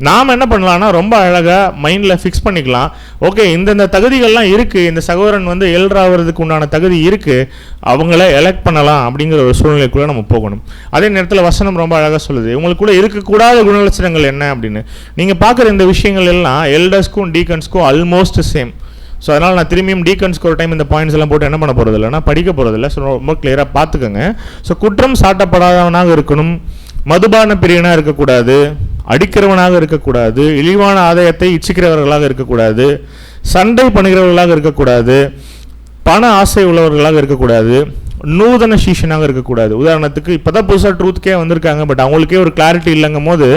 நாம் என்ன பண்ணலான்னா ரொம்ப அழகாக மைண்டில் ஃபிக்ஸ் பண்ணிக்கலாம். ஓகே, இந்தந்த தகுதிகள்லாம் இருக்குது, இந்த சகோதரன் வந்து எல்றாகிறதுக்கு உண்டான தகுதி இருக்குது, அவங்கள எலெக்ட் பண்ணலாம் அப்படிங்கிற ஒரு சூழ்நிலைக்குள்ளே நம்ம போகணும். அதே நேரத்தில் வசனம் ரொம்ப அழகாக சொல்லுது உங்களுக்குள்ளே இருக்கக்கூடாத குணலட்சணங்கள் என்ன அப்படின்னு. நீங்கள் பார்க்குற இந்த விஷயங்கள் எல்லாம் எல்டர்ஸ்க்கும் டீக்கன்ஸ்க்கும் ஆல்மோஸ்ட் சேம். ஸோ அதனால் நான் திரும்பியும் டீக்கன்ஸ்க்கு ஒரு டைம் இந்த பாயிண்ட்ஸ் எல்லாம் போட்டு என்ன பண்ண போகிறது இல்லைனா படிக்க போகிறதில்ல. ஸோ ரொம்ப கிளியராக பார்த்துக்கோங்க. ஸோ குற்றம் சாட்டப்படாதவனாக இருக்கணும், மதுபான பிரியனாக இருக்கக்கூடாது, அடிக்கிறவனாக இருக்கக்கூடாது, இழிவான ஆதாயத்தை இச்சிக்கிறவர்களாக இருக்கக்கூடாது, சண்டை பண்ணுகிறவர்களாக இருக்கக்கூடாது, பண ஆசை உள்ளவர்களாக இருக்கக்கூடாது, நூதன சீஷனாக இருக்கக்கூடாது. உதாரணத்துக்கு இப்போ தான் புதுசாக ட்ரூத்துக்கே வந்திருக்காங்க, பட் அவங்களுக்கே ஒரு கிளாரிட்டி இல்லைங்கும் போது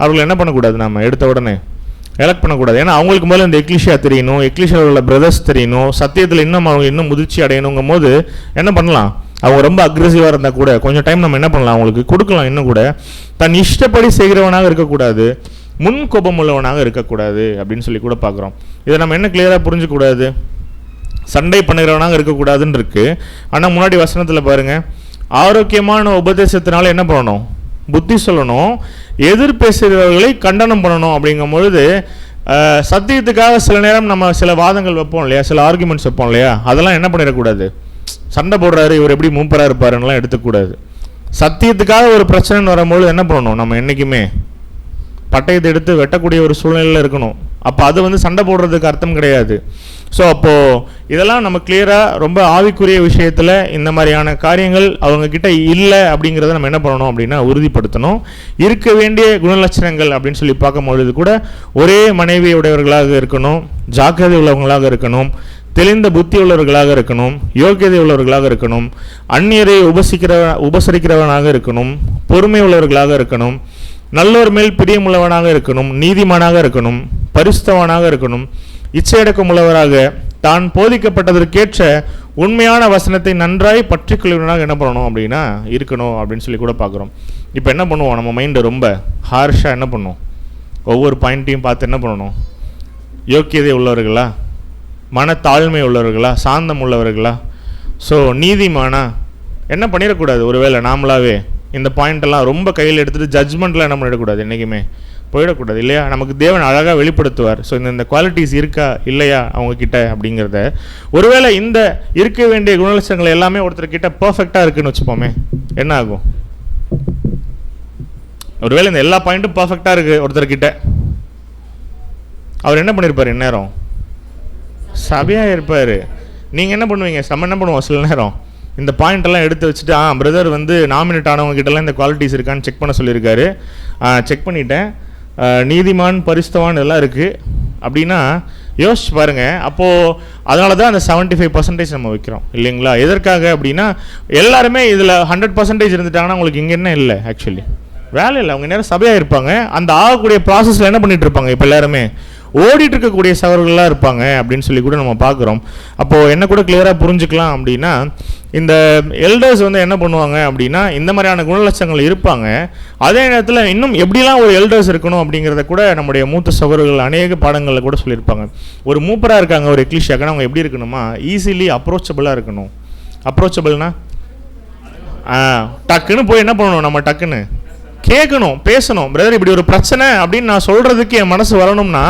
அவர்கள் என்ன பண்ணக்கூடாது, நம்ம எடுத்த உடனே எலக்ட் பண்ணக்கூடாது. ஏன்னா அவங்களுக்கு முதல்ல இந்த எக்லிஷியா தெரியணும், எக்லிஷியாவில் உள்ள பிரதர்ஸ் தெரியணும், சத்தியத்தில் இன்னும் அவங்க இன்னும் முதிர்ச்சி அடையணுங்கும் போது என்ன பண்ணலாம், அவங்க ரொம்ப அக்ரெசிவாக இருந்தால் கூட கொஞ்சம் டைம் நம்ம என்ன பண்ணலாம், அவங்களுக்கு கொடுக்கலாம். இன்னும் கூட தன் இஷ்டப்படி செய்கிறவனாக இருக்கக்கூடாது, முன் கோபம் உள்ளவனாக இருக்கக்கூடாது அப்படின்னு சொல்லி கூட பார்க்குறோம். இதை நம்ம என்ன கிளியராக புரிஞ்சுக்கூடாது, சண்டை பண்ணுகிறவனாக இருக்கக்கூடாதுன்னு இருக்கு. ஆனால் முன்னாடி வசனத்தில் பாருங்கள், ஆரோக்கியமான உபதேசத்தினால என்ன பண்ணணும், புத்தி சொல்லணும், எதிர் பேசுகிறவர்களை கண்டனம் பண்ணணும். அப்படிங்கும் பொழுது சத்தியத்துக்காக சில நேரம் நம்ம சில வாதங்கள் வைப்போம் இல்லையா, சில ஆர்குமெண்ட்ஸ் வைப்போம் இல்லையா, அதெல்லாம் என்ன பண்ணிடக்கூடாது, சண்டை போடுறாரு இவர் எப்படி மூப்பராக இருப்பாருன்னெலாம் எடுத்துக்கூடாது. சத்தியத்துக்காக ஒரு பிரச்சனைன்னு வரும்பொழுது என்ன பண்ணணும், நம்ம என்றைக்குமே பட்டயத்தை எடுத்து வெட்டக்கூடிய ஒரு சூழ்நிலையில் இருக்கணும். அப்போ அது வந்து சண்டை போடுறதுக்கு அர்த்தம் கிடையாது. ஸோ அப்போது இதெல்லாம் நம்ம கிளியராக ரொம்ப ஆவிக்குரிய விஷயத்தில் இந்த மாதிரியான காரியங்கள் அவங்கக்கிட்ட இல்லை அப்படிங்கிறத நம்ம என்ன பண்ணணும் அப்படின்னா உறுதிப்படுத்தணும். இருக்க வேண்டிய குணலட்சணங்கள் அப்படின்னு சொல்லி பார்க்கும்பொழுது கூட ஒரே மனைவியுடையவர்களாக இருக்கணும், ஜாக்கிரதை உள்ளவங்களாக இருக்கணும், தெளிந்த புத்தி உள்ளவர்களாக இருக்கணும், யோக்கியதை உள்ளவர்களாக இருக்கணும், அந்நியரை உபசரிக்கிறவனாக இருக்கணும், பொறுமை உள்ளவர்களாக இருக்கணும், நல்லோர் மேல் பிரியமுள்ளவனாக இருக்கணும், நீதிமானாக இருக்கணும், பரிசுத்தவனாக இருக்கணும், இச்சையடக்கம் உள்ளவராக, தான் போதிக்கப்பட்டதற்கேற்ற உண்மையான வசனத்தை நன்றாய் பற்றிக்கொள்வனாக என்ன பண்ணணும் அப்படின்னா இருக்கணும் அப்படின்னு சொல்லி கூட பார்க்குறோம். இப்போ என்ன பண்ணுவோம், நம்ம மைண்டை ரொம்ப ஹார்ஷாக என்ன பண்ணுவோம், ஒவ்வொரு பாயிண்ட்டையும் பார்த்து என்ன பண்ணணும், யோக்கியதை உள்ளவர்களா, மனத்தாழ்மை உள்ளவர்களா, சாந்தம் உள்ளவர்களா, ஸோ நீதிமானா என்ன பண்ணிடக்கூடாது. ஒருவேளை நாமளாவே இந்த பாயிண்டெல்லாம் ரொம்ப கையில் எடுத்துகிட்டு ஜட்ஜ்மெண்ட்லாம் என்ன பண்ணிடக்கூடாது, என்றைக்குமே போயிடக்கூடாது இல்லையா. நமக்கு தேவன் அழகாக வெளிப்படுத்துவார். ஸோ இந்த குவாலிட்டிஸ் இருக்கா இல்லையா அவங்கக்கிட்ட அப்படிங்கிறத. ஒருவேளை இந்த இருக்க வேண்டிய குணலட்சணங்கள் எல்லாமே ஒருத்தர்கிட்ட பர்ஃபெக்டாக இருக்குன்னு வச்சுப்போமே, என்ன ஆகும், ஒருவேளை இந்த எல்லா பாயிண்ட்டும் பர்ஃபெக்டாக இருக்குது ஒருத்தர்கிட்ட, அவர் என்ன பண்ணியிருப்பார், இந்நேரம் சபையாக இருப்பார். நீங்கள் என்ன பண்ணுவீங்க, நம்ம என்ன பண்ணுவோம், சில நேரம் இந்த பாயிண்டெல்லாம் எடுத்து வச்சுட்டு பிரதர் வந்து நாமினேட் ஆனவங்க கிட்டலாம் இந்த குவாலிட்டிஸ் இருக்கான்னு செக் பண்ண சொல்லியிருக்காரு, செக் பண்ணிட்டேன், நீதிமான் பரிசுத்தவான் இதெல்லாம் இருக்குது அப்படின்னா யோசிச்சு பாருங்கள். அப்போது அதனால தான் அந்த 75% நம்ம வைக்கிறோம் இல்லைங்களா. எதற்காக அப்படின்னா எல்லாருமே இதில் 100% இருந்துட்டாங்கன்னா உங்களுக்கு இங்கே என்ன இல்லை, ஆக்சுவலி வேலை இல்லை, அவங்க நேரம் சபையாக இருப்பாங்க, அந்த ஆகக்கூடிய ப்ராசஸில் என்ன பண்ணிகிட்டு இருப்பாங்க, இப்போ எல்லாருமே ஓடிட்டு இருக்கக்கூடிய சவர்களாக இருப்பாங்க அப்படின்னு சொல்லி கூட நம்ம பார்க்குறோம். அப்போது என்ன கூட கிளியராக புரிஞ்சுக்கலாம் அப்படின்னா, இந்த எல்டர்ஸ் வந்து என்ன பண்ணுவாங்க அப்படின்னா இந்த மாதிரியான குணலட்சங்கள் இருப்பாங்க. அதே நேரத்தில் இன்னும் எப்படிலாம் ஒரு எல்டர்ஸ் இருக்கணும் அப்படிங்கிறத கூட நம்முடைய மூத்த சகோதரர்கள் அநேக பாடங்களில் கூட சொல்லியிருப்பாங்க. ஒரு மூப்பராக இருக்காங்க ஒரு எக்லிஷியாக்கான, அவங்க எப்படி இருக்கணுமா, ஈஸிலி அப்ரோச்சபிளாக இருக்கணும். அப்ரோச்சபிள்னா டக்குன்னு போய் என்ன பண்ணணும், நம்ம டக்குன்னு கேட்கணும், பேசணும். பிரதர் இப்படி ஒரு பிரச்சனை அப்படின்னு நான் சொல்கிறதுக்கு என் மனசு வரணும்னா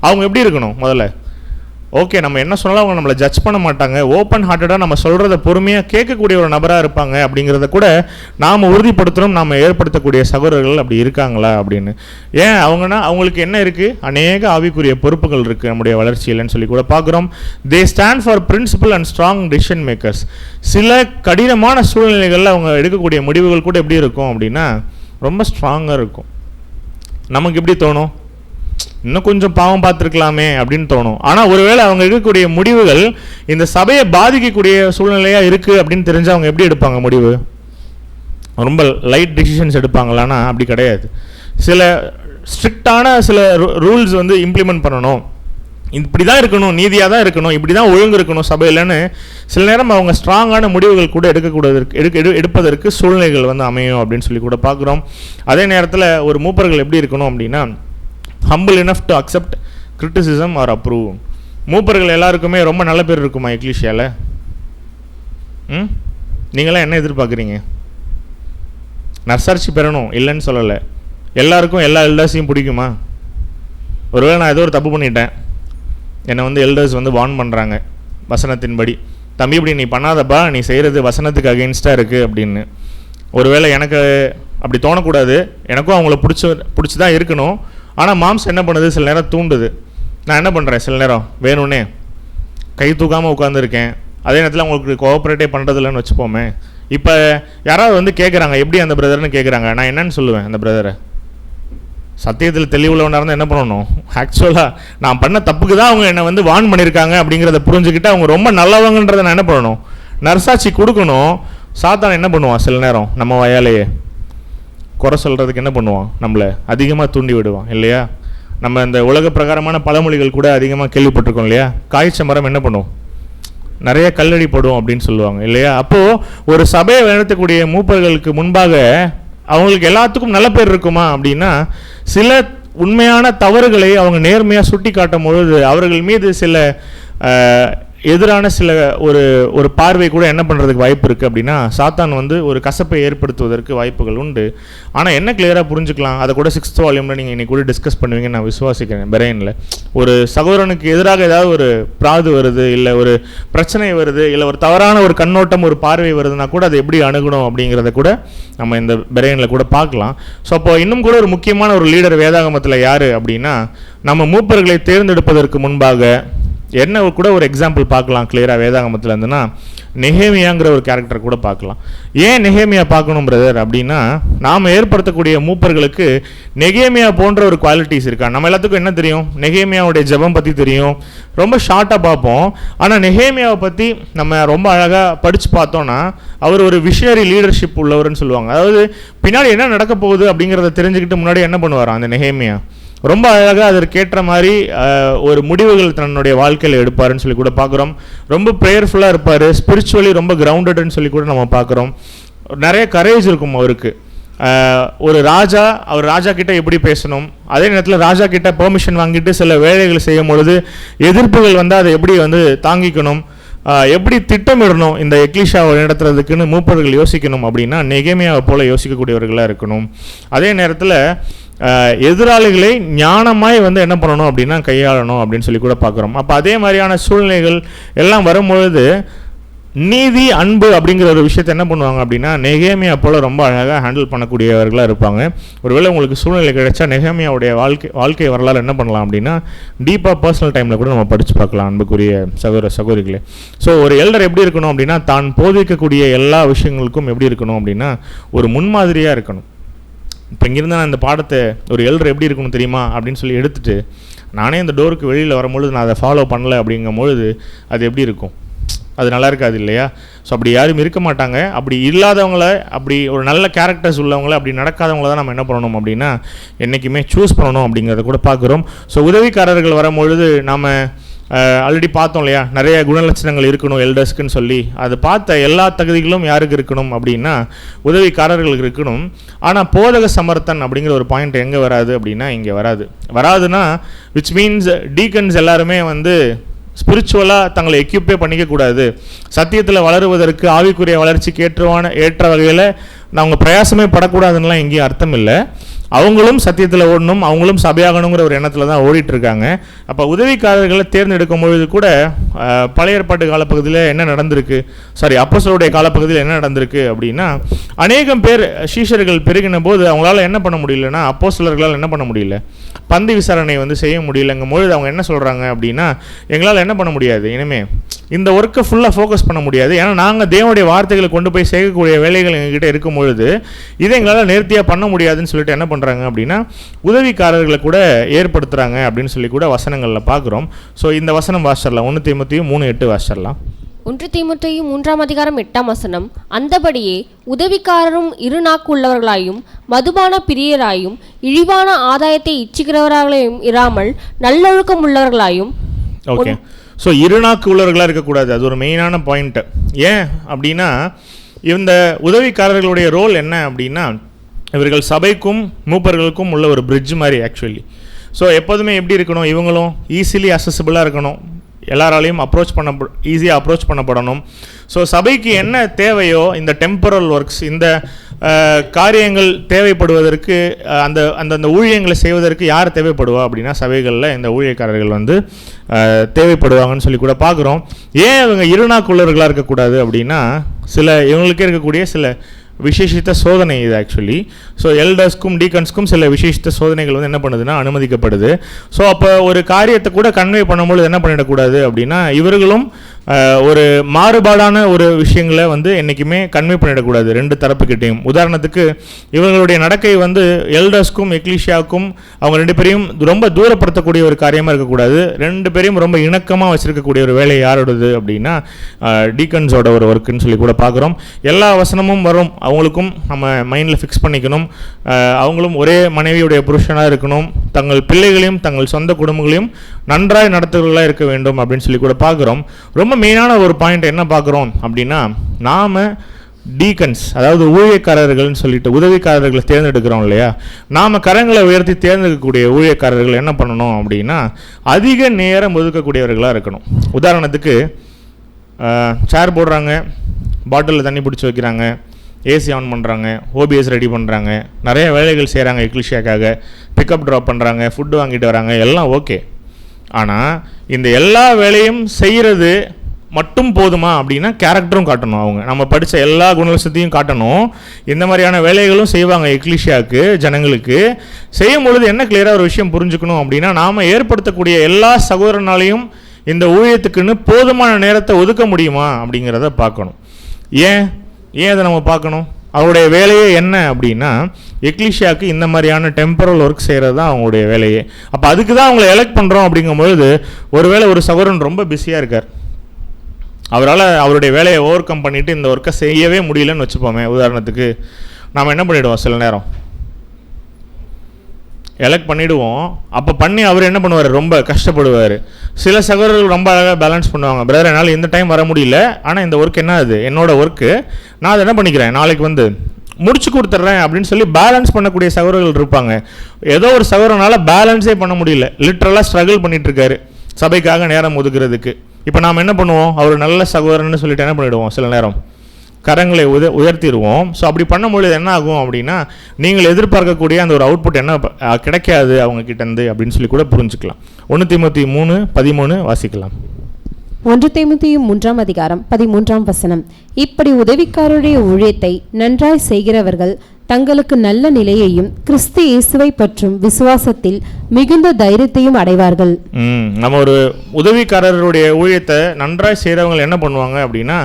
அவங்க எப்படி இருக்கணும், முதல்ல ஓகே நம்ம என்ன சொன்னாலும் அவங்க நம்மளை ஜட்ஜ் பண்ண மாட்டாங்க, ஓப்பன் ஹார்ட்டடாக நம்ம சொல்கிறத பொறுமையாக கேட்கக்கூடிய ஒரு நபராக இருப்பாங்க அப்படிங்கிறத கூட நாம் உறுதிப்படுத்தணும். நாம் ஏற்படுத்தக்கூடிய சகோதரர்கள் அப்படி இருக்காங்களா அப்படின்னு. ஏன் அவங்கன்னா அவங்களுக்கு என்ன இருக்குது, அநேக ஆவிக்குரிய பொறுப்புகள் இருக்குது நம்முடைய வளர்ச்சியில்னு சொல்லி கூட பார்க்குறோம். They stand for principle and strong decision makers. சில கடினமான சூழ்நிலைகளில் அவங்க எடுக்கக்கூடிய முடிவுகள் கூட எப்படி இருக்கும் அப்படின்னா ரொம்ப ஸ்ட்ராங்காக இருக்கும். நமக்கு எப்படி தோணும், இன்னும் கொஞ்சம் பாவம் பார்த்துருக்கலாமே அப்படின்னு தோணும். ஆனால் ஒருவேளை அவங்க எடுக்கக்கூடிய முடிவுகள் இந்த சபையை பாதிக்கக்கூடிய சூழ்நிலையாக இருக்குது அப்படின்னு தெரிஞ்சு அவங்க எப்படி எடுப்பாங்க முடிவு, ரொம்ப லைட் டிசிஷன்ஸ் எடுப்பாங்களான்னா அப்படி கிடையாது. சில ஸ்ட்ரிக்டான சில ரூல்ஸ் வந்து இம்ப்ளிமெண்ட் பண்ணணும், இப்படி தான் இருக்கணும், நீதியாக தான் இருக்கணும், இப்படி தான் ஒழுங்கு இருக்கணும் சபையில்னு சில நேரம் அவங்க ஸ்ட்ராங்கான முடிவுகள் கூட எடுப்பதற்கு சூழ்நிலைகள் வந்து அமையும் அப்படின்னு சொல்லி கூட பார்க்குறோம். அதே நேரத்தில் ஒரு மூப்பர்கள் எப்படி இருக்கணும் அப்படின்னா humble enough to accept criticism or approve. மூப்பர்கள் எல்லாருக்குமே ரொம்ப நல்ல பேர் இருக்குமா எக்லிஷியாவில்? நீங்களாம் என்ன எதிர்பார்க்குறீங்க? நர்சரிச்சு பெறணும் இல்லைன்னு சொல்லலை, எல்லாருக்கும் எல்லா எல்டர்ஸையும் பிடிக்குமா? ஒருவேளை நான் ஏதோ ஒரு தப்பு பண்ணிட்டேன், என்னை வந்து எல்டர்ஸ் வந்து வார்ன் பண்ணுறாங்க வசனத்தின்படி, தம்பி இப்படி நீ பண்ணாதப்பா, நீ செய்கிறது வசனத்துக்கு அகெயின்ஸ்டாக இருக்குது அப்படின்னு. ஒருவேளை எனக்கு அப்படி தோணக்கூடாது, எனக்கும் அவங்கள பிடிச்சி தான் இருக்கணும். ஆனால் மாம்ஸ் என்ன பண்ணுது, சில நேரம் தூண்டுது. நான் என்ன பண்ணுறேன், சில நேரம் வேணும்னே கை தூக்காமல் உட்காந்துருக்கேன், அதே நேரத்தில் அவங்களுக்கு கோஆப்ரேட்டே பண்ணுறதில்லன்னு வச்சுப்போமே. இப்போ யாராவது வந்து கேட்குறாங்க எப்படி அந்த பிரதர்னு கேட்குறாங்க, நான் என்னன்னு சொல்லுவேன் அந்த பிரதரை? சத்தியத்தில் தெளிவுள்ளவனாக இருந்தால் என்ன பண்ணணும்? ஆக்சுவலாக நான் பண்ண தப்புக்கு தான் அவங்க என்னை வந்து வார்ன் பண்ணியிருக்காங்க அப்படிங்கிறத புரிஞ்சுக்கிட்டு அவங்க ரொம்ப நல்லவங்கன்றதை நான் என்ன பண்ணணும்? நற்சாட்சி கொடுக்கணும். சாத்தான் என்ன பண்ணுவான்? சில நேரம் நம்ம வயாலேயே குறை சொல்கிறதுக்கு என்ன பண்ணுவான்? நம்மளை அதிகமாக தூண்டி விடுவான் இல்லையா? நம்ம இந்த உலக பிரகாரமான பழமொழிகள் கூட அதிகமாக கேள்விப்பட்டிருக்கோம் இல்லையா? காய்ச்ச மரம் என்ன பண்ணும்? நிறைய கல்லடி போடும் அப்படின்னு சொல்லுவாங்க இல்லையா? அப்போது ஒரு சபையை நடத்தக்கூடிய மூப்பர்களுக்கு முன்பாக அவங்களுக்கு எல்லாத்துக்கும் நல்ல பேர் இருக்குமா அப்படின்னா, சில உண்மையான தவறுகளை அவங்க நேர்மையாக சுட்டி காட்டும் பொழுது அவர்கள் மீது சில எதிரான சில ஒரு பார்வை கூட என்ன பண்ணுறதுக்கு வாய்ப்பு இருக்குது அப்படின்னா, சாத்தான் வந்து ஒரு கசப்பை ஏற்படுத்துவதற்கு வாய்ப்புகள் உண்டு. ஆனால் என்ன கிளியராக புரிஞ்சுக்கலாம், அதை கூட 6th வால்யூமில் நீங்கள் இன்னைக்கு கூட டிஸ்கஸ் பண்ணுவீங்கன்னு நான் விசுவாசிக்கிறேன். பெரைனில் ஒரு சகோதரனுக்கு எதிராக ஏதாவது ஒரு பிராது வருது, இல்லை ஒரு பிரச்சனை வருது, இல்லை ஒரு தவறான ஒரு கண்ணோட்டம் ஒரு பார்வை வருதுன்னா கூட அதை எப்படி அணுகணும் அப்படிங்கிறத கூட நம்ம இந்த பெரைனில் கூட பார்க்கலாம். ஸோ அப்போ இன்னும் கூட ஒரு முக்கியமான ஒரு லீடர் வேதாகமத்தில் யார் அப்படின்னா, நம்ம மூப்பர்களை தேர்ந்தெடுப்பதற்கு முன்பாக என்ன கூட ஒரு எக்ஸாம்பிள் பார்க்கலாம் கிளியராக வேதாகமத்தில் இருந்துன்னா, நெகேமியாங்கிற ஒரு கேரக்டர் கூட பார்க்கலாம். ஏன் நெகேமியா பார்க்கணும் பிரதர் அப்படின்னா, நாம் ஏற்படுத்தக்கூடிய மூப்பர்களுக்கு நெகேமியா போன்ற ஒரு குவாலிட்டிஸ் இருக்கா? நம்ம எல்லாத்துக்கும் என்ன தெரியும்? நெகேமியாவுடைய ஜெபம் பற்றி தெரியும், ரொம்ப ஷார்ட்டாக பார்ப்போம். ஆனால் நெகேமியாவை பற்றி நம்ம ரொம்ப அழகாக படித்து பார்த்தோன்னா, அவர் ஒரு விஷனரி லீடர்ஷிப் உள்ளவர்னு சொல்லுவாங்க. அதாவது பின்னாடி என்ன நடக்க போகுது அப்படிங்கிறத தெரிஞ்சுக்கிட்டு முன்னாடி என்ன பண்ணுவார் அந்த நெகேமியா? ரொம்ப அழகாக அதற்கேற்ற மாதிரி ஒரு முடிவுகள் தன்னுடைய வாழ்க்கையில் எடுப்பாருன்னு சொல்லி கூட பார்க்குறோம். ரொம்ப ப்ரேயர்ஃபுல்லாக இருப்பார், ஸ்பிரிச்சுவலி ரொம்ப கிரவுண்டட்னு சொல்லி கூட நம்ம பார்க்குறோம். நிறைய கரேஜ் இருக்கும் அவருக்கு. ஒரு ராஜா, அவர் ராஜா கிட்ட எப்படி பேசணும், அதே நேரத்தில் ராஜா கிட்ட பெர்மிஷன் வாங்கிட்டு சில வேலைகள் செய்யும் பொழுது எதிர்ப்புகள் வந்தால் அதை எப்படி வந்து தாங்கிக்கணும், எப்படி திட்டமிடணும் இந்த எக்லிஷாவை நடத்துறதுக்குன்னு மூப்பர்கள் யோசிக்கணும். அப்படின்னா நெகேமியாவை போல யோசிக்கக்கூடியவர்களாக இருக்கணும். அதே நேரத்தில் எதிராளிகளை ஞானமாய் வந்து என்ன பண்ணணும் அப்படின்னா கையாளணும் அப்படின்னு சொல்லி கூட பார்க்குறோம். அப்போ அதே மாதிரியான சூழ்நிலைகள் எல்லாம் வரும்பொழுது நீதி அன்பு அப்படிங்கிற ஒரு விஷயத்தை என்ன பண்ணுவாங்க அப்படின்னா, நெகேமியா போல் ரொம்ப அழகாக ஹேண்டில் பண்ணக்கூடியவர்களாக இருப்பாங்க. ஒருவேளை உங்களுக்கு சூழ்நிலை கிடைச்சா நெகேமியாவுடைய வாழ்க்கை வரலாறு என்ன பண்ணலாம் அப்படின்னா, டீப்பாக பர்சனல் டைமில் கூட நம்ம படித்து பார்க்கலாம் அன்புக்குரிய சகோதரிகளே. ஸோ ஒரு எல்டர் எப்படி இருக்கணும் அப்படின்னா, தான் போதிக்கக்கூடிய எல்லா விஷயங்களுக்கும் எப்படி இருக்கணும் அப்படின்னா ஒரு முன்மாதிரியாக இருக்கணும். இப்போ இங்கிருந்து நான் இந்த பாடத்தை ஒரு எல்டர் எப்படி இருக்கணும் தெரியுமா அப்படின்னு சொல்லி எடுத்துகிட்டு நானே இந்த டோருக்கு வெளியில் வரும்பொழுது நான் அதை ஃபாலோ பண்ணலை அப்படிங்கும்பொழுது அது எப்படி இருக்கும்? அது நல்லா இருக்காது இல்லையா? ஸோ அப்படி யாரும் இருக்க மாட்டாங்க. அப்படி இல்லாதவங்கள, அப்படி ஒரு நல்ல கேரக்டர்ஸ் உள்ளவங்கள, அப்படி நடக்காதவங்கள தான் நம்ம என்ன பண்ணணும் அப்படின்னா என்றைக்குமே சூஸ் பண்ணணும் அப்படிங்கிறத கூட பார்க்குறோம். ஸோ உதவிக்காரர்கள் வரும்பொழுது நாம் ஆல்ரெடி பார்த்தோம் இல்லையா, நிறைய குணலட்சணங்கள் இருக்கணும் எல்டர்ஸ்க்குன்னு சொல்லி. அது பார்த்த எல்லா தகுதிகளும் யாருக்கு இருக்கணும் அப்படின்னா உதவிக்காரர்களுக்கு இருக்கணும். ஆனால் போதக சமர்த்தன் அப்படிங்கிற ஒரு பாயிண்ட் எங்கே வராது அப்படின்னா இங்கே வராதுன்னா விச் மீன்ஸ் டீக்கன்ஸ் எல்லாருமே வந்து ஸ்பிரிச்சுவலாக தங்களை எக்யூப்பே பண்ணிக்கக்கூடாது. சத்தியத்தில் வளருவதற்கு ஆவிக்குரிய வளர்ச்சிக்கு ஏற்ற வகையில் அவங்க பிரயாசமே படக்கூடாதுன்னெலாம் எங்கேயும் அர்த்தம் இல்லை. அவங்களும் சத்தியத்தில் ஓடணும், அவங்களும் சபையாகணுங்கிற ஒரு எண்ணத்தில் தான் ஓடிட்டுருக்காங்க. அப்போ உதவிக்காரர்களை தேர்ந்தெடுக்கும் பொழுது கூட பழைய ஏற்பாட்டு காலப்பகுதியில் என்ன நடந்திருக்கு, அப்போஸ்தலருடைய காலப்பகுதியில் என்ன நடந்திருக்கு அப்படின்னா, அநேகம் பேர் சீஷர்கள் பெருகின போது அவங்களால என்ன பண்ண முடியலன்னா, அப்போஸ்தலர்களால் என்ன பண்ண முடியல, பந்தி விசாரணை வந்து செய்ய முடியலங்கும் பொழுது அவங்க என்ன சொல்கிறாங்க அப்படின்னா, எங்களால் என்ன பண்ண முடியாது, இனிமேல் இந்த ஒர்க்கை ஃபுல்லாக ஃபோக்கஸ் பண்ண முடியாது. ஏன்னா நாங்கள் தேவனுடைய வார்த்தைகளை கொண்டு போய் சேர்க்கக்கூடிய வேலைகள் எங்ககிட்ட இருக்கும் பொழுது இதை எங்களால் நேர்த்தியாக பண்ண முடியாதுன்னு சொல்லிட்டு என்ன பண்ணுறாங்க அப்படின்னா உதவிக்காரர்களை கூட ஏற்படுத்துகிறாங்க அப்படின்னு சொல்லி கூட வசனங்களில் பார்க்குறோம். ஸோ இந்த வசனம் வாசிச்சிடலாம். 1 தீமோத்தேயு 3:8 வாசிச்சிடலாம். 1 தீமோத்தேயு 3:8 அந்தபடியே உதவிக்காரரும் இருநாக்கு உள்ளவர்களாயும் மதுபான பிரியராயும் இழிவான ஆதாயத்தை இச்சிக்கிறவர்களாயும் இராமல் நல்லொழுக்கம் உள்ளவர்களாயும். ஓகே, ஸோ இருநாக்கு உள்ளவர்களாக இருக்கக்கூடாது. அது ஒரு மெயினான பாயிண்ட்டு. ஏன் அப்படின்னா இந்த உதவிக்காரர்களுடைய ரோல் என்ன அப்படின்னா, இவர்கள் சபைக்கும் மூப்பர்களுக்கும் உள்ள ஒரு பிரிட்ஜ் மாதிரி ஆக்சுவலி. ஸோ எப்போதுமே எப்படி இருக்கணும், இவங்களும் ஈஸிலி அக்சசபிளாக இருக்கணும், எல்லாராலையும் ஈஸியாக அப்ரோச் பண்ணப்படணும். ஸோ சபைக்கு என்ன தேவையோ இந்த டெம்பரல் ஒர்க்ஸ், இந்த காரியங்கள் தேவைப்படுவதற்கு அந்த ஊழியங்களை செய்வதற்கு யார் தேவைப்படுவா அப்படின்னா சபைகளில் இந்த ஊழியக்காரர்கள் வந்து தேவைப்படுவாங்கன்னு சொல்லி கூட பார்க்குறோம். ஏன் இவங்க இருநாக்குள்ளவர்களாக இருக்கக்கூடாது அப்படின்னா இவங்களுக்கே இருக்கக்கூடிய சில விசேஷித்த சோதனை இது ஆக்சுவலி. ஸோ எல்டர்ஸ்க்கும் டீக்கன்ஸ்க்கும் சில விசேஷித்த சோதனைகள் வந்து என்ன பண்ணுதுன்னா அனுமதிக்கப்படுது. ஸோ அப்போ ஒரு காரியத்தை கூட கன்வே பண்ணும்பொழுது என்ன பண்ணிடக்கூடாது அப்படின்னா இவர்களும் ஒரு மாறுபாடான ஒரு விஷயங்களை வந்து என்றைக்குமே கன்வே பண்ணிடக்கூடாது ரெண்டு தரப்புக்கிட்டையும். உதாரணத்துக்கு இவங்களுடைய நடக்கை வந்து எல்டர்ஸ்க்கும் எக்லீஷியாவுக்கும் அவங்க ரெண்டு பேரையும் ரொம்ப தூரப்படுத்தக்கூடிய ஒரு காரியமாக இருக்கக்கூடாது. ரெண்டு பேரையும் ரொம்ப இணக்கமாக வச்சுருக்கக்கூடிய ஒரு வேலை யாரோடது அப்படின்னா டீக்கன்ஸோட ஒரு ஒர்க்குன்னு சொல்லி கூட பார்க்குறோம். எல்லா வசனமும் வரும், அவங்களுக்கும் நம்ம மைண்டில் ஃபிக்ஸ் பண்ணிக்கணும். அவங்களும் ஒரே மனைவியுடைய புருஷனாக இருக்கணும், தங்கள் பிள்ளைகளையும் தங்கள் சொந்த குடும்பங்களையும் நன்றாய் நடத்துகிறவர்களாக இருக்க வேண்டும் அப்படின்னு சொல்லி கூட பார்க்குறோம். ரொம்ப மெயினான ஒரு பாயிண்ட் என்ன பார்க்குறோம் அப்படின்னா, நாம் டீக்கன்ஸ் அதாவது ஊழியக்காரர்கள்னு சொல்லிட்டு உதவிக்காரர்களை தேர்ந்தெடுக்கிறோம் இல்லையா, நாம் கரங்களை உயர்த்தி தேர்ந்தெடுக்கக்கூடிய ஊழியக்காரர்கள் என்ன பண்ணணும் அப்படின்னா அதிக நேரம் ஒதுக்கக்கூடியவர்களாக இருக்கணும். உதாரணத்துக்கு சேர் போடுறாங்க, பாட்டிலில் தண்ணி பிடிச்சி வைக்கிறாங்க, ஏசி ஆன் பண்ணுறாங்க, ஓபிஎஸ் ரெடி பண்ணுறாங்க, நிறைய வேலைகள் செய்கிறாங்க, எக்லிஷியாக்காக பிக்கப் ட்ராப் பண்ணுறாங்க, ஃபுட்டு வாங்கிட்டு வராங்க, எல்லாம் ஓகே. ஆனால் இந்த எல்லா வேலையும் செய்கிறது மட்டும் போதுமா அப்படின்னா கேரக்டரும் காட்டணும். அவங்க நம்ம படித்த எல்லா குணலட்சத்தையும் காட்டணும். இந்த மாதிரியான வேலைகளும் செய்வாங்க எக்லிஷியாவுக்கு, ஜனங்களுக்கு. செய்யும் பொழுது என்ன கிளியராக ஒரு விஷயம் புரிஞ்சுக்கணும் அப்படின்னா, நாம் ஏற்படுத்தக்கூடிய எல்லா சகோதரனாலையும் இந்த ஊழியத்துக்குன்னு போதுமான நேரத்தை ஒதுக்க முடியுமா அப்படிங்கிறத பார்க்கணும். ஏன் அதை நம்ம பார்க்கணும்? அவருடைய வேலையே என்ன அப்படின்னா எக்லிஷியாவுக்கு இந்த மாதிரியான டெம்பரல் ஒர்க் செய்கிறது தான் அவங்களுடைய வேலையே. அப்போ அதுக்கு தான் அவங்களை எலெக்ட் பண்ணுறோம். அப்படிங்கும்பொழுது ஒருவேளை ஒரு சகோதரன் ரொம்ப பிஸியாக இருக்கார், அவரால் அவருடைய வேலையை ஓவர் கம் பண்ணிவிட்டு இந்த ஒர்க்கை செய்யவே முடியலன்னு வச்சுப்போமே. உதாரணத்துக்கு நாம் என்ன பண்ணிவிடுவோம், சில நேரம் எலெக்ட் பண்ணிவிடுவோம். அப்போ பண்ணி அவர் என்ன பண்ணுவார், ரொம்ப கஷ்டப்படுவார். சில சகோதரர்கள் ரொம்ப அழகாக பேலன்ஸ் பண்ணுவாங்க, பிரதர் என்னால் இந்த டைம் வர முடியல, ஆனால் இந்த ஒர்க் என்ன அது என்னோடய ஒர்க்கு, நான் அதை என்ன பண்ணிக்கிறேன், நாளைக்கு வந்து முடிச்சு கொடுத்துட்றேன் அப்படின்னு சொல்லி பேலன்ஸ் பண்ணக்கூடிய சகோதரர்கள் இருப்பாங்க. ஏதோ ஒரு சகோதரனால் பேலன்ஸே பண்ண முடியல, லிட்ரலாக ஸ்ட்ரகிள் பண்ணிகிட்ருக்காரு சபைக்காக நேரம் ஒதுக்குறதுக்கு. இப்போ நாம் என்ன பண்ணுவோம், அவர் நல்ல சகோதரன்னு சொல்லிட்டு என்ன பண்ணிவிடுவோம், சில நேரம் கரங்களை உயர்த்திடுவோம். ஸோ அப்படி பண்ணும்பொழுது என்ன ஆகும் அப்படின்னா, நீங்கள் எதிர்பார்க்கக்கூடிய அந்த ஒரு அவுட்புட் என்ன கிடைக்காது அவங்கக்கிட்டேருந்து அப்படின்னு சொல்லி கூட புரிஞ்சுக்கலாம். 1 தீமோத்தேயு 3:13 வாசிக்கலாம். 1 தீமோத்தேயு 3:13 இப்படி உதவிக்காரருடைய ஊழியத்தை நன்றாய் செய்கிறவர்கள் தங்களுக்கு நல்ல நிலையையும் கிறிஸ்து இயேசுவை பற்றும் விசுவாசத்தில் மிகுந்த தைரியத்தையும் அடைவார்கள். நம்ம ஒரு உதவிக்காரருடைய ஊழியத்தை நன்றாய் செய்கிறவங்க என்ன பண்ணுவாங்க அப்படின்னா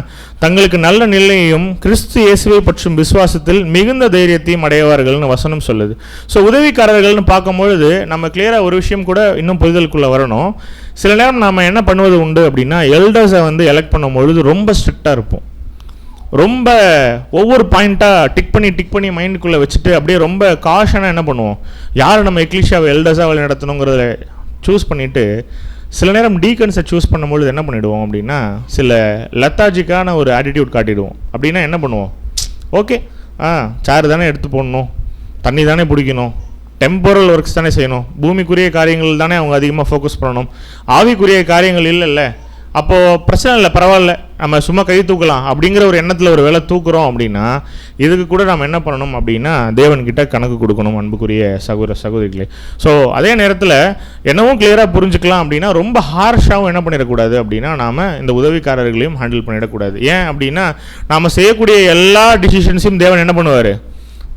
தங்களுக்கு நல்ல நிலையையும் கிறிஸ்து இயேசுவை பற்றும் விசுவாசத்தில் மிகுந்த தைரியத்தையும் அடைவார்கள்னு வசனம் சொல்லுது. ஸோ உதவிக்காரர்கள்னு பார்க்கும்பொழுது நம்ம கிளியராக ஒரு விஷயம் கூட இன்னும் புரிதலுக்குள்ளே வரணும். சில நேரம் நாம் என்ன பண்ணுவது உண்டு அப்படின்னா, எல்டர்ஸை வந்து எலெக்ட் பண்ணும் பொழுது ரொம்ப ஸ்ட்ரிக்டாக இருப்போம். ரொம்ப ஒவ்வொரு பாயிண்ட்டாக டிக் பண்ணி மைண்டுக்குள்ளே வச்சுட்டு அப்படியே ரொம்ப காஷனாக என்ன பண்ணுவோம், யார் நம்ம எக்லிஷியாவை எல்டர்ஸாக வழி நடத்தணுங்கிறத சூஸ் பண்ணிவிட்டு சில நேரம் டீக்கன்ஸை சூஸ் பண்ணும்பொழுது என்ன பண்ணிவிடுவோம் அப்படின்னா சில லெத்தாஜிக்கான ஒரு ஆட்டிடியூட் காட்டிடுவோம். அப்படின்னா என்ன பண்ணுவோம், ஓகே சேர் தானே எடுத்து போடணும், தண்ணி தானே பிடிக்கணும், டெம்பரல் ஒர்க்ஸ் தானே செய்யணும், பூமிக்குரிய காரியங்கள் தானே அவங்க அதிகமாக ஃபோக்கஸ் பண்ணணும், ஆவிக்குரிய காரியங்கள் இல்லைல்ல, அப்போது பிரச்சனை இல்லை, பரவாயில்ல, நம்ம சும்மா கை தூக்கலாம் அப்படிங்கிற ஒரு எண்ணத்தில் ஒரு வேலை தூக்குறோம் அப்படின்னா இதுக்கு கூட நம்ம என்ன பண்ணணும் அப்படின்னா தேவன்கிட்ட கணக்கு கொடுக்கணும், அன்புக்குரிய சகோதரிகளே. ஸோ அதே நேரத்தில் என்னவும் கிளியராக புரிஞ்சுக்கலாம் அப்படின்னா ரொம்ப ஹார்ஷாகவும் என்ன பண்ணிடக்கூடாது அப்படின்னா நாம் இந்த உதவிக்காரர்களையும் ஹேண்டில் பண்ணிடக்கூடாது. ஏன் அப்படின்னா நாம் செய்யக்கூடிய எல்லா டிசிஷன்ஸையும் தேவன் என்ன பண்ணுவார்,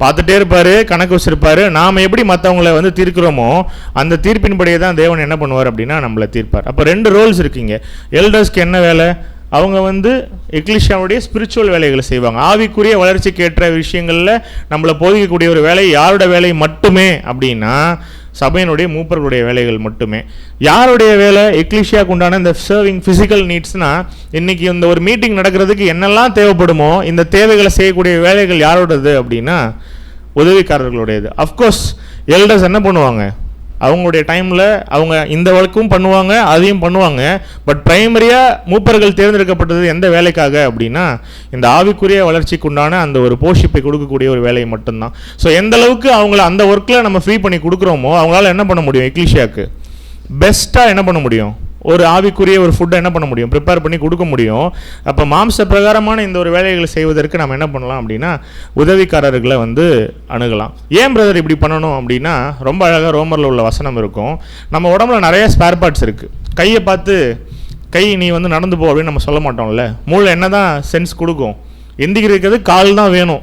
பார்த்துட்டே இருப்பார், கணக்கு வச்சுருப்பார். நாம் எப்படி மற்றவங்களை வந்து தீர்க்கிறோமோ அந்த தீர்ப்பின்படியே தான் தேவன் என்ன பண்ணுவார் அப்படின்னா நம்மளை தீர்ப்பார். அப்போ 2 ரோல்ஸ் இருக்குங்க. எல்டர்ஸ்க்கு என்ன வேலை, அவங்க வந்து எக்லிஷியாவுடைய ஸ்பிரிச்சுவல் வேலைகளை செய்வாங்க. ஆவிக்குரிய வளர்ச்சிக்கு ஏற்ற விஷயங்களில் நம்மளை போதிக்கக்கூடிய ஒரு வேலை யாரோட வேலை மட்டுமே அப்படின்னா சபையினுடைய மூப்பர்களுடைய வேலைகள் மட்டுமே. யாருடைய வேலை, எக்லிஷியாவுக்கு உண்டான இந்த சர்விங் ஃபிசிக்கல் நீட்ஸ்னால் இன்றைக்கி இந்த ஒரு மீட்டிங் நடக்கிறதுக்கு என்னெல்லாம் தேவைப்படுமோ இந்த தேவைகளை செய்யக்கூடிய வேலைகள் யாரோடது அப்படின்னா உதவிக்காரர்களுடையது. அஃப்கோர்ஸ் எல்டர்ஸ் என்ன பண்ணுவாங்க, அவங்களுடைய டைமில் அவங்க இந்த ஒர்க்கும் பண்ணுவாங்க, அதையும் பண்ணுவாங்க. பட் ப்ரைமரியாக மூப்பர்கள் தேர்ந்தெடுக்கப்பட்டது எந்த வேலைக்காக அப்படின்னா இந்த ஆவிக்குரிய வளர்ச்சிக்கு உண்டான அந்த ஒரு போஷிப்பை கொடுக்கக்கூடிய ஒரு வேலையை மட்டும்தான். ஸோ எந்த அளவுக்கு அவங்கள அந்த ஒர்க்கில் நம்ம ஃப்ரீ பண்ணி கொடுக்குறோமோ அவங்களால என்ன பண்ண முடியும், எக்லிஷியாவுக்கு பெஸ்ட்டாக என்ன பண்ண முடியும், ஒரு ஆவிக்குரிய ஒரு ஃபுட்டை என்ன பண்ண முடியும், ப்ரிப்பேர் பண்ணி கொடுக்க முடியும். அப்போ மாம்ச பிரகாரமான இந்த ஒரு வேலைகளை செய்வதற்கு நம்ம என்ன பண்ணலாம் அப்படின்னா உதவிக்காரர்களை வந்து அணுகலாம். ஏன் பிரதர் இப்படி பண்ணணும் அப்படின்னா ரொம்ப அழகாக ரோமரில் உள்ள வசனம் இருக்கும். நம்ம உடம்புல நிறைய ஸ்பேர் பார்ட்ஸ் இருக்குது. கையை பார்த்து கை நீ வந்து நடந்து போ அப்படின்னு நம்ம சொல்ல மாட்டோம்ல. மூளை என்ன தான் சென்ஸ் கொடுக்கும், எந்திரிக்கிறது கால் தான் வேணும்.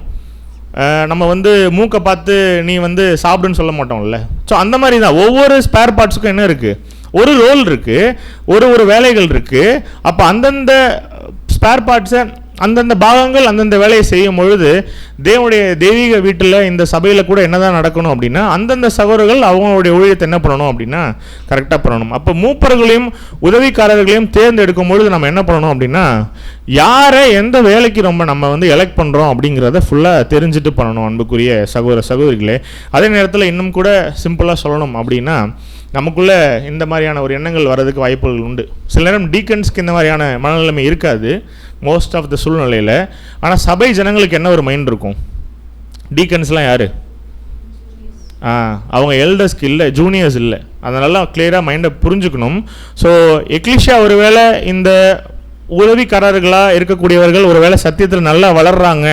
நம்ம வந்து மூக்கை பார்த்து நீ வந்து சாப்பிடுன்னு சொல்ல மாட்டோம்ல. ஸோ அந்த மாதிரி தான் ஒவ்வொரு ஸ்பேர் பார்ட்ஸுக்கும் என்ன இருக்குது, ஒரு ரோல் இருக்குது, ஒரு வேலைகள் இருக்குது. அப்போ அந்தந்த ஸ்பேர் பார்ட்ஸை, அந்தந்த பாகங்கள் அந்தந்த வேலையை செய்யும் பொழுது தேவனுடைய தெய்வீக வீட்டில் இந்த சபையில் கூட என்னதான் நடக்கணும் அப்படின்னா, அந்தந்த சகோதரர்கள் அவங்களுடைய ஊழியத்தை என்ன பண்ணணும் அப்படின்னா கரெக்டாக பண்ணணும். அப்போ மூப்பர்களையும் உதவிக்காரர்களையும் தேர்ந்தெடுக்கும் பொழுது நம்ம என்ன பண்ணணும் அப்படின்னா, யாரை எந்த வேலைக்கு ரொம்ப நம்ம வந்து எலெக்ட் பண்ணுறோம் அப்படிங்கிறத ஃபுல்லாக தெரிஞ்சுட்டு பண்ணணும் அன்புக்குரிய சகோதர சகோதரிகளே. அதே நேரத்தில் இன்னும் கூட சிம்பிளாக சொல்லணும் அப்படின்னா, நமக்குள்ளே இந்த மாதிரியான ஒரு எண்ணங்கள் வர்றதுக்கு வாய்ப்புகள் உண்டு. சில நேரம் டீக்கன்ஸ்க்கு இந்த மாதிரியான மனநிலைமை இருக்காது மோஸ்ட் ஆஃப் த சூழ்நிலையில். ஆனால் சபை ஜனங்களுக்கு என்ன ஒரு மைண்ட் இருக்கும், டீக்கன்ஸ்லாம் யார், அவங்க எல்டர்ஸ்க்கு இல்லை, ஜூனியர்ஸ் இல்லை. அதனால கிளியராக மைண்டை புரிஞ்சுக்கணும். ஸோ எக்லிஷியா ஒருவேளை இந்த உதவிக்காரர்களாக இருக்கக்கூடியவர்கள் ஒருவேளை சத்தியத்தில் நல்லா வளர்கிறாங்க,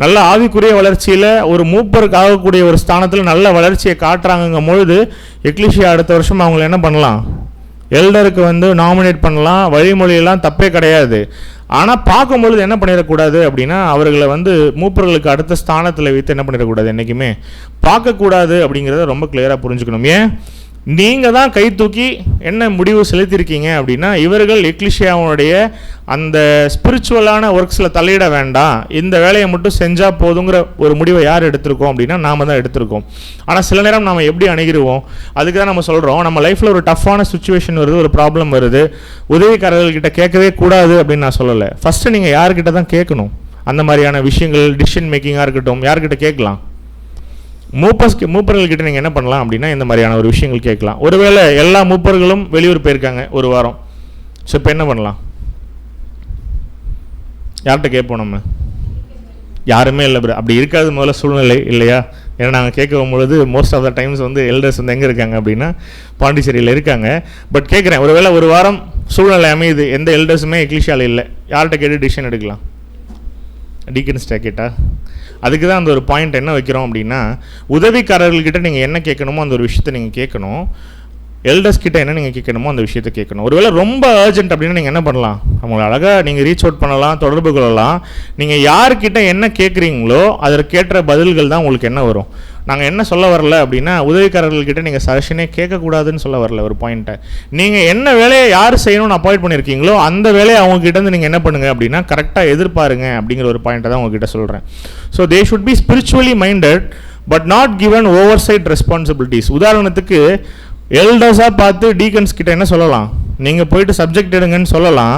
நல்ல ஆவிக்குரிய வளர்ச்சியில் ஒரு மூப்பருக்கு ஆகக்கூடிய ஒரு ஸ்தானத்தில் நல்ல வளர்ச்சியை காட்டுறாங்கங்கும் பொழுது எக்லிஷியா அடுத்த வருஷம் அவங்களை என்ன பண்ணலாம், எல்டருக்கு வந்து நாமினேட் பண்ணலாம். வழிமொழியெல்லாம் தப்பே கிடையாது. ஆனால் பார்க்கும்பொழுது என்ன பண்ணிடக்கூடாது அப்படின்னா, அவர்களை வந்து மூப்பர்களுக்கு அடுத்த ஸ்தானத்தில் வைத்து என்ன பண்ணிடக்கூடாது, என்றைக்குமே பார்க்கக்கூடாது அப்படிங்கிறத ரொம்ப கிளியராக புரிஞ்சுக்கணும். ஏன், நீங்கள் தான் கை தூக்கி என்ன முடிவு செலுத்தியிருக்கீங்க அப்படின்னா, இவர்கள் எக்லிஷியாவுடைய அந்த ஸ்பிரிச்சுவலான ஒர்க்ஸில் தலையிட வேண்டாம், இந்த வேலையை மட்டும் செஞ்சால் போதுங்கிற ஒரு முடிவை யார் எடுத்திருக்கோம் அப்படின்னா நாம் தான் எடுத்திருக்கோம். ஆனால் சில நேரம் நம்ம எப்படி அணுகிடுவோம், அதுக்கு தான் நம்ம சொல்கிறோம், நம்ம லைஃப்பில் ஒரு டஃப்பான சுச்சுவேஷன் வருது, ஒரு ப்ராப்ளம் வருது, உதவிக்காரர்கள்கிட்ட கேட்கவே கூடாது அப்படின்னு நான் சொல்லலை. ஃபஸ்ட்டு நீங்கள் யார்கிட்ட தான் கேட்கணும். அந்த மாதிரியான விஷயங்கள் டிசிஷன் மேக்கிங்காக இருக்கட்டும், யார்கிட்ட கேட்கலாம், மூப்பர்கள்கிட்ட நீங்கள் என்ன பண்ணலாம் அப்படின்னா இந்த மாதிரியான ஒரு விஷயங்கள் கேட்கலாம். ஒருவேளை எல்லா மூப்பர்களும் வெளியூர் போயிருக்காங்க ஒரு வாரம், ஸோ இப்போ என்ன பண்ணலாம், யார்கிட்ட கேட்போம், நம்ம யாருமே இல்லை. அப்படி இருக்காது முதல்ல சூழ்நிலை இல்லையா. ஏன்னா நாங்கள் கேட்கும் பொழுது மோஸ்ட் ஆஃப் த டைம்ஸ் வந்து எல்டர்ஸ் வந்து எங்கே இருக்காங்க அப்படின்னா பாண்டிச்சேரியில் இருக்காங்க. பட் கேட்குறேன், ஒருவேளை ஒரு வாரம் சூழ்நிலை அமையுது, எந்த எல்டர்ஸுமே எக்லிஷியாவில் இல்லை, யார்கிட்ட கேட்டு டிசிஷன் எடுக்கலாம், டீக்கன்ஸ்டா கேட்டா. அதுக்கு தான் அந்த ஒரு பாயிண்ட் என்ன வைக்கிறோம் அப்படின்னா, உதவிக்காரர்கள்கிட்ட நீங்கள் என்ன கேட்கணுமோ அந்த ஒரு விஷயத்தை நீங்கள் கேட்கணும், எல்டர்ஸ் கிட்ட என்ன நீங்கள் கேட்கணுமோ அந்த விஷயத்தை கேட்கணும். ஒருவேளை ரொம்ப அர்ஜென்ட் அப்படின்னா நீங்கள் என்ன பண்ணலாம், அவங்களை அழகாக நீங்கள் ரீச் அவுட் பண்ணலாம், தொடர்பு கொள்ளலாம். நீங்கள் யார்கிட்ட என்ன கேட்குறீங்களோ அதற்கேற்ற பதில்கள் தான் உங்களுக்கு என்ன வரும். நாங்கள் என்ன சொல்ல வரல அப்படின்னா, உதவிக்காரர்கள்கிட்ட நீங்கள் சஜஷனே கேட்கக்கூடாதுன்னு சொல்ல வரல. ஒரு பாயிண்ட்டை, நீங்கள் என்ன வேலையை யார் செய்யணும்னு அப்பாயிண்ட் பண்ணியிருக்கீங்களோ அந்த வேலையை அவங்ககிட்ட நீங்கள் என்ன பண்ணுங்கள் அப்படின்னா கரெக்டாக எதிர்பாருங்க அப்படிங்கிற ஒரு பாயிண்ட்டை தான் உங்ககிட்ட சொல்கிறேன். So they should be spiritually minded but not given over side responsibilities. உதாரணத்துக்கு எல்டர்ஸாக பார்த்து டீக்கன்ஸ் கிட்ட என்ன சொல்லலாம், நீங்கள் போயிட்டு சப்ஜெக்ட் எடுங்கன்னு சொல்லலாம்.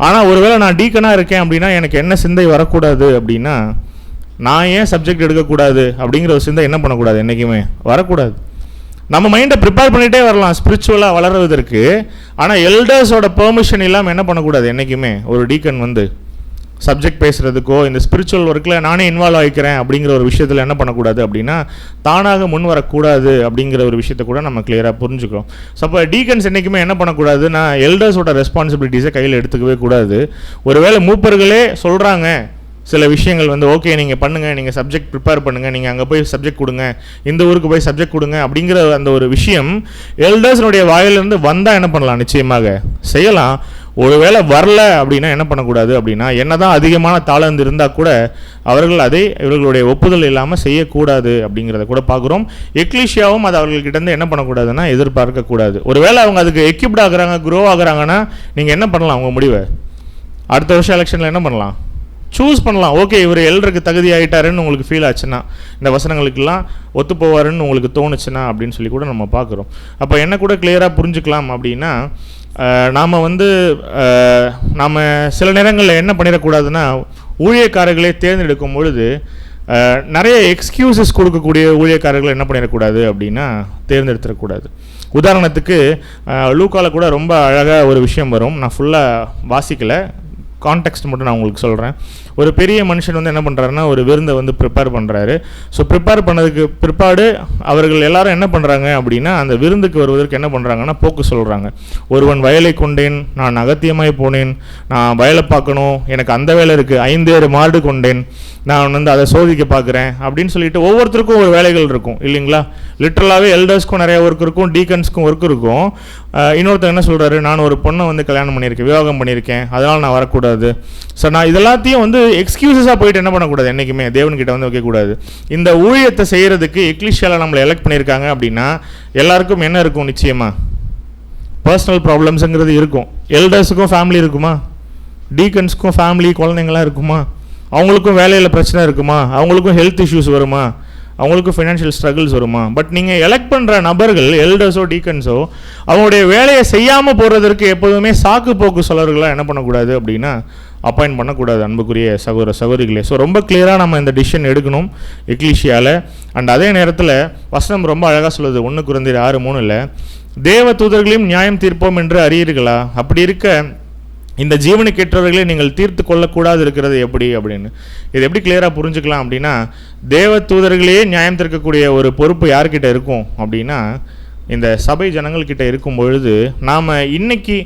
ஆனால் ஒருவேளை நான் டீக்கனாக இருக்கேன் அப்படின்னா எனக்கு என்ன சிந்தை வரக்கூடாது அப்படின்னா, நான் ஏன் சப்ஜெக்ட் எடுக்கக்கூடாது அப்படிங்கிற ஒரு சிந்தை என்ன பண்ணக்கூடாது, என்றைக்குமே வரக்கூடாது. நம்ம மைண்டை ப்ரிப்பேர் பண்ணிகிட்டே வரலாம் ஸ்பிரிச்சுவலாக வளர்கிறதுக்கு. ஆனால் எல்டர்ஸோட பெர்மிஷன் இல்லாமல் என்ன பண்ணக்கூடாது, என்றைக்குமே ஒரு டீக்கன் வந்து சப்ஜெக்ட் பேசுகிறதுக்கோ இந்த ஸ்பிரிச்சுவல் ஒர்க்கில் நானே இன்வால்வ் ஆகிக்கிறேன் அப்படிங்கிற ஒரு விஷயத்தில் என்ன பண்ணக்கூடாது அப்படின்னா தானாக முன் வரக்கூடாது அப்படிங்கிற ஒரு விஷயத்தை கூட நம்ம கிளியராக புரிஞ்சுக்கிறோம். ஸோ அப்போ டீக்கன்ஸ் என்றைக்குமே என்ன பண்ணக்கூடாதுன்னா எல்டர்ஸோட ரெஸ்பான்சிபிலிட்டிஸை கையில் எடுத்துக்கவே கூடாது. ஒருவேளை மூப்பர்களே சொல்கிறாங்க சில விஷயங்கள் வந்து ஓகே நீங்கள் பண்ணுங்கள், நீங்கள் சப்ஜெக்ட் ப்ரிப்பேர் பண்ணுங்கள், நீங்கள் அங்கே போய் சப்ஜெக்ட் கொடுங்க, இந்த ஊருக்கு போய் சப்ஜெக்ட் கொடுங்க அப்படிங்கிற அந்த ஒரு விஷயம் எல்டர்ஸனுடைய வாயிலிருந்து வந்தால் என்ன பண்ணலாம், நிச்சயமாக செய்யலாம். ஒருவேளை வரல அப்படின்னா என்ன பண்ணக்கூடாது அப்படின்னா, என்ன தான் அதிகமான தாளந்து இருந்தால் கூட அவர்கள் அதை இவர்களுடைய ஒப்புதல் இல்லாமல் செய்யக்கூடாது அப்படிங்கிறத கூட பார்க்குறோம். எக்லிஷியாவும் அது அவர்கள்கிட்டேருந்து என்ன பண்ணக்கூடாதுன்னா எதிர்பார்க்கக்கூடாது. ஒருவேளை அவங்க அதுக்கு எக்யூப்ட் ஆகுறாங்க, க்ரோ ஆகுறாங்கன்னா நீங்கள் என்ன பண்ணலாம், உங்கள் முடிவை அடுத்த வருஷம் எலெக்ஷனில் என்ன பண்ணலாம், சூஸ் பண்ணலாம். ஓகே இவர் எல்டருக்கு தகுதி ஆகிட்டாருன்னு உங்களுக்கு ஃபீல் ஆச்சுன்னா, இந்த வசனங்களுக்கெல்லாம் ஒத்து போவாருன்னு உங்களுக்கு தோணுச்சுன்னா அப்படின்னு சொல்லி கூட நம்ம பார்க்குறோம். அப்போ என்ன கூட கிளியராக புரிஞ்சுக்கலாம் அப்படின்னா, நாம் வந்து நாம் சில நேரங்களில் என்ன பண்ணிடக்கூடாதுன்னா, ஊழியக்காரர்களை தேர்ந்தெடுக்கும் பொழுது நிறைய எக்ஸ்கியூசஸ் கொடுக்கக்கூடிய ஊழியக்காரர்களை என்ன பண்ணிடக்கூடாது அப்படின்னா தேர்ந்தெடுத்துடக்கூடாது. உதாரணத்துக்கு லூக்காவில் கூட ரொம்ப அழகாக ஒரு விஷயம் வரும். நான் ஃபுல்லாக வாசிக்கலை, கான்டெக்ஸ்ட் மட்டும் நான் உங்களுக்கு சொல்கிறேன். ஒரு பெரிய மனுஷன் வந்து என்ன பண்ணுறாருன்னா ஒரு விருந்தை வந்து ப்ரிப்பேர் பண்ணுறாரு. ஸோ ப்ரிப்பேர் பண்ணதுக்கு பிற்பாடு அவர்கள் எல்லாரும் என்ன பண்ணுறாங்க அப்படின்னா, அந்த விருந்துக்கு வருவதற்கு என்ன பண்ணுறாங்கன்னா போக்கு சொல்கிறாங்க. ஒருவன் வயலை கொண்டேன், நான் அகத்தியமாய் போனேன், நான் வயலை பார்க்கணும், எனக்கு அந்த வேலை இருக்குது, 5 மாடு கொண்டேன், நான் வந்து அதை சோதிக்க பார்க்குறேன் அப்படின்னு சொல்லிட்டு ஒவ்வொருத்தருக்கும் ஒரு வேலைகள் இருக்கும் இல்லைங்களா. லிட்ரலாகவே எல்டர்ஸ்க்கும் நிறைய ஒர்க் இருக்கும், டீக்கன்ஸ்க்கும் ஒர்க் இருக்கும். இன்னொருத்தர் என்ன சொல்கிறாரு, நான் ஒரு பொண்ணை வந்து கல்யாணம் பண்ணியிருக்கேன், விவாகம் பண்ணியிருக்கேன், அதனால் நான் வரக்கூடாது. ஸோ நான் இதெல்லாத்தையும் வந்து எக்ஸ்கியூசஸாக போயிட்டு என்ன பண்ணக்கூடாது, என்றைக்குமே தேவன்கிட்ட வந்து வைக்கக்கூடாது. இந்த ஊழியத்தை செய்கிறதுக்கு எக்லிஷியாவில் நம்மளை எலெக்ட் பண்ணியிருக்காங்க அப்படின்னா எல்லாருக்கும் என்ன இருக்கும், நிச்சயமாக பர்சனல் ப்ராப்ளம்ஸுங்கிறது இருக்கும். எல்டர்ஸுக்கும் ஃபேமிலி இருக்குமா? டீக்கன்ஸுக்கும் ஃபேமிலி, குழந்தைங்களாம் இருக்குமா? அவங்களுக்கும் வேலையில் பிரச்சனை இருக்குமா? அவங்களுக்கும் ஹெல்த் இஷ்யூஸ் வருமா? அவங்களுக்கும் ஃபினான்ஷியல் ஸ்ட்ரகிள்ஸ் வருமா? பட் நீங்கள் எலெக்ட் பண்ணுற நபர்கள், எல்டர்ஸோ டீக்கன்ஸோ, அவங்களுடைய வேலையை செய்யாமல் போகிறதற்கு எப்போதுமே சாக்கு போக்கு சொல்லவர்களாக என்ன பண்ணக்கூடாது அப்படின்னா அப்பாயிண்ட் பண்ணக்கூடாது, அன்புக்குரிய சகோதர சகோதரிகளே. ஸோ ரொம்ப கிளியராக நம்ம இந்த டிசிஷன் எடுக்கணும் எக்லீஷியாவில். அண்ட் அதே நேரத்தில் வசனம் ரொம்ப அழகாக சொல்லுது, 1 கொரிந்தியர் 6:3 தேவ தூதர்களையும் நியாயம் தீர்ப்போம் என்று அறியீர்களா? அப்படி இருக்க இந்த ஜீவனுக்கேற்றவர்களை நீங்கள் தீர்த்து கொள்ளக்கூடாது இருக்கிறது எப்படி அப்படின்னு. இது எப்படி கிளியராக புரிஞ்சுக்கலாம் அப்படின்னா, தேவ தூதர்களையே நியாயம் தீர்க்கக்கூடிய ஒரு பொறுப்பு யார்கிட்ட இருக்கும் அப்படின்னா இந்த சபை ஜனங்கள்கிட்ட இருக்கும் பொழுது, நாம் இன்னைக்கு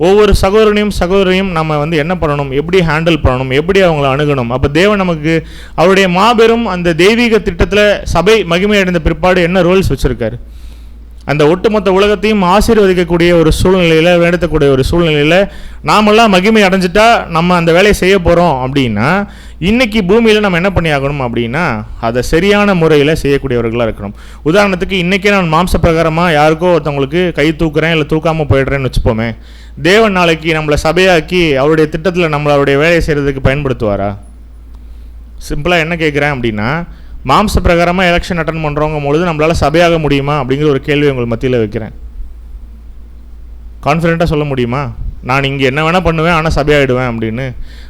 ஒவ்வொரு சகோதரனையும் நம்ம வந்து என்ன பண்ணணும், எப்படி ஹேண்டில் பண்ணணும், எப்படி அவங்கள அணுகணும். அப்போ தேவன் நமக்கு அவருடைய மாபெரும் அந்த தெய்வீக திட்டத்தில் சபை மகிமை அடைந்த பிற்பாடு என்ன ரோல்ஸ் வச்சுருக்காரு, அந்த ஒட்டுமொத்த உலகத்தையும் ஆசீர்வதிக்கக்கூடிய ஒரு சூழ்நிலையில், நடத்தக்கூடிய ஒரு சூழ்நிலையில் நாமெல்லாம் மகிமை அடைஞ்சிட்டா நம்ம அந்த வேலையை செய்ய போகிறோம் அப்படின்னா, இன்றைக்கி பூமியில் நம்ம என்ன பண்ணி ஆகணும் அப்படின்னா அதை சரியான முறையில் செய்யக்கூடியவர்களாக இருக்கணும். உதாரணத்துக்கு இன்றைக்கே நான் மாம்ச பிரகாரமாக யாருக்கோ ஒருத்தவங்களுக்கு கை தூக்குறேன் இல்லை தூக்காமல் போயிடுறேன்னு வச்சுப்போமே, தேவன் நாளைக்கு நம்மளை சபையாக்கி அவருடைய திட்டத்தில் நம்மளுடைய வேலையை செய்கிறதுக்கு பயன்படுத்துவாரா? சிம்பிளாக என்ன கேட்குறேன் அப்படின்னா, மாம்ச பிரகாரமாக எலெக்ஷன் அட்டன் பண்ணுறவங்க பொழுது நம்மளால் சபையாக முடியுமா அப்படிங்கிற ஒரு கேள்வி உங்கள் மத்தியில் வைக்கிறேன். கான்ஃபிடென்ட்டாக சொல்ல முடியுமா, நான் இங்கே என்ன வேணால் பண்ணுவேன் ஆனால் சபையாகிடுவேன் அப்படின்னு?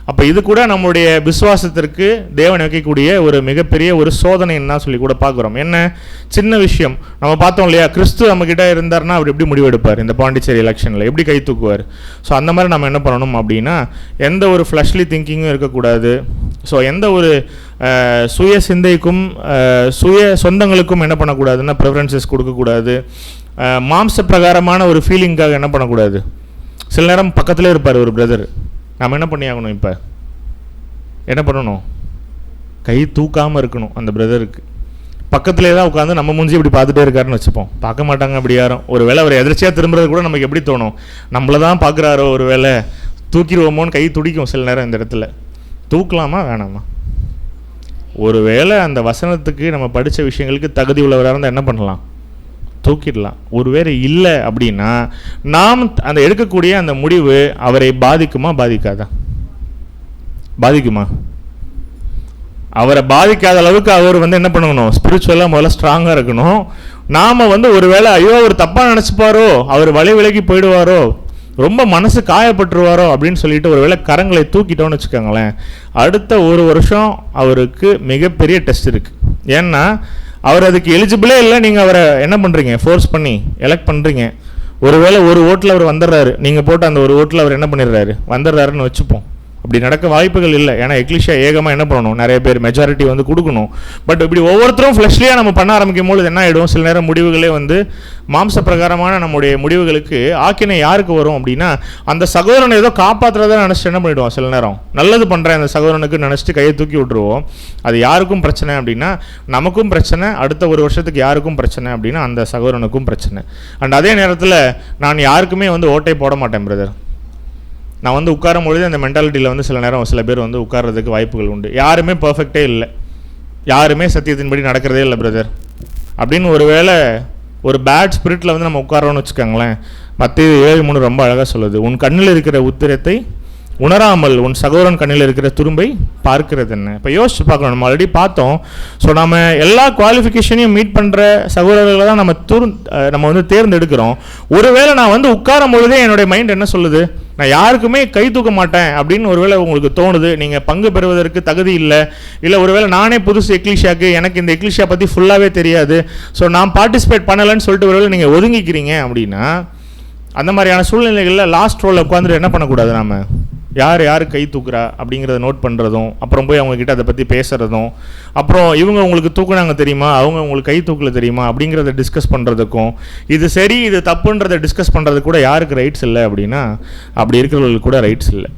அப்போ இது கூட நம்மளுடைய விசுவாசத்திற்கு தேவன் வைக்கக்கூடிய ஒரு மிகப்பெரிய ஒரு சோதனைன்னு தான் சொல்லி கூட பார்க்குறோம். என்ன சின்ன விஷயம் நம்ம பார்த்தோம் இல்லையா, கிறிஸ்து நம்மக்கிட்ட இருந்தார்னா அவர் எப்படி முடிவெடுப்பார், இந்த பாண்டிச்சேரி எலெக்ஷனில் எப்படி கை தூக்குவார்? ஸோ அந்த மாதிரி நம்ம என்ன பண்ணணும் அப்படின்னா, எந்த ஒரு ஃப்ளஷ்லி திங்கிங்கும் இருக்கக்கூடாது. ஸோ எந்த ஒரு சுய சிந்தைக்கும் சுய சொந்தங்களுக்கும் என்ன பண்ணக்கூடாதுன்னா ப்ரிஃபரன்சஸ் கொடுக்கக்கூடாது. மாம்ச பிரகாரமான ஒரு ஃபீலிங்காக என்ன பண்ணக்கூடாது. சில நேரம் பக்கத்திலே இருப்பார் ஒரு பிரதர், நம்ம என்ன பண்ணி ஆகணும், இப்போ என்ன பண்ணணும், கை தூக்காமல் இருக்கணும். அந்த பிரதருக்கு பக்கத்திலே தான் உட்காந்து நம்ம மூஞ்சி இப்படி பார்த்துட்டே இருக்காருன்னு வச்சுப்போம், பார்க்க மாட்டாங்க அப்படி யாரும். ஒரு வேளை அவர் எதிர்ச்சியாக திரும்புறது கூட நமக்கு எப்படி தோணும், நம்மளை தான் பார்க்குறாரோ, ஒரு வேளை தூக்கிடுவோமோன்னு கை துடிக்கும் சில நேரம். இந்த இடத்துல தூக்கலாமா வேணாமா? ஒரு வேளை அந்த வசனத்துக்கு நம்ம படித்த விஷயங்களுக்கு தகுதி உள்ளவராக இருந்தால் என்ன பண்ணலாம், தூக்கிடலாம். ஒருவேளை இல்லை அப்படின்னா நாம் அந்த எடுக்கக்கூடிய அந்த முடிவு அவரை பாதிக்குமா பாதிக்காதா? பாதிக்குமா? அவரை பாதிக்காத அளவுக்கு அவர் வந்து என்ன பண்ணணும், ஸ்பிரிச்சுவலாக முதல்ல ஸ்ட்ராங்காக இருக்கணும். நாம் வந்து ஒருவேளை ஐயோ அவர் தப்பாக நினச்சிப்பாரோ, அவர் வழி விலகி போயிடுவாரோ, ரொம்ப மனசு காயப்பட்டுருவாரோ அப்படின்னு சொல்லிட்டு ஒருவேளை கரங்களை தூக்கிட்டோன்னு வச்சுக்கோங்களேன், அடுத்த ஒரு வருஷம் அவருக்கு மிகப்பெரிய டெஸ்ட் இருக்குது. ஏன்னா அவர் அதுக்கு எலிஜிபிளே இல்லை. நீங்கள் அவரை என்ன பண்ணுறீங்க, ஃபோர்ஸ் பண்ணி எலெக்ட் பண்ணுறீங்க. ஒருவேளை ஒரு ஓட்டில் அவர் வந்துடுறாரு, நீங்கள் போட்ட அந்த ஒரு ஓட்டில் அவர் என்ன பண்ணிடுறாரு, வந்துடுறாருன்னு வச்சுப்போம். அப்படி நடக்க வாய்ப்புகள் இல்லை. ஏன்னா எக்லிஷியா ஏகமாக என்ன பண்ணணும், நிறைய பேர் மெஜாரிட்டி வந்து கொடுக்கணும். பட் இப்படி ஒவ்வொருத்தரும் ஃப்ளஷ்லியாக நம்ம பண்ண ஆரம்பிக்கும் போது என்ன ஆகிடும், சில நேரம் முடிவுகளே வந்து மாம்ச பிரகாரமான நம்முடைய முடிவுகளுக்கு ஆக்கினை யாருக்கு வரும் அப்படின்னா, அந்த சகோதரனை ஏதோ காப்பாற்றுறதை நினச்சிட்டு என்ன பண்ணிவிடுவோம், சில நேரம் நல்லது பண்ணுறேன் அந்த சகோதரனுக்கு நினச்சிட்டு கையை தூக்கி விட்டுருவோம். அது யாருக்கும் பிரச்சனை அப்படின்னா நமக்கும் பிரச்சனை, அடுத்த ஒரு வருஷத்துக்கு யாருக்கும் பிரச்சனை அப்படின்னா அந்த சகோதரனுக்கும் பிரச்சனை. அண்ட் அதே நேரத்தில் நான் யாருக்குமே வந்து ஓட்டை போட மாட்டேன் பிரதர். நான் வந்து உட்காரும் பொழுது அந்த மென்டாலிட்டியில் வந்து சில நேரம் சில பேர் வந்து உட்கார்றதுக்கு வாய்ப்புகள் உண்டு. யாருமே பர்ஃபெக்டே இல்லை, யாருமே சத்தியத்தின்படி நடக்கிறதே இல்லை பிரதர் அப்படின்னு ஒருவேளை ஒரு பேட் ஸ்பிரிட்டில் வந்து நம்ம உட்காரோன்னு வச்சுக்கோங்களேன். மத்தேயு 7:3 ரொம்ப அழகாக சொல்லுது, உன் கண்ணில் இருக்கிற உத்திரத்தை உணராமல் உன் சகோதரன் கண்ணில் இருக்கிற துரும்பை பார்க்கிறது என்ன. இப்போ யோசிச்சு பார்க்கணும், நம்ம ஆல்ரெடி பார்த்தோம். ஸோ நம்ம எல்லா குவாலிஃபிகேஷனையும் மீட் பண்ணுற சகோதரர்களை தான் நம்ம வந்து தேர்ந்தெடுக்கிறோம். ஒருவேளை நான் வந்து உட்காரும் பொழுதே என்னுடைய மைண்ட் என்ன சொல்லுது, நான் யாருக்குமே கை தூக்க மாட்டேன் அப்படின்னு ஒருவேளை உங்களுக்கு தோணுது, நீங்கள் பங்கு பெறுவதற்கு தகுதி இல்லை ஒருவேளை நானே புதுசு எக்லிஷியாக்கு, எனக்கு இந்த எக்லிஷியா பற்றி ஃபுல்லாகவே தெரியாது, ஸோ நான் பார்ட்டிசிபேட் பண்ணலைன்னு சொல்லிட்டு ஒருவேளை நீங்கள் ஒதுங்கிக்கிறீங்க அப்படின்னா, அந்த மாதிரியான சூழ்நிலைகளில் லாஸ்ட் ரோலில் உட்காந்துட்டு என்ன பண்ணக்கூடாது, நாம் யார் கை தூக்குறா அப்படிங்கிறத நோட் பண்ணுறதும், அப்புறம் போய் அவங்கக்கிட்ட அதை பற்றி பேசுகிறதும், அப்புறம் இவங்க உங்களுக்கு தூக்குனாங்க தெரியுமா, அவங்க உங்களுக்கு கை தூக்கல தெரியுமா அப்படிங்கிறத டிஸ்கஸ் பண்ணுறதுக்கும், இது சரி இது தப்புன்றதை டிஸ்கஸ் பண்ணுறதுக்கு கூட யாருக்கு ரைட்ஸ் இல்லை அப்படின்னா அப்படி இருக்கிறவங்களுக்கு கூட ரைட்ஸ் இல்லை.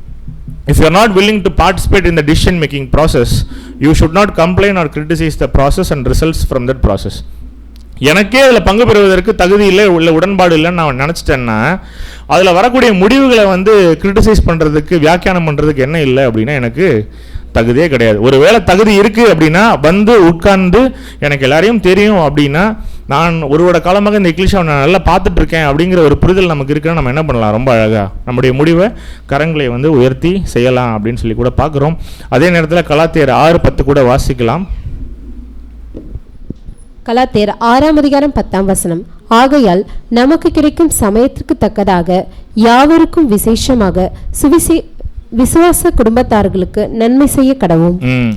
If you are not willing to participate in the decision making process, you should not complain or criticize the process and results from that process. எனக்கே அதில் பங்கு பெறுவதற்கு தகுதி இல்லை, உடன்பாடு இல்லைன்னு நான் நினச்சிட்டேன்னா அதில் வரக்கூடிய முடிவுகளை வந்து கிரிட்டிசைஸ் பண்ணுறதுக்கு, வியாக்கியானம் பண்ணுறதுக்கு என்ன இல்லை அப்படின்னா எனக்கு தகுதியே கிடையாது. ஒரு வேளை தகுதி இருக்குது அப்படின்னா வந்து உட்கார்ந்து எனக்கு எல்லாரையும் தெரியும் அப்படின்னா நான் ஒருவோட காலமாக இந்த எக்லிஷாவை நான் நல்லா பார்த்துட்ருக்கேன் அப்படிங்கிற ஒரு புரிதல் நமக்கு இருக்குன்னா நம்ம என்ன பண்ணலாம், ரொம்ப அழகாக நம்முடைய முடிவை கரங்களை வந்து உயர்த்தி செய்யலாம் அப்படின்னு சொல்லி கூட பார்க்குறோம். அதே நேரத்தில் கலாத்தியர் 6:10 கூட வாசிக்கலாம். கலாத்தியர் 6:10. ஆகையால் நமக்கு கிடைக்கும் சமயத்திற்கு தக்கதாக யாவருக்கும் விசேஷமாக விசுவாச குடும்பத்தார்களுக்கு நன்மை செய்ய கடவும்.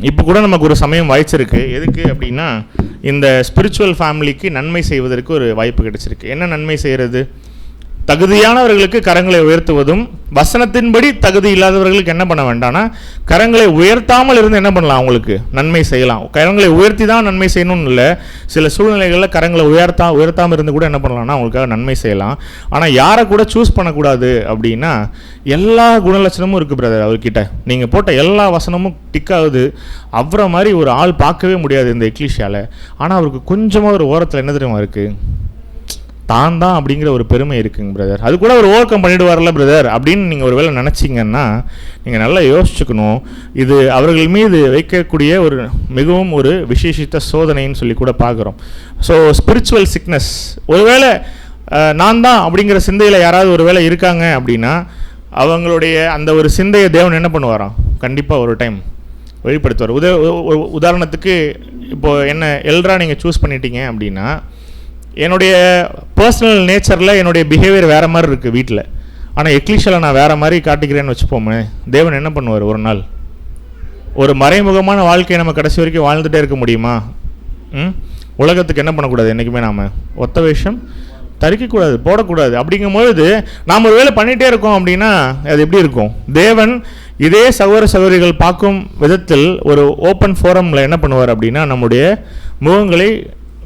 இப்போ கூட நமக்கு ஒரு சமயம் வாய்ச்சிருக்கு. எதுக்கு அப்படின்னா, இந்த ஸ்பிரிச்சுவல் ஃபேமிலிக்கு நன்மை செய்வதற்கு ஒரு வாய்ப்பு கிடைச்சிருக்கு. என்ன நன்மை செய்கிறது? தகுதியானவர்களுக்கு கரங்களை உயர்த்துவதும், வசனத்தின்படி தகுதி இல்லாதவர்களுக்கு என்ன பண்ண வேண்டாம்னா கரங்களை உயர்த்தாமல் இருந்து என்ன பண்ணலாம், அவங்களுக்கு நன்மை செய்யலாம். கரங்களை உயர்த்தி தான் நன்மை செய்யணும்னு இல்லை, சில சூழ்நிலைகளில் கரங்களை உயர்த்தாமல் இருந்து கூட என்ன பண்ணலாம்னா அவங்களுக்காக நன்மை செய்யலாம். ஆனால் யாரை கூட சூஸ் பண்ணக்கூடாது அப்படின்னா, எல்லா குணலட்சணமும் இருக்குது பிரதர் அவர்கிட்ட, நீங்கள் போட்ட எல்லா வசனமும் டிக்காகுது, அவரை மாதிரி ஒரு ஆள் பார்க்கவே முடியாது இந்த எக்லிஷியாவில். ஆனால் அவருக்கு கொஞ்சமாக ஒரு ஓரத்தில் என்ன தெரியுமா இருக்குது, தான் அப்படிங்கிற ஒரு பெருமை இருக்குங்க பிரதர். அது கூட ஒரு ஓவர் கம் பண்ணிடுவார்ல பிரதர் அப்படின்னு நீங்கள் ஒரு வேளை நினச்சிங்கன்னா நீங்கள் நல்லா யோசிச்சுக்கணும். இது அவர்கள் மீது வைக்கக்கூடிய ஒரு மிகவும் ஒரு விசேஷித்த சோதனைன்னு சொல்லி கூட பார்க்குறோம். ஸோ ஸ்பிரிச்சுவல் சிக்னஸ், ஒருவேளை நான் தான் அப்படிங்கிற சிந்தையில் யாராவது ஒரு வேளை இருக்காங்க அப்படின்னா அவங்களுடைய அந்த ஒரு சிந்தையை தேவன் என்ன பண்ணுவாராம், கண்டிப்பாக ஒரு டைம் வெளிப்படுத்துவார். உதாரணத்துக்கு இப்போது என்ன எல்ரா நீங்கள் சூஸ் பண்ணிட்டீங்க அப்படின்னா, என்னுடைய பர்சனல் நேச்சரில் என்னுடைய பிஹேவியர் வேறு மாதிரி இருக்குது வீட்டில், ஆனால் எக்லிஷியாவில் நான் வேறு மாதிரி காட்டிக்கிறேன்னு வச்சுப்போமே, தேவன் என்ன பண்ணுவார், ஒரு நாள் ஒரு மறைமுகமான வாழ்க்கையை நம்ம கடைசி வரைக்கும் வாழ்ந்துகிட்டே இருக்க முடியுமா? உலகத்துக்கு என்ன பண்ணக்கூடாது, என்றைக்குமே நாம் ஒத்த வேஷம் தரிக்கக்கூடாது, போடக்கூடாது. அப்படிங்கும்பொழுது நாம் ஒரு வேலை பண்ணிகிட்டே இருக்கோம் அப்படின்னா அது எப்படி இருக்கும்? தேவன் இதே சகோதர சகோதரிகள் பார்க்கும் விதத்தில் ஒரு ஓப்பன் ஃபோரமில் என்ன பண்ணுவார் அப்படின்னா, நம்முடைய முகங்களை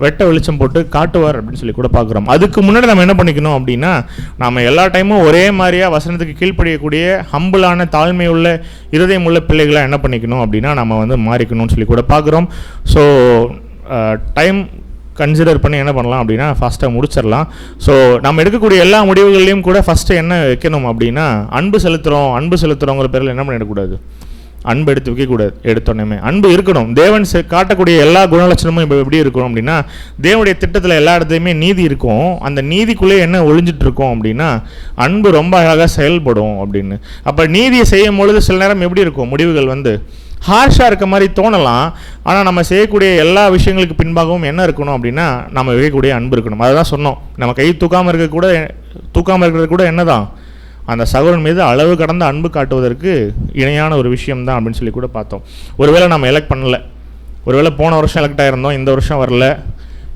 வெட்ட வெளிச்சம் போட்டு காட்டுவார் அப்படின்னு சொல்லி கூட பார்க்குறோம். அதுக்கு முன்னாடி நம்ம என்ன பண்ணிக்கணும் அப்படின்னா, நம்ம எல்லா டைமும் ஒரே மாதிரியாக வசனத்துக்கு கீழ்ப்படியக்கூடிய ஹம்பிளான தாழ்மையுள்ள இருதயமுள்ள பிள்ளைகளாக என்ன பண்ணிக்கணும் அப்படின்னா நம்ம வந்து மாறிக்கணும்னு சொல்லி கூட பார்க்குறோம். ஸோ டைம் கன்சிடர் பண்ணி என்ன பண்ணலாம் அப்படின்னா ஃபாஸ்ட்டாக முடிச்சிடலாம். ஸோ நம்ம எடுக்கக்கூடிய எல்லா முடிவுகள்லையும் கூட ஃபஸ்ட்டு என்ன வைக்கணும் அப்படின்னா, அன்பு செலுத்துகிறோங்கிற பேரில் என்ன பண்ணிடக்கூடாது, அன்பு எடுத்து வைக்கக்கூடாது. எடுத்தோன்னே அன்பு இருக்கணும். தேவன் காட்டக்கூடிய எல்லா குணலட்சணமும் இப்போ எப்படி இருக்கணும் அப்படின்னா, தேவனுடைய திட்டத்தில் எல்லா இடத்துலையுமே நீதி இருக்கும். அந்த நீதிக்குள்ளே என்ன ஒழிஞ்சிட்டு இருக்கோம் அப்படின்னா அன்பு ரொம்ப அழகாக செயல்படும் அப்படின்னு. அப்போ நீதியை செய்யும் பொழுது சில நேரம் எப்படி இருக்கும், முடிவுகள் வந்து ஹார்ஷாக இருக்க மாதிரி தோணலாம். ஆனால் நம்ம செய்யக்கூடிய எல்லா விஷயங்களுக்கு பின்பாகவும் என்ன இருக்கணும் அப்படின்னா நம்ம வைக்கக்கூடிய அன்பு இருக்கணும். அதை தான் சொன்னோம், நம்ம கை தூக்காமல் இருக்கிறது கூட என்ன தான், அந்த சகோதரன் மீது அளவு கடந்த அன்பு காட்டுவதற்கு இணையான ஒரு விஷயம்தான் அப்படின்னு சொல்லி கூட பார்த்தோம். ஒருவேளை நம்ம எலெக்ட் பண்ணல, ஒருவேளை போன வருஷம் எலெக்ட் ஆகிருந்தோம், இந்த வருஷம் வரல,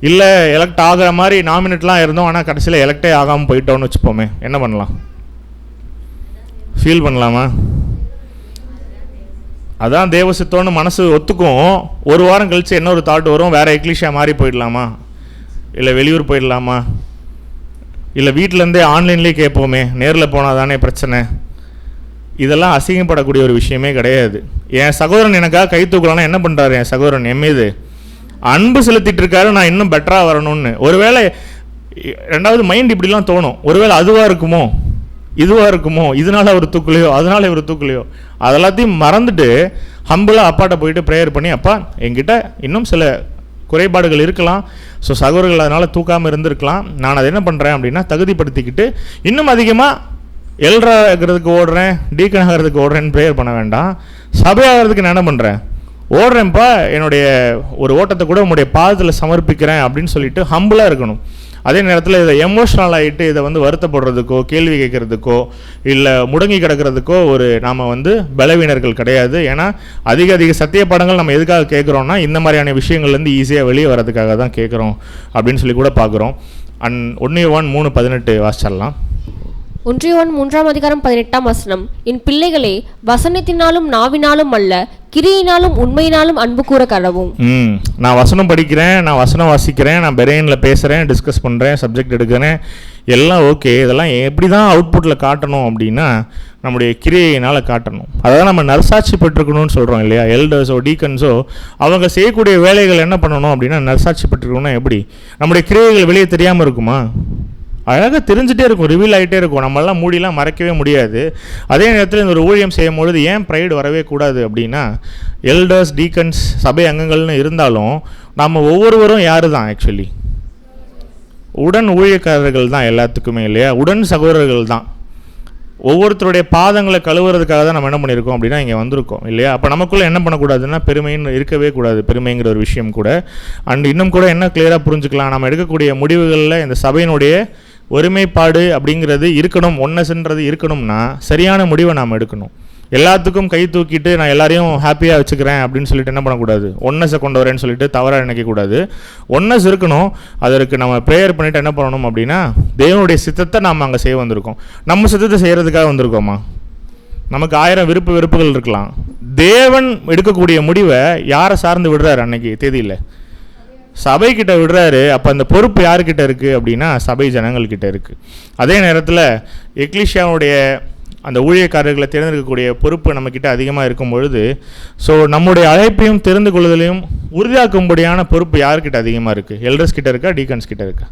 இல்லை எலெக்ட் ஆகிற மாதிரி நாமினேட்லாம் இருந்தோம், ஆனால் கடைசியில் எலெக்டே ஆகாமல் போயிட்டோன்னு வச்சுப்போமே, என்ன பண்ணலாம், ஃபீல் பண்ணலாமா? அதான் தேவசித்தோன்னு மனசு ஒத்துக்கும். ஒரு வாரம் கழித்து என்ன ஒரு தாட் வரும், வேறு எக்லிஷியா மாறி போயிடலாமா, இல்லை வெளியூர் போயிடலாமா, இல்லை வீட்டிலேருந்தே ஆன்லைன்லேயே கேட்போமே, நேரில் போனால் தானே பிரச்சனை. இதெல்லாம் அசிங்கப்படக்கூடிய ஒரு விஷயமே கிடையாது. என் சகோதரன் எனக்காக கை தூக்கலாம்னா என்ன பண்ணுறாரு, என் சகோதரன் என் மீது அன்பு செலுத்திட்டு இருக்காரு, நான் இன்னும் பெட்டராக வரணும்னு. ஒருவேளை ரெண்டாவது மைண்ட் இப்படிலாம் தோணும், ஒருவேளை அதுவாக இருக்குமோ இதுவாக இருக்குமோ, இதனால் அவர் தூக்கலையோ அதனால் இவர் தூக்கலையோ, அதெல்லாத்தையும் மறந்துட்டு ஹம்பிளாக அப்பாட்ட போயிட்டு ப்ரேயர் பண்ணி, அப்பா என்கிட்ட இன்னும் சில குறைபாடுகள் இருக்கலாம், ஸோ சகோதரர்கள் அதனால் தூக்காமல் இருந்திருக்கலாம், நான் அதை என்ன பண்ணுறேன் அப்படின்னா தகுதிப்படுத்திக்கிட்டு இன்னும் அதிகமாக எல்ரா ஆகிறதுக்கு ஓடுறேன், டீக்கன் ஆகிறதுக்கு ஓடுறேன்னு ப்ரேயர் பண்ண வேண்டாம். சபை ஆகிறதுக்கு நான் என்ன பண்ணுறேன், ஓடுறேன்ப்பா, என்னுடைய ஒரு ஓட்டத்தை கூட உங்களுடைய பாதத்தில் சமர்ப்பிக்கிறேன் அப்படின்னு சொல்லிட்டு ஹம்பிளாக இருக்கணும். அதே நேரத்தில் இதை எமோஷ்னல் ஆகிட்டு இதை வந்து வருத்தப்படுறதுக்கோ கேள்வி கேட்குறதுக்கோ இல்லை முடங்கி கிடக்கிறதுக்கோ நாம் வந்து பலவீனர்கள் கிடையாது. ஏன்னா அதிக சத்திய பாடங்கள் நம்ம எதுக்காக கேட்குறோன்னா இந்த மாதிரியான விஷயங்கள்லேருந்து ஈஸியாக வெளியே வர்றதுக்காக தான் கேட்குறோம் அப்படின்னு சொல்லி கூட பார்க்குறோம். 1 யோவான் 3:18 வாசிச்சிடலாம். 1 யோவான் 3:18 என் பிள்ளைகளே, வசனத்தினாலும் நாவினாலும் அல்ல, கிரியினாலும் உண்மையினாலும் அன்பு கூற கடவும். நான் வசனம் படிக்கிறேன், நான் வசனம் வாசிக்கிறேன், நான் பெரைனில் பேசுகிறேன், டிஸ்கஸ் பண்ணுறேன், சப்ஜெக்ட் எடுக்கிறேன், எல்லாம் ஓகே. இதெல்லாம் எப்படி தான் அவுட்புட்டில் காட்டணும் அப்படின்னா நம்முடைய கிரியையினால் காட்டணும். அதாவது நம்ம நற்சாட்சி பெற்றுக்கணும்னு சொல்கிறோம் இல்லையா, எல்டர்ஸோ டீக்கன்ஸோ அவங்க செய்யக்கூடிய வேலைகள் என்ன பண்ணணும் அப்படின்னா நற்சாட்சி பெற்றுக்கணும்னா எப்படி, நம்முடைய கிரியைகள் வெளியே தெரியாமல் இருக்குமா, அழகாக தெரிஞ்சுட்டே இருக்கும், ரிவீல் ஆகிட்டே இருக்கும், நம்மளாம் மூடிலாம் மறைக்கவே முடியாது. அதே நேரத்தில் இந்த ஒரு ஊழியம் செய்யும் பொழுது ஏன் ப்ரைடு வரவே கூடாது அப்படின்னா, எல்டர்ஸ் டீக்கன்ஸ் சபை அங்கங்கள்னு இருந்தாலும் நம்ம ஒவ்வொருவரும் யார் தான் ஆக்சுவலி உடன் ஊழியக்காரர்கள் தான் எல்லாத்துக்குமே இல்லையா, உடன் சகோதரர்கள் தான். ஒவ்வொருத்தருடைய பாதங்களை கழுவுறதுக்காக தான் நம்ம என்ன பண்ணியிருக்கோம் அப்படின்னா இங்கே வந்திருக்கோம் இல்லையா. அப்போ நமக்குள்ளே என்ன பண்ணக்கூடாதுன்னா பெருமைன்னு இருக்கவே கூடாது, பெருமைங்கிற ஒரு விஷயம் கூட. அண்ட் இன்னும் கூட என்ன கிளியராக புரிஞ்சுக்கலாம், நம்ம எடுக்கக்கூடிய முடிவுகளில் இந்த சபையினுடைய ஒருமைப்பாடு அப்படிங்கிறது இருக்கணும், ஒன்னஸ்ன்றது இருக்கணும்னா சரியான முடிவை நாம் எடுக்கணும். எல்லாத்துக்கும் கை தூக்கிட்டு நான் எல்லாரையும் ஹாப்பியாக வச்சுக்கிறேன் அப்படின்னு சொல்லிட்டு என்ன பண்ணக்கூடாது, ஒன்னஸை கொண்டு வரேன்னு சொல்லிட்டு தவறாக நினைக்கக்கூடாது. ஒன்னஸ் இருக்கணும். அதற்கு நம்ம ப்ரேயர் பண்ணிவிட்டு என்ன பண்ணணும் அப்படின்னா தேவனுடைய சித்தத்தை நாம் அங்கே செய்ய வந்திருக்கோம். நம்ம சித்தத்தை செய்கிறதுக்காக வந்திருக்கோமா? நமக்கு 1000 வெறுப்புகள் இருக்கலாம். தேவன் எடுக்கக்கூடிய முடிவை யாரை சார்ந்து விடுறாரு அன்னைக்கு தேதியில்? சபைக்கிட்ட விடுறாரு. அப்போ அந்த பொறுப்பு யாருக்கிட்ட இருக்குது அப்படின்னா சபை ஜனங்கள்கிட்ட இருக்குது. அதே நேரத்தில் எக்லீஷியாவுடைய அந்த ஊழியக்காரர்களை தேர்ந்தெடுக்கக்கூடிய பொறுப்பு நம்மக்கிட்ட அதிகமாக இருக்கும் பொழுது, ஸோ நம்முடைய அழைப்பையும் தெரிந்து கொள்வதிலையும் உறுதியாக்கும்படியான பொறுப்பு யார்கிட்ட அதிகமாக இருக்குது? எல்டர்ஸ் கிட்ட இருக்கா, டீக்கன்ஸ் கிட்ட இருக்கா?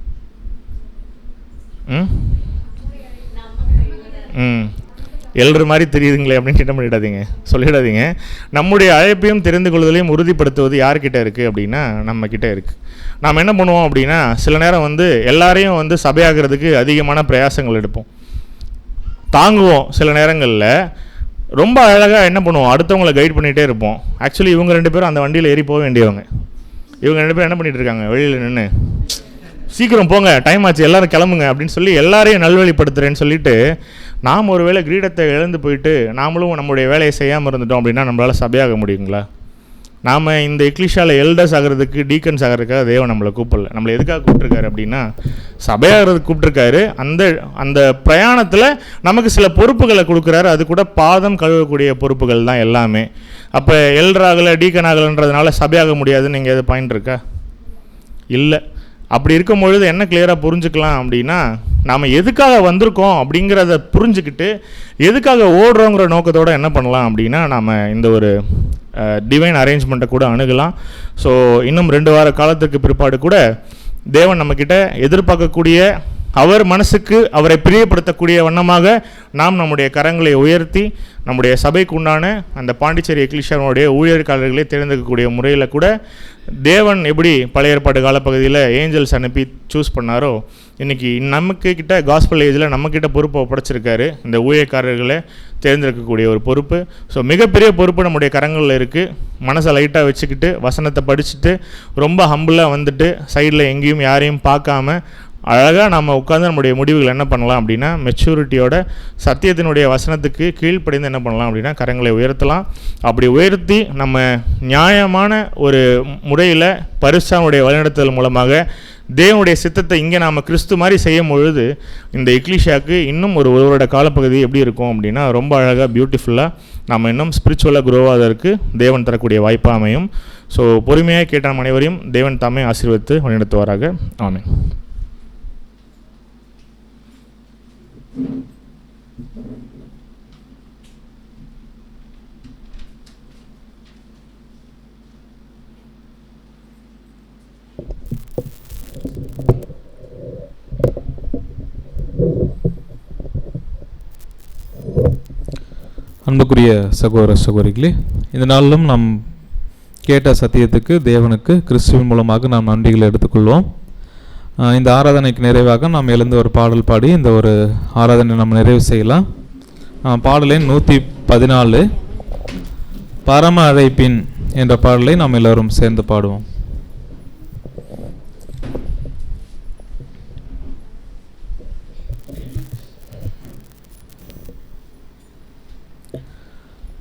எல்டர் மாதிரி தெரியுதுங்களே அப்படின்னு கிட்ட பண்ணிடாதீங்க, சொல்லிடாதீங்க. நம்முடைய அழைப்பையும் தெரிந்து கொள்வதிலையும் உறுதிப்படுத்துவது யார்கிட்ட இருக்குது அப்படின்னா நம்மக்கிட்ட இருக்குது. நாம் என்ன பண்ணுவோம் அப்படின்னா சில நேரம் எல்லாரையும் சபையாகிறதுக்கு அதிகமான பிரயாசங்கள் எடுப்போம், தாங்குவோம். சில நேரங்களில் ரொம்ப அழகாக என்ன பண்ணுவோம், அடுத்தவங்களை கைட் பண்ணிகிட்டே இருப்போம். ஆக்சுவலி இவங்க 2 பேரும் அந்த வண்டியில் ஏறி போக வேண்டியவங்க. இவங்க 2 பேரும் என்ன பண்ணிகிட்டு இருக்காங்க, வெளியில் நின்று சீக்கிரம் போங்க, டைம் ஆச்சு, எல்லோரும் கிளம்புங்க அப்படின்னு சொல்லி எல்லாரையும் நல்வழிப்படுத்துகிறேன்னு சொல்லிட்டு நாம் ஒரு வேளை கிரீடத்தை இழந்து போயிட்டு நாமளும் நம்மளுடைய வேலையை செய்யாமல் இருந்துட்டோம் அப்படின்னா நம்மளால் சபையாக முடியுங்களா? நாம் இந்த எக்லிஷாவில் எல்டர்ஸ் ஆகிறதுக்கு, டீக்கன்ஸ் ஆகிறதுக்காக தேவன் நம்மளை கூப்பிடல. நம்மளை எதுக்காக கூப்பிட்ருக்காரு அப்படின்னா சபையாகிறதுக்கு கூப்பிட்ருக்காரு. அந்த பிரயாணத்தில் நமக்கு சில பொறுப்புகளை கொடுக்குறாரு. அது கூட பாதம் கழுவக்கூடிய பொறுப்புகள் தான் எல்லாமே. அப்போ எல்டர் ஆகலை, டீக்கன் ஆகலைன்றதுனால சபையாக முடியாதுன்னு நீங்கள் எது பாயிண்ட் இருக்கா? இல்லை. அப்படி இருக்கும் பொழுது என்ன கிளியராக புரிஞ்சுக்கலாம் அப்படின்னா நாம் எதுக்காக வந்திருக்கோம் அப்படிங்கிறத புரிஞ்சுக்கிட்டு எதுக்காக ஓடுறோங்கிற நோக்கத்தோடு என்ன பண்ணலாம் அப்படின்னா நாம் இந்த ஒரு டிவைன் அரேஞ்ச்மெண்ட்டை கூட அணுகலாம். ஸோ இன்னும் 2 வார காலத்துக்கு பிற்பாடு கூட தேவன் நம்மக்கிட்ட எதிர்பார்க்கக்கூடிய, அவர் மனசுக்கு அவரை பிரியப்படுத்தக்கூடிய வண்ணமாக நாம் நம்முடைய கரங்களை உயர்த்தி நம்முடைய சபைக்கு உண்டான அந்த பாண்டிச்சேரி எக்லிஷியாவுடைய ஊழியர்காரர்களை தேர்ந்தெடுக்கக்கூடிய முறையில் கூட தேவன் எப்படி பழைய ஏற்பாடு காலப்பகுதியில் ஏஞ்சல்ஸ் அனுப்பி சூஸ் பண்ணாரோ, இன்றைக்கி நம்மக்கிட்ட காஸ்பல் ஏஜில் நம்மக்கிட்ட பொறுப்பை ஒப்படைச்சிருக்காரு, இந்த ஊழியக்காரர்களை தேர்ந்தெடுக்கக்கூடிய ஒரு பொறுப்பு. ஸோ மிகப்பெரிய பொறுப்பு நம்முடைய கரங்களில் இருக்குது. மனசை லைட்டாக வச்சுக்கிட்டு வசனத்தை படிச்சுட்டு ரொம்ப ஹம்பிளாக சைடில் எங்கேயும் யாரையும் பார்க்காம அழகாக நம்ம உட்காந்து நம்முடைய முடிவுகள் என்ன பண்ணலாம் அப்படின்னா மெச்சூரிட்டியோட சத்தியத்தினுடைய வசனத்துக்கு கீழ்ப்படிந்து என்ன பண்ணலாம் அப்படின்னா கரங்களை உயர்த்தலாம். அப்படி உயர்த்தி நம்ம நியாயமான ஒரு முறையில் பரிசுத்தனுடைய வழிநடத்துதல் மூலமாக தேவனுடைய சித்தத்தை இங்கே நாம் கிறிஸ்து மாதிரி செய்யும் பொழுது இந்த எக்லிஷியாவுக்கு இன்னும் ஒரு வருட காலப்பகுதி எப்படி இருக்கும் அப்படின்னா ரொம்ப அழகாக பியூட்டிஃபுல்லாக நம்ம இன்னும் ஸ்பிரிச்சுவலாக க்ரோ ஆவதற்கு தேவன் தரக்கூடிய வாய்ப்பாக அமையும். ஸோ பொறுமையாக கேட்ட அனைவரையும் தேவன் தாமே ஆசீர்வதித்து வழிநடத்துவாராக. ஆமென். அன்புக்குரிய சகோதர சகோதரிகளே, இந்த நாளிலும் நாம் கேட்ட சத்தியத்துக்கு தேவனுக்கு கிறிஸ்துவின் மூலமாக நாம் நன்றிகளை எடுத்துக்கொள்வோம். இந்த ஆராதனைக்கு நிறைவாக நாம் எழுந்து ஒரு பாடல் பாடி இந்த ஒரு ஆராதனை நாம் நிறைவு செய்யலாம். பாடலின் 114 பரம அழைப்பின் என்ற பாடலை நாம் எல்லோரும் சேர்ந்து பாடுவோம்.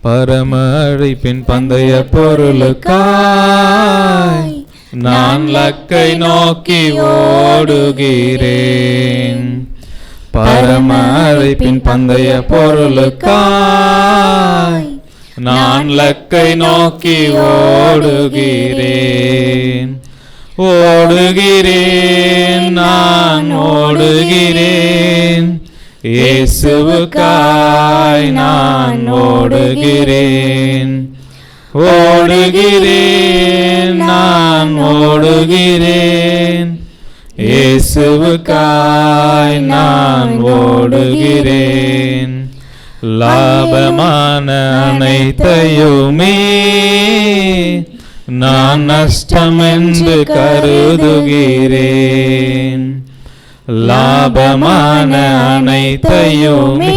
பரம அழைப்பின் பந்தய பொருளுக்காய் நான் லக்கை நோக்கி ஓடுகிறேன். பரம அழைப்பின் பந்தய பொருளுக்காய் நான் லக்கை நோக்கி ஓடுகிறேன். ஓடுகிறேன், நான் ஓடுகிறேன், இயேசுவுக்காய் நான் ஓடுகிறேன். ஓடுகிறேன், நான் ஓடுகிறேன், இயேசுவுக்காய் நான் ஓடுகிறேன். லாபமான அனைத்தையுமே நான் நஷ்டம் என்று கருதுகிறேன். லாபமான அனைத்தையுமே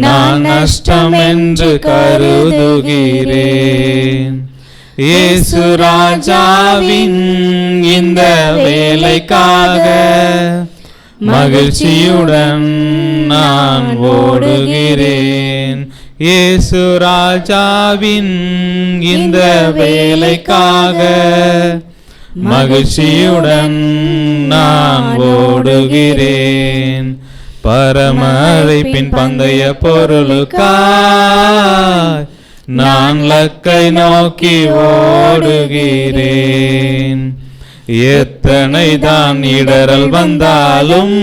நான் நஷ்டம் என்று கருதுகிறேன். இயேசு ராஜாவின் இந்த வேலைக்காக மகிழ்ச்சியுடன் நான் ஓடுகிறேன். இயேசு ராஜாவின் இந்த வேலைக்காக மகிழ்ச்சியுடன் நான் ஓடுகிறேன். பரம அழைப்பின் பந்தய பொருளுக்காய் நான் லக்கை நோக்கி ஓடுகிறேன். எத்தனை தான் இடரல் வந்தாலும்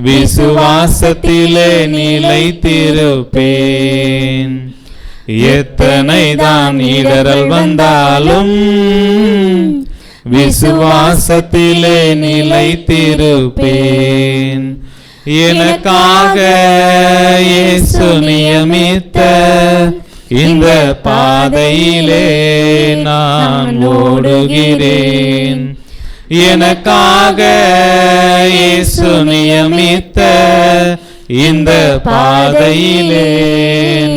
விசுவாசத்திலே நிலைத்திருப்பேன். எத்தனை தான் இடரல் வந்தாலும் விசுவாசத்திலே நிலைத்திருப்பேன். எனக்காக இயேசு நியமித்த இந்த பாதையிலே நான் ஓடுகிறேன். எனக்காக இயேசு நியமித்த இந்த பாதையிலே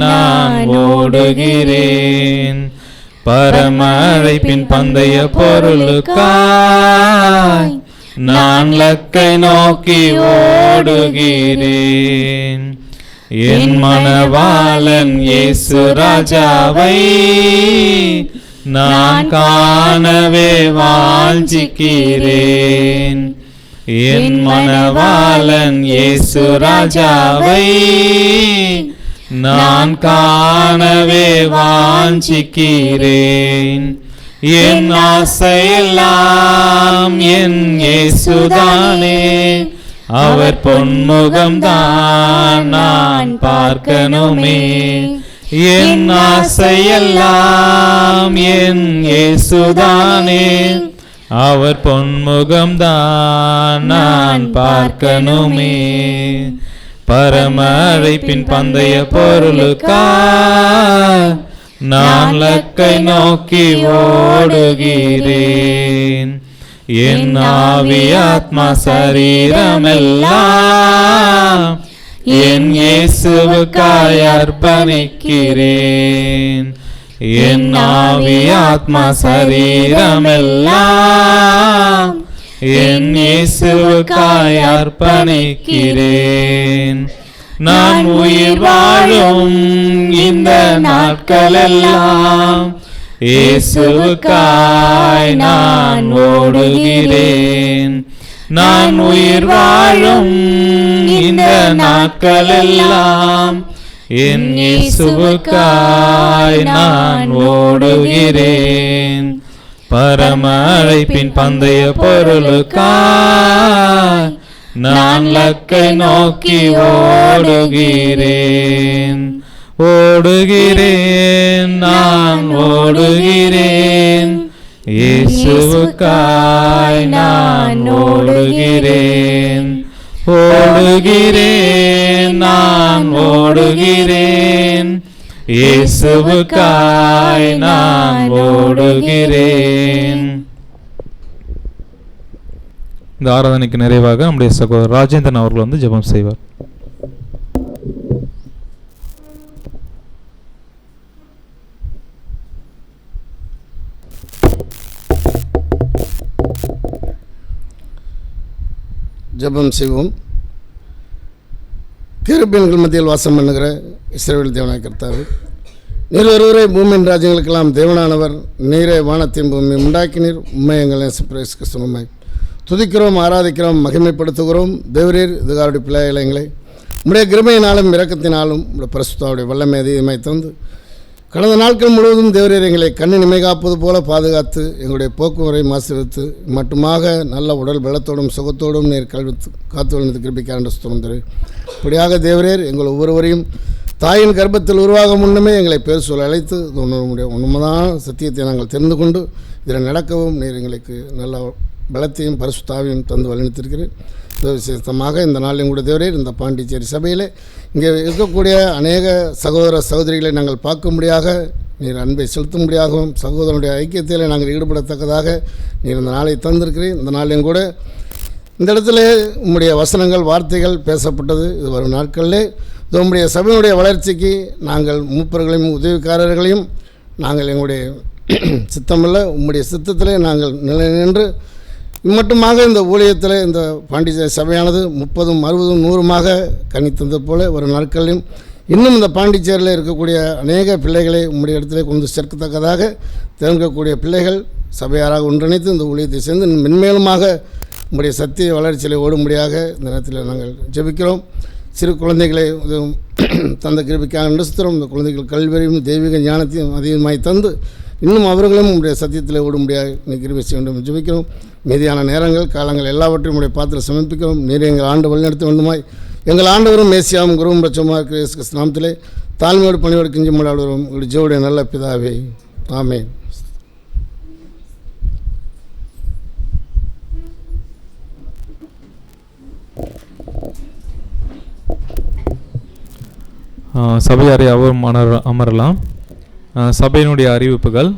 நான் ஓடுகிறேன். பரம அழைப்பின் பந்தய பொருளுக்காய் நான் லக்கை நோக்கி ஓடுகிறேன். என் மணவாளன் இயேசு ராஜாவை நான் காணவே வாஞ்சிக்கிறேன். என் மணவாளன் இயேசு ராஜாவை நான் காணவே வாஞ்சிக்கிறேன். என் ஆசையெல்லாம் என் இயேசுதானே, அவர் பொன்முகம்தான் நான் பார்க்கணுமே. என் ஆசையெல்லாம் என் இயேசுதானே, அவர் பொன்முகம்தான் நான் பார்க்கணுமே. பரம அழைப்பின் பந்தய பொருளுக்காய் நான் லக்கை நோக்கி ஓடுகிறேன். என் ஆவி ஆத்மா சரீரமெல்லாம் என் இயேசுவுக்காய் அர்ப்பணிக்கிறேன். என் ஆவி ஆத்மா சரீரமெல்லாம் என் இயேசுவுக்காய் அர்ப்பணிக்கிறேன். நான் உயிர் வாழும் இந்த நாட்களெல்லாம் இயேசுவுக்காய் நான் ஓடுகிறேன். நான் உயிர் வாழும் இந்த நாட்களெல்லாம் என் இயேசுவுக்காய் நான் ஓடுகிறேன். பரம அழைப்பின் பந்தய பொருளுக்காய் நான் லக்கை நோக்கி ஓடுகிறேன். ஓடுகிறேன், நான் ஓடுகிறேன். இயேசுவுக்காய் நான் ஓடுகிறேன். ஓடுகிறேன், நான் ஓடுகிறேன். இயேசுவுக்காய் நான் ஓடுகிறேன். இந்த ஆராதனைக்கு நிறைவாக நம்முடைய சகோதரர் ராஜேந்திரன் அவர்கள் வந்து ஜெபம் செய்வார். ஜெபம் செய்வோம். கிருபைகள் மத்தியில் வாசம் பண்ணுகிற இஸ்ரவேல் தேவனாய் கர்த்தாவே, நீர் ஒருவரே பூமியின் ராஜ்யங்களுக்கெல்லாம் தேவனானவர். நீரே வானத்தின் பூமி உண்டாக்கினீர். உண்மை எங்கள் கிறிஸ்துவமை துதிக்கிறோம், ஆராதிக்கிறோம், மகிமைப்படுத்துகிறோம். தேவரீர் இதுகாருடைய பிள்ளைகளை எங்களை உம்முடைய கிருபையினாலும் இரக்கத்தினாலும் உம்முடைய பரிசுத்தாவுடைய வல்லமை அதிகமை தந்து கடந்த நாட்கள் முழுவதும் தேவரீர் எங்களை கண்ணின் இமை காப்பது போல பாதுகாத்து எங்களுடைய போக்குவரை மாசிவித்து மட்டுமாக நல்ல உடல் பலத்தோடும் சுகத்தோடும் நீர் கல்வித்து காத்து வளர்ந்து கிருபிக்காண்ட சுத்தம். இப்படியாக தேவரீர் எங்கள் ஒவ்வொருவரையும் தாயின் கர்ப்பத்தில் உருவாக முன்னமே எங்களை பேர் சொல்ல அழைத்து உண்மையான சத்தியத்தை நாங்கள் தெரிந்து கொண்டு இதில் நடக்கவும் நீர் எங்களுக்கு நல்ல பலத்தையும் பரிசுத்தாவையும் தந்து வழிநடத்திருக்கிறேன். விசேஷமாக இந்த நாள் எங்களுடைய தேவரீர் இந்த பாண்டிச்சேரி சபையில் இங்கே இருக்கக்கூடிய அநேக சகோதர சகோதரிகளை நாங்கள் பார்க்கும்படியாக நீர் அன்பை செலுத்தும்படியாகவும் சகோதரனுடைய ஐக்கியத்தில் நாங்கள் ஈடுபடத்தக்கதாக நீர் இந்த நாளை தந்திருக்கிறீர். இந்த நாளையும் கூட இந்த இடத்துல உம்முடைய வசனங்கள் வார்த்தைகள் பேசப்பட்டது. இது வரும் நாட்களிலே இது உம்முடைய சபையினுடைய வளர்ச்சிக்கு நாங்கள் மூப்பர்களையும் உதவிக்காரர்களையும் நாங்கள் எங்களுடைய சித்தமல்ல உம்முடைய சித்தத்திலே நாங்கள் நிலை நின்று இம்மட்டுமாக இந்த ஊழியத்தில் இந்த பாண்டிச்சேரி சபையானது 30, 60, 100 கணித்தது போல வரும் நாட்களிலும் இன்னும் இந்த பாண்டிச்சேரியில் இருக்கக்கூடிய அநேக பிள்ளைகளை உம்முடைய இடத்துல கொண்டு சேர்க்கத்தக்கதாக தேர்ந்தெடுக்கக்கூடிய பிள்ளைகள் சபையாராக ஒன்றிணைத்து இந்த ஊழியத்தை சேர்ந்து மென்மேலுமாக உம்முடைய சத்திய வளர்ச்சியில் ஓடும்படியாக இந்த நேரத்தில் நாங்கள் ஜெபிக்கிறோம். சிறு குழந்தைகளை தந்த கிருபைக்காக நடுசுத்திரம். இந்த குழந்தைகள் கல்வியையும் தெய்வீக ஞானத்தையும் அதிகமாய் தந்து இன்னும் அவர்களும் உடைய சத்தியத்தில் ஓடும்படியாக நீ கிருபை செய்ய வேண்டும் ஜெபிக்கிறோம். மீதியான நேரங்கள் காலங்கள் எல்லாவற்றையும் உடைய பாத்திரம் சமர்ப்பிக்கிறோம். நீர் எங்கள் ஆண்டு வழிநடத்த வேண்டுமாய் எங்கள் ஆண்டவரும் மேசியாவும் குருவும் பட்சமாக இருக்கிற இயேசு கிறிஸ்து நாமத்திலே தாழ்மையோடு பணியோடு கிஞ்சி முடாடுவோம். உங்களுடைய ஜீவனுடைய நல்ல பிதாவே, ஆமென். சபையாரை அமரலாம். சபையினுடைய அறிவிப்புகள்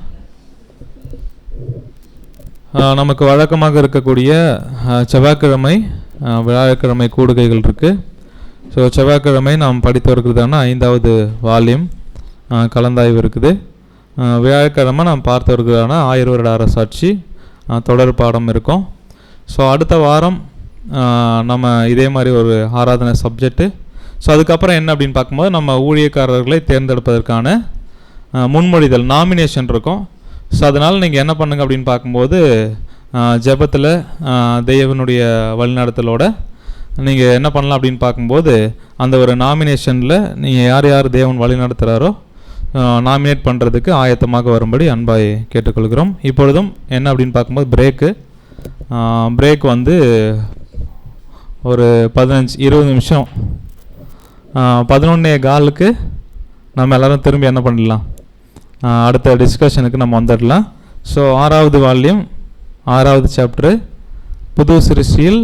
நமக்கு வழக்கமாக இருக்கக்கூடிய செவ்வாய்க்கிழமை வியாழக்கிழமை கூடுகைகள் இருக்குது. ஸோ செவ்வாய்க்கிழமை நாம் படித்து வருகிறதான 5வது வால்யூம் கலந்தாய்வு இருக்குது. வியாழக்கிழமை நாம் பார்த்து வருகிறதான 1000 வருட அரசாட்சி தொடர் பாடம் இருக்கும். ஸோ அடுத்த வாரம் நம்ம இதே மாதிரி ஒரு ஆராதனை சப்ஜெக்ட்டு. ஸோ அதுக்கப்புறம் என்ன அப்படின்னு பார்க்கும்போது நம்ம ஊழியக்காரர்களை தேர்ந்தெடுப்பதற்கான முன்மொழிதல் நாமினேஷன் இருக்கும். ஸோ அதனால் நீங்கள் என்ன பண்ணுங்கள் அப்படின்னு பார்க்கும்போது ஜெபத்தில் தெய்வனுடைய வழிநடத்தலோட நீங்கள் என்ன பண்ணலாம் அப்படின்னு பார்க்கும்போது அந்த ஒரு நாமினேஷனில் நீங்கள் யார் யார் தேவன் வழி நடத்துகிறாரோ நாமினேட் பண்ணுறதுக்கு ஆயத்தமாக வரும்படி அன்பாய் கேட்டுக்கொள்கிறோம். இப்பொழுதும் என்ன அப்படின்னு பார்க்கும்போது பிரேக் வந்து ஒரு 15-20 நிமிஷம் 11:15 நம்ம எல்லோரும் திரும்பி என்ன பண்ணிடலாம், அடுத்த டிஸ்கஷனுக்கு நம்ம வந்துடலாம். ஸோ 6வது வால்யூம் 6வது சாப்டரு புது சிருஷ்டியில்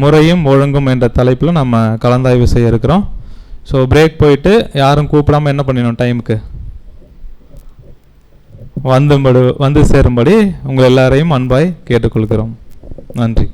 முறையும் ஒழுங்கும் என்ற தலைப்பில் நம்ம கலந்தாய்வு செய்ய இருக்கிறோம். ஸோ பிரேக் போயிட்டு யாரும் கூப்பிடாமல் என்ன பண்ணிடணும், டைமுக்கு வந்து சேரும்படி உங்கள் எல்லாரையும் அன்பாய் கேட்டுக்கொள்கிறோம். நன்றி.